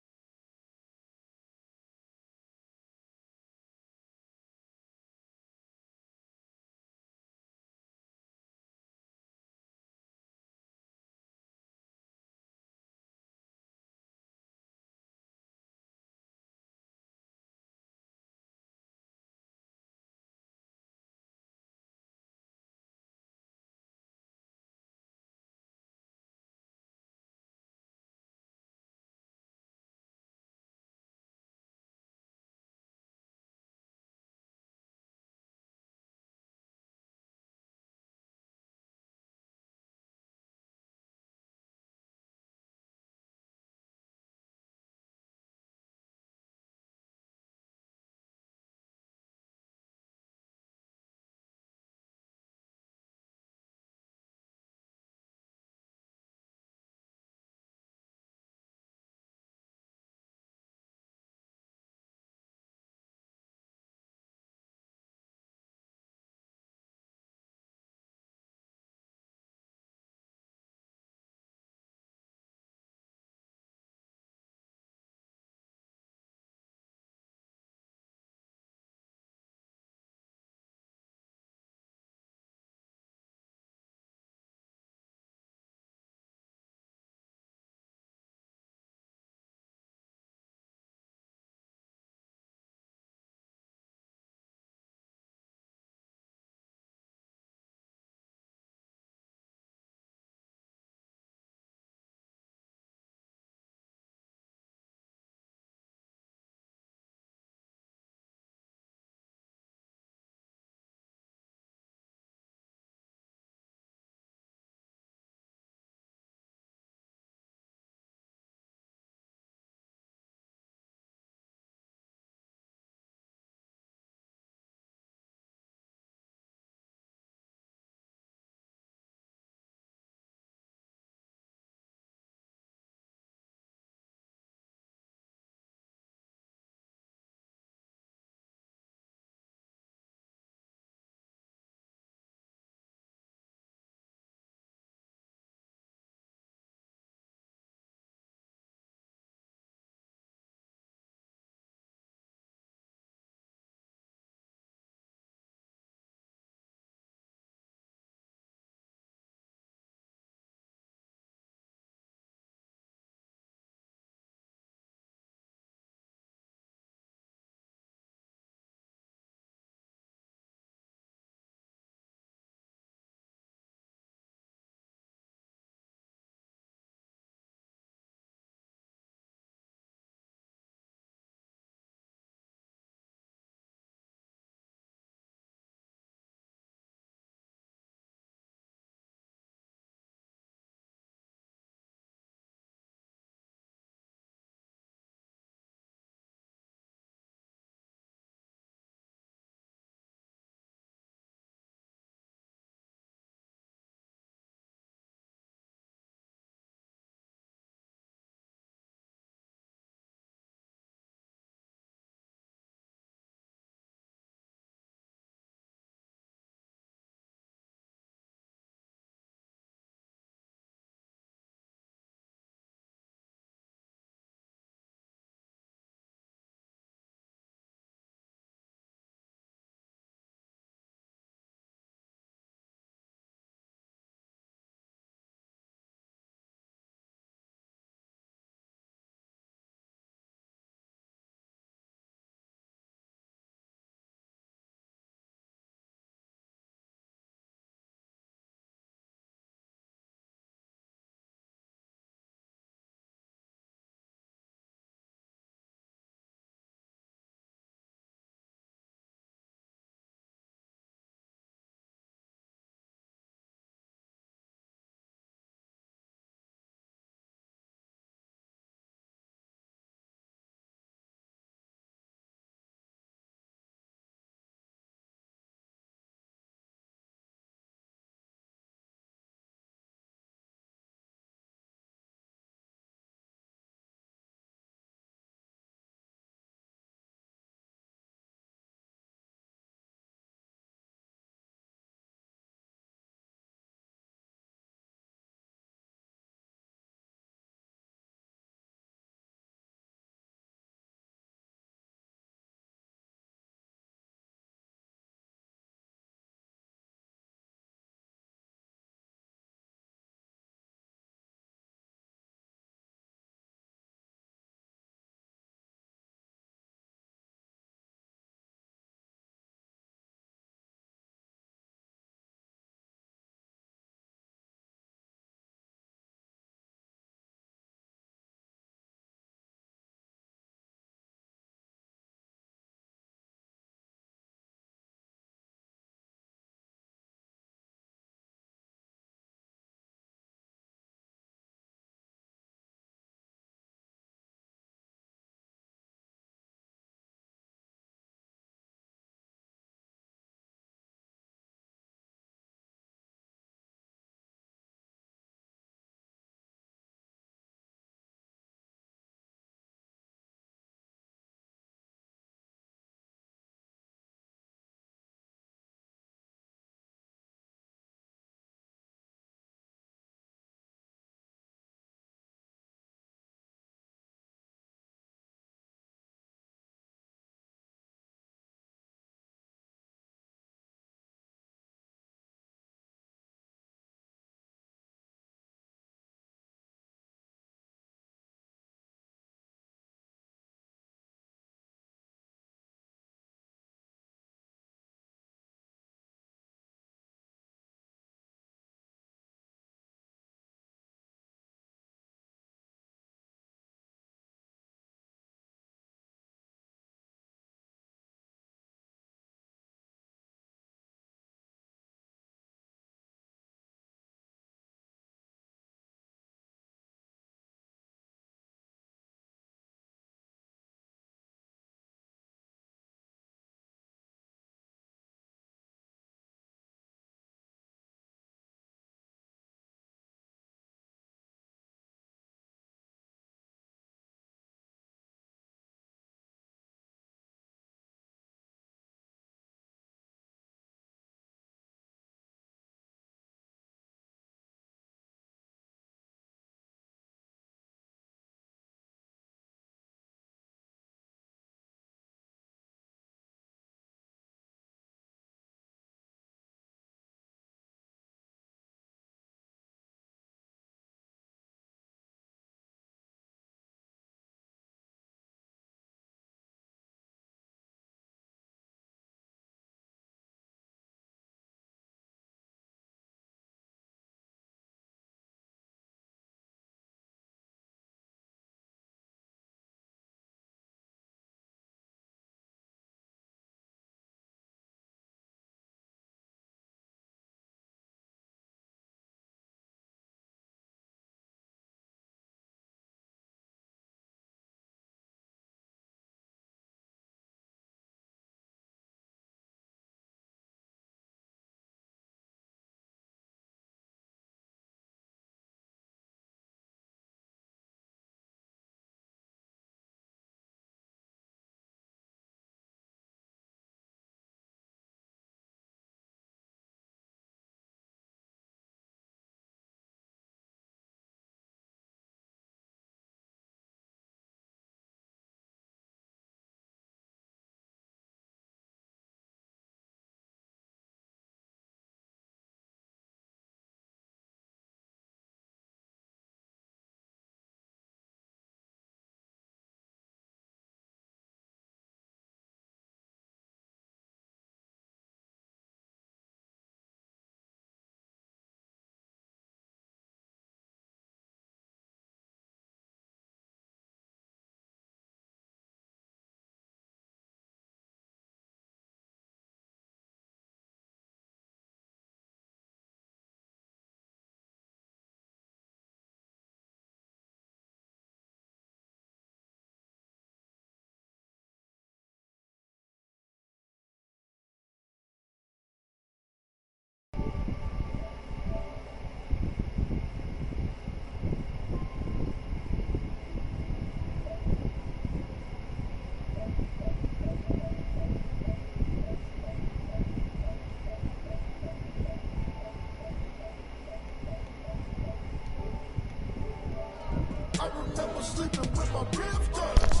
S7: remember sleeping with my ribs touched.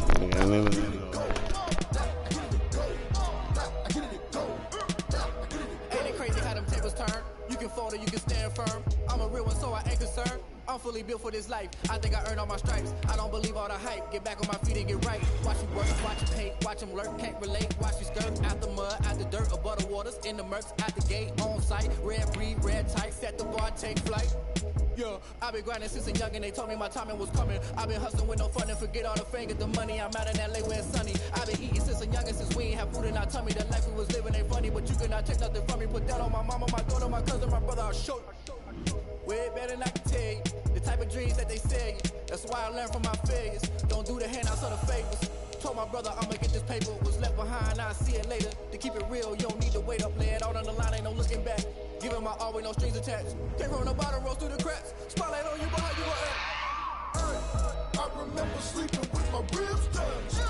S2: Ain't it crazy how them tables turn? You can fold or you can stand firm. I'm a real one, so I ain't concerned. I'm fully built for this life. I think I earned all my stripes. I don't believe all the hype. Get back on my feet and get right. Watch me work, watch them hate, watch them lurk, can't relate. Watch me skirt out the mud, out the dirt, above the waters, in the murks, out the gate, on site. Red breed, red tight, set the bar, take flight. Yeah, I've been grinding since a young and they told me my timing was coming. I've been hustling with no fun and forget all the fame, get the money. I'm out in LA where it's sunny. I've been eating since a young and since we ain't have food in our tummy. The life we was living ain't funny, but you cannot take nothing from me. Put that on my mama, my daughter, my cousin, my brother, I'll show you. Way better than I can tell you. The type of dreams that they sell you. That's why I learned from my failures. Don't do the handouts or the favors. Told my brother I'ma get this paper. Was left behind, I'll see it later. To keep it real, you don't need to wait up. Lay it out on the line, ain't no looking back. Giving my all with no strings attached. Came from the bottom, rose through the cracks. Spotlight on you, but how you gon' act?
S7: I remember sleeping with my ribs touched.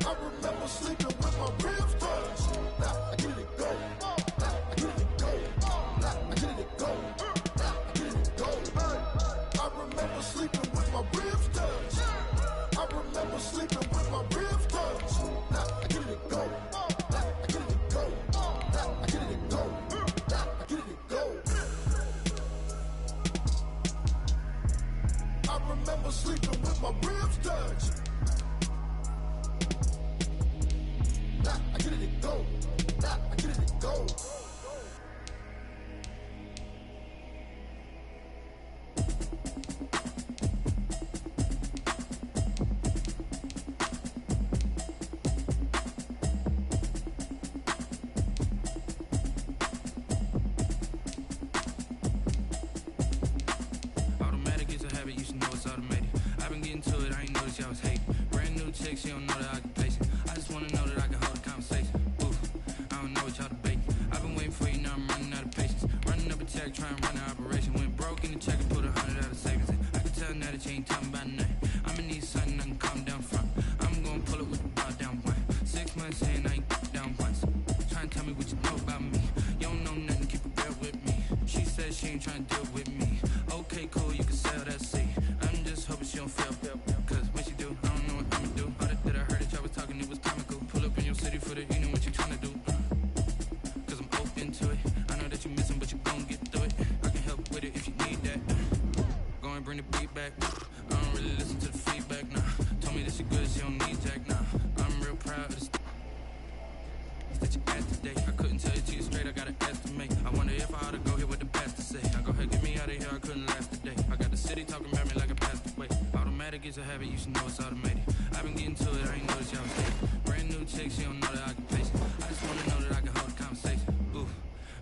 S7: I remember sleeping with my ribs touched. Now I get it go. I get it go. I get it go. I remember sleeping with my ribs touched. I remember sleeping with my ribs touched. Now I get it go. I get it go. I get it go. I get it go. I remember sleeping with my ribs touched. Now I get it go. Now I get it go.
S10: She don't know the occupation. I just wanna know that I can hold a conversation. Oof, I don't know what y'all debating. I've been waiting for you, now I'm running out of patience. Running up a check, trying to run an operation. Went broke in the check and put 100 out of savings in. I can tell now that you ain't talking about nothing. I'ma need something I can calm down from. I'm gonna pull it with the bar down one. 6 months in, I ain't down once. Trying to tell me what you know about me. You don't know nothing, keep it real with me. She said she ain't trying to deal with me. Okay, cool, you can sell that seat. I'm just hoping she don't fail. Cause when she do, I don't know what I'ma do. All that I heard that y'all was talking, it was comical. Pull up in your city for the, you know what you tryna do. Cause I'm open to it. I know that you missing, but you gon' get through it. I can help with it if you need that. Go and bring the beat back. I don't really listen to the feedback, nah. Told me that she good, she don't need Jack, nah. I'm real proud of this that you asked today. I couldn't tell you to you straight, I gotta estimate. I wonder if I ought to go here with the best to say. Now go ahead, get me out of here, I couldn't last today. I got the city talking about me like I passed away. Automatic is a habit, you should know it's automated. I've been getting to it, I ain't noticed y'all was hating. Brand new chick, she don't know the occupation. I just wanna know that I can hold a conversation. Ooh,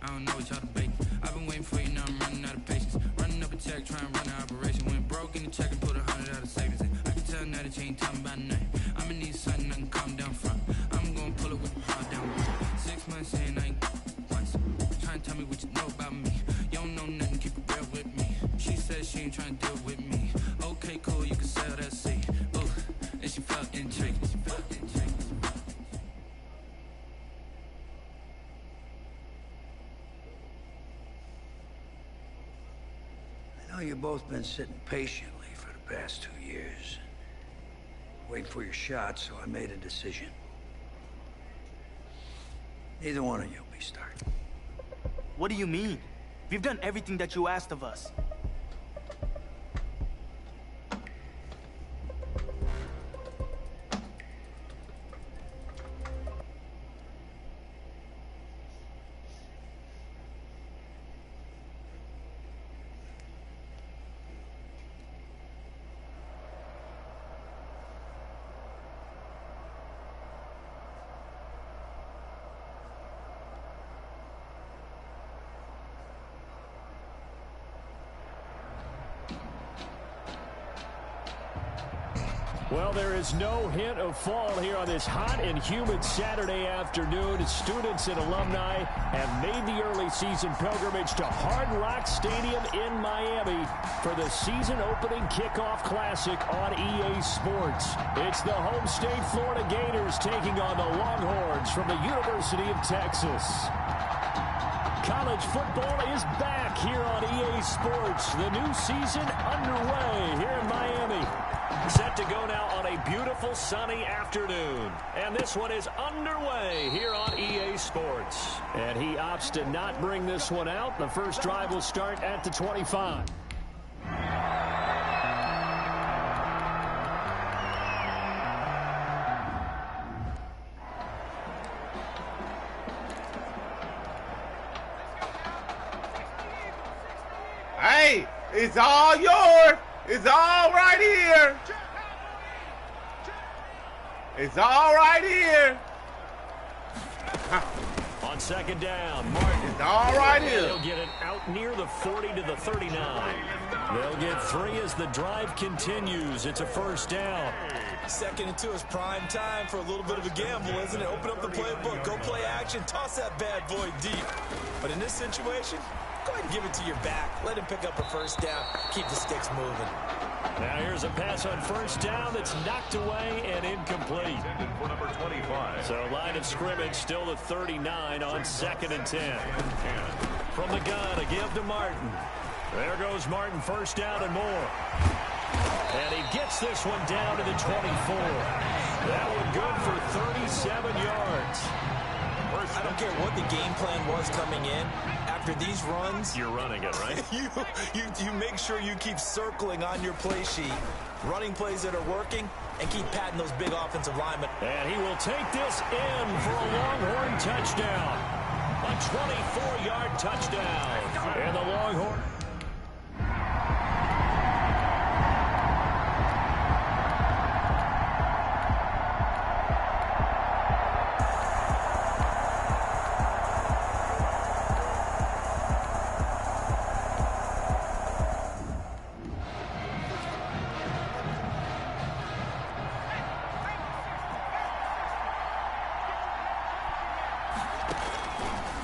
S10: I don't know what y'all debating. I've been waiting for you, now I'm running out of patience. Running up a check, trying to run an operation. Went broke in the check and put 100 out of savings in. I can tell now that you ain't talking about nothing. I'ma need something I can calm down from. I'm gonna pull it with the bar down. 6 months in, I ain't once. Trying to tell me what you know about me. You don't know nothing, keep it real with me. She said she ain't trying to deal with me. Okay, cool, you can sell that seat. Ooh, and she felt intrigued.
S11: I know you've both been sitting patiently for the past 2 years. Waiting for your shot, so I made a decision. Neither one of you will be starting.
S12: What do you mean? We've done everything that you asked of us.
S3: Well, there is no hint of fall here on this hot and humid Saturday afternoon. Students and alumni have made the early season pilgrimage to Hard Rock Stadium in Miami for the season opening kickoff classic on EA Sports. It's the home state Florida Gators taking on the Longhorns from the University of Texas. College football is back here on EA Sports. The new season underway here in Miami. Set to go now on a beautiful sunny afternoon. And this one is underway here on EA Sports. And he opts to not bring this one out. The first drive will start at the 25.
S13: Hey, it's all yours. It's all right here. It's all right here.
S3: On second down, Martin.
S13: It's all right here.
S3: They'll get it out near the 40 to the 39. They'll get 3 as the drive continues. It's a first down.
S5: 2nd and 2 is prime time for a little bit of a gamble, isn't it? Open up the playbook, go play action, toss that bad boy deep. But in this situation, go ahead and give it to your back. Let him pick up a first down. Keep the sticks moving.
S3: Now here's a pass on first down that's knocked away and incomplete.
S4: For number 25.
S3: So line of scrimmage still the 39 on 2nd and 10. From the gun, a give to Martin. There goes Martin, first down and more. And he gets this one down to the 24. That one good for 37 yards.
S5: I don't care what the game plan was coming in. After these runs,
S3: you're running it, right?
S5: you make sure you keep circling on your play sheet, running plays that are working, and keep patting those big offensive linemen.
S3: And he will take this in for a Longhorn touchdown. A 24-yard touchdown. And the Longhorn.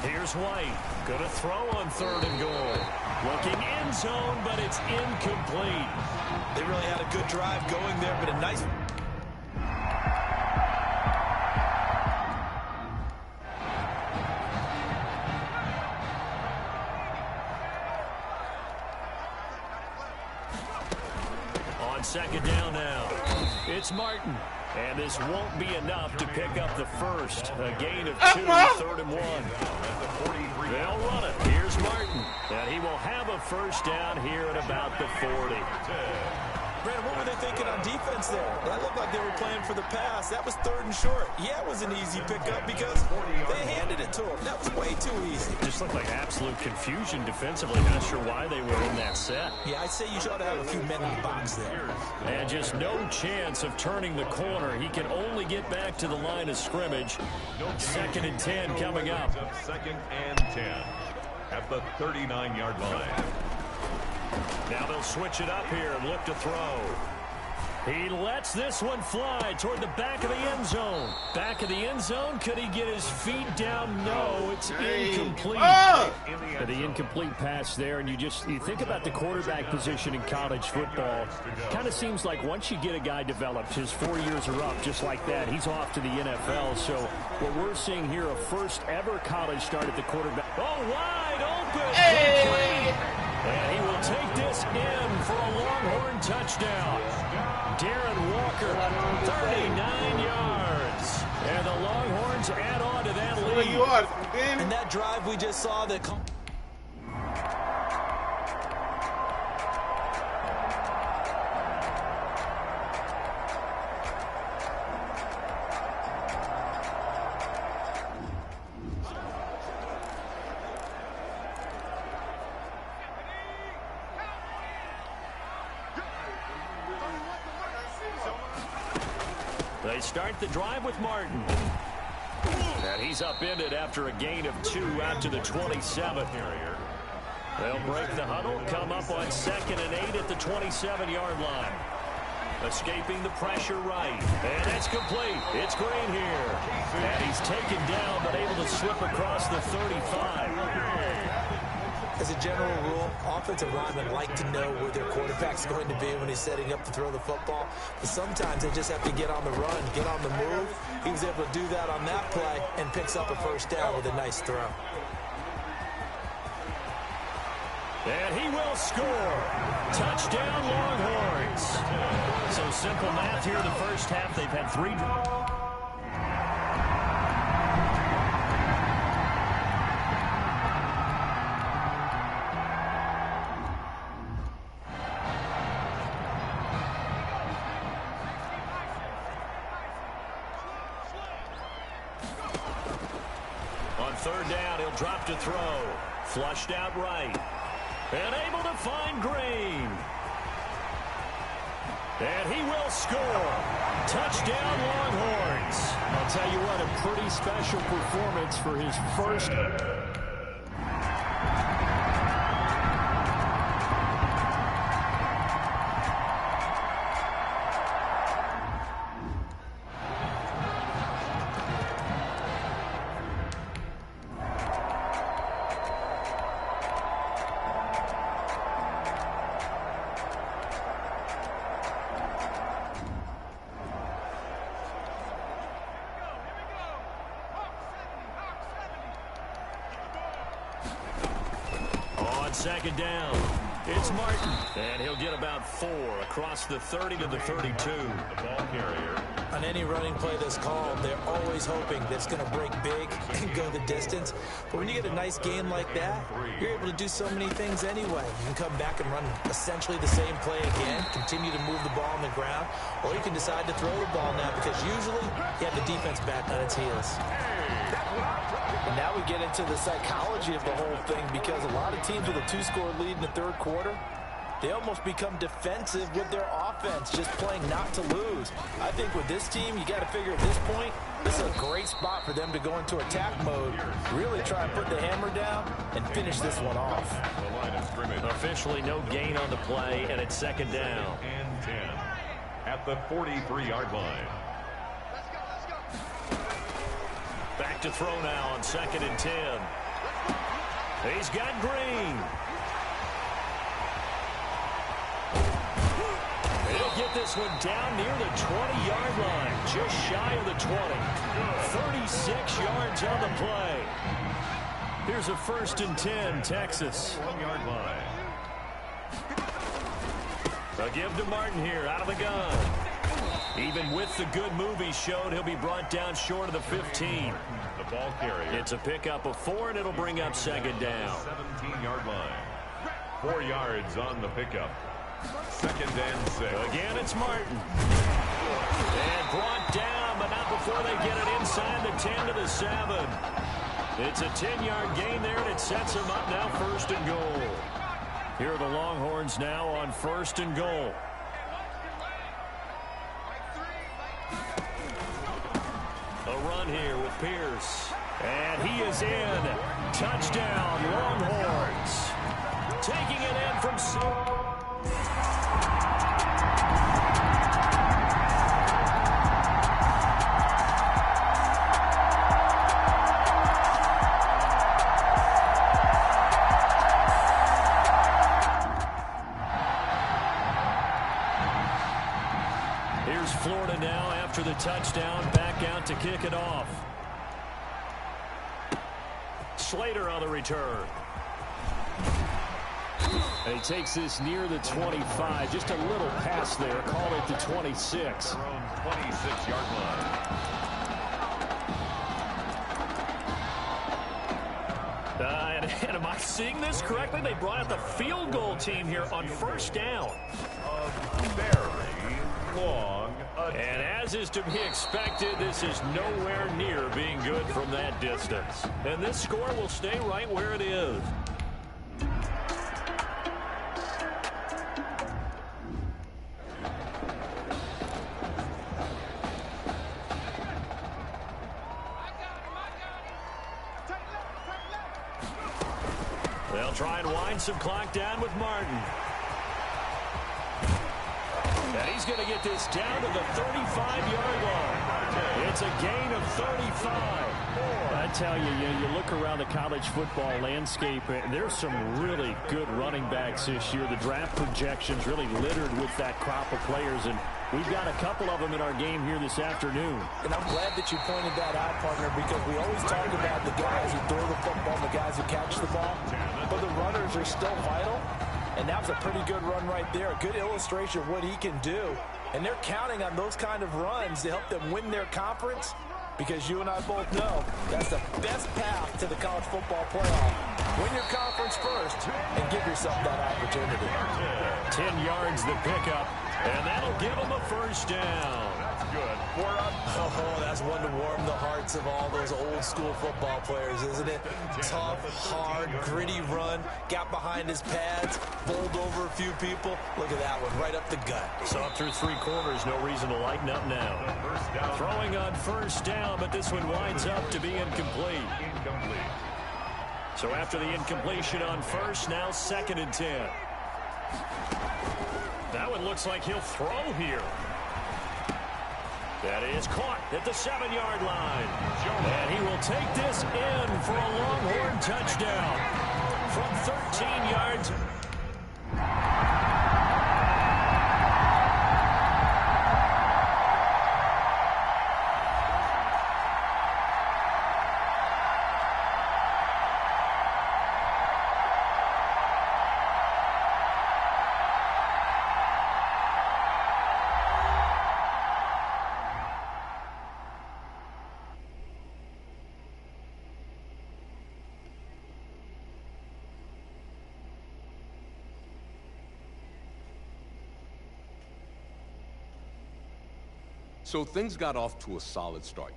S3: Here's White. Going to throw on 3rd and goal. Looking end zone, but it's incomplete.
S5: They really had a good drive going there, but a nice...
S3: On second down now. It's Martin. And this won't be enough to pick up the first. A gain of 2, 3rd and 1. They'll run it. Here's Martin. And he will have a first down here at about the 40.
S5: Brandon, what were they thinking on defense there? That looked like they were playing for the pass. That was 3rd and short. Yeah, it was an easy pickup because they handed it to him. That was way too easy.
S3: Just looked like absolute confusion defensively. Not sure why they were in that set.
S5: Yeah, I'd say you should have a few men in the box there.
S3: And just no chance of turning the corner. He can only get back to the line of scrimmage. 2nd and 10 coming up.
S4: 2nd and 10 at the 39-yard line.
S3: Now they'll switch it up here and look to throw. He lets this one fly toward the back of the end zone. Back of the end zone. Could he get his feet down? No, it's incomplete. The incomplete pass there, and you think about the quarterback position in college football. Kind of seems like once you get a guy developed, his 4 years are up just like that. He's off to the NFL. So what we're seeing here, a first ever college start at the quarterback. Oh, wide open. Hey! And he will take this in for a Longhorn touchdown. Darren Walker, 39 yards. And the Longhorns add on to that lead.
S5: And that drive we just saw that...
S3: They start the drive with Martin. And he's upended after a gain of 2 out to the 27. They'll break the huddle, come up on 2nd and 8 at the 27-yard line. Escaping the pressure right. And that's complete. It's Green here. And he's taken down, but able to slip across the 35.
S5: As a general rule, offensive linemen like to know where their quarterback's going to be when he's setting up to throw the football. But sometimes they just have to get on the run, get on the move. He was able to do that on that play and picks up a first down with a nice throw.
S3: And he will score. Touchdown, Longhorns. So simple math here in the first half. They've had 3 On third down, he'll drop to throw. Flushed out right. And able to find Green. And he will score. Touchdown, Longhorns.
S14: I'll tell you what, a pretty special performance for his first.
S3: Second down. It's Martin. And he'll get about 4 across the 30 to the 32.
S4: The ball carrier.
S5: On any running play that's called, they're always hoping that it's going to break big and go the distance. But when you get a nice game like that, you're able to do so many things anyway. You can come back and run essentially the same play again, continue to move the ball on the ground, or you can decide to throw the ball now because usually you have the defense back on its heels. And now we get into the psychology of the whole thing because a lot of teams with a 2-score lead in the third quarter, they almost become defensive with their offense, just playing not to lose. I think with this team, you got to figure at this point, this is a great spot for them to go into attack mode, really try and put the hammer down and finish this one off.
S4: The line of scrimmage.
S3: Officially no gain on the play, and it's second down.
S4: And 10 at the 43-yard line.
S3: Back to throw now on 2nd and 10. He's got Green. He'll get this one down near the 20-yard line, just shy of the 20. 36 yards on the play. Here's a 1st and 10, Texas.
S4: 1-yard line.
S3: A give to Martin here, out of the gun. Even with the good move he showed, he'll be brought down short of the 15.
S4: The ball carrier.
S3: It's a pickup of 4, and it'll bring up second down.
S4: 17-yard line. 4 yards on the pickup. 2nd and 6.
S3: Again, it's Martin. And brought down, but not before they get it inside the 10 to the 7. It's a 10-yard gain there, and it sets them up now 1st and goal. Here are the Longhorns now on 1st and goal. A run here with Pierce. And he is in. Touchdown, Longhorns. Taking it in from... Here's Florida now after the touchdown, back out to kick it off. Slater on the return.
S14: And he takes this near the 25, just a little pass there, called it the 26.
S4: Their own 26-yard line.
S3: And am I seeing this correctly? They brought out the field goal team here on 1st down.
S4: A very long attempt.
S3: And as is to be expected, this is nowhere near being good from that distance. And this score will stay right where it is. They'll try and wind some clock down with Martin. And he's going to get this down to the 35-yard line. It's a gain of 35.
S14: I tell you, you look around the college football landscape, and there's some really good running backs this year. The draft projections really littered with that crop of players, and we've got a couple of them in our game here this afternoon.
S5: And I'm glad that you pointed that out, partner, because we always talk about the guys who throw the football and the guys who catch the ball. But the runners are still vital. And that was a pretty good run right there. A good illustration of what he can do. And they're counting on those kind of runs to help them win their conference, because you and I both know that's the best path to the college football playoff. Win your conference first and give yourself that opportunity.
S3: 10 yards the pickup, and that'll give them a first down.
S4: That's good. 4 up.
S5: Oh, that's one to warm the hearts of all those old school football players, isn't it? Tough, hard, gritty run, got behind his pads, bowled over a few people. Look at that one, right up the gut.
S3: So up through 3 quarters, no reason to lighten up now.
S4: First down.
S3: Throwing on first down, but this one winds up to be incomplete.
S4: Incomplete.
S3: So after the incompletion on first, now 2nd and 10. That one looks like he'll throw here. That is caught at the 7-yard line. And he will take this in for a Longhorn touchdown from 13 yards.
S15: So things got off to a solid start.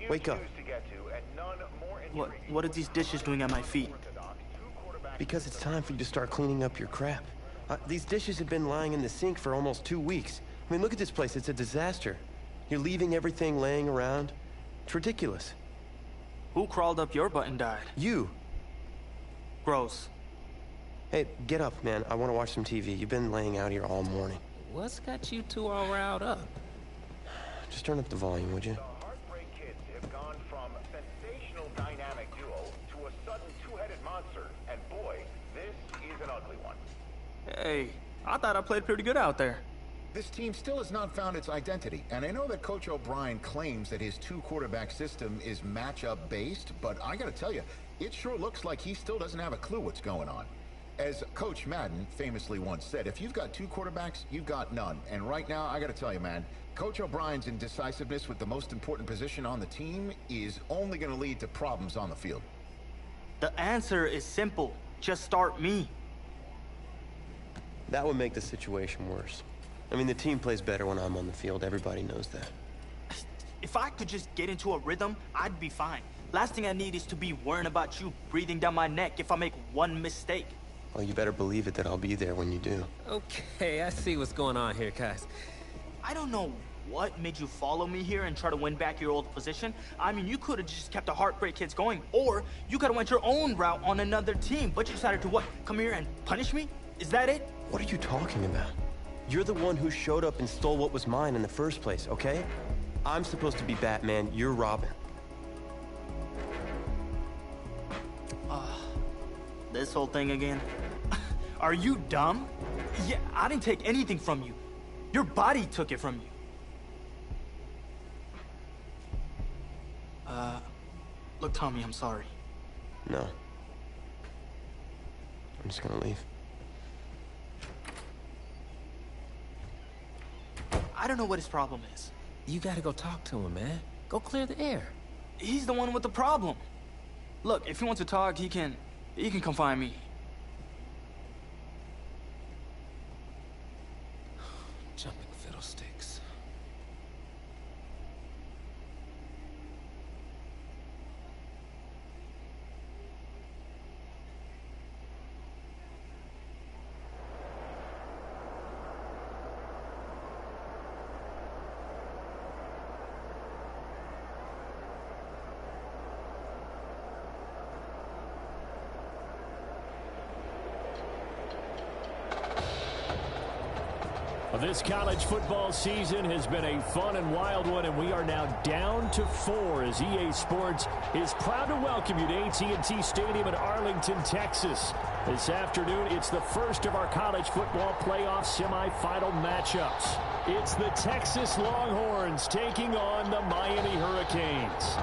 S12: Wake up. What are these dishes doing at my feet?
S16: Because it's time for you to start cleaning up your crap. These dishes have been lying in the sink for almost 2 weeks. I mean, look at this place. It's a disaster. You're leaving everything laying around. It's ridiculous.
S12: Who crawled up your butt and died?
S16: You.
S12: Gross.
S16: Hey, get up, man. I want to watch some TV. You've been laying out here all morning.
S17: What's got you two all riled up?
S16: Just turn up the volume, would you?
S4: The Heartbreak Kids have gone from sensational dynamic duo to a sudden two-headed monster. And boy, this is an ugly one.
S12: Hey, I thought I played pretty good out there.
S18: This team still has not found its identity, and I know that Coach O'Brien claims that his 2-quarterback system is matchup-based, but I gotta tell you, it sure looks like he still doesn't have a clue what's going on. As Coach Madden famously once said, if you've got 2 quarterbacks, you've got none. And right now, I gotta tell you, man, Coach O'Brien's indecisiveness with the most important position on the team is only gonna lead to problems on the field.
S12: The answer is simple. Just start me.
S16: That would make the situation worse. I mean, the team plays better when I'm on the field. Everybody knows that.
S12: If I could just get into a rhythm, I'd be fine. Last thing I need is to be worrying about you breathing down my neck if I make one mistake.
S16: Well, you better believe it that I'll be there when you do.
S17: Okay, I see what's going on here, guys.
S12: I don't know what made you follow me here and try to win back your old position. I mean, you could have just kept the Heartbreak Kids going, or you could have went your own route on another team, but you decided to what? Come here and punish me? Is that it?
S16: What are you talking about? You're the one who showed up and stole what was mine in the first place, okay? I'm supposed to be Batman, you're Robin.
S12: This whole thing again? Are you dumb? Yeah, I didn't take anything from you. Your body took it from you. Look, Tommy, I'm sorry.
S16: No. I'm just gonna leave.
S12: I don't know what his problem is.
S17: You gotta go talk to him, man. Go clear the air.
S12: He's the one with the problem. Look, if he wants to talk, he can come find me.
S17: Jumping fiddlesticks.
S3: This college football season has been a fun and wild one, and we are now down to 4 as EA Sports is proud to welcome you to AT&T Stadium in Arlington, Texas. This afternoon, it's the first of our college football playoff semifinal matchups. It's the Texas Longhorns taking on the Miami Hurricanes.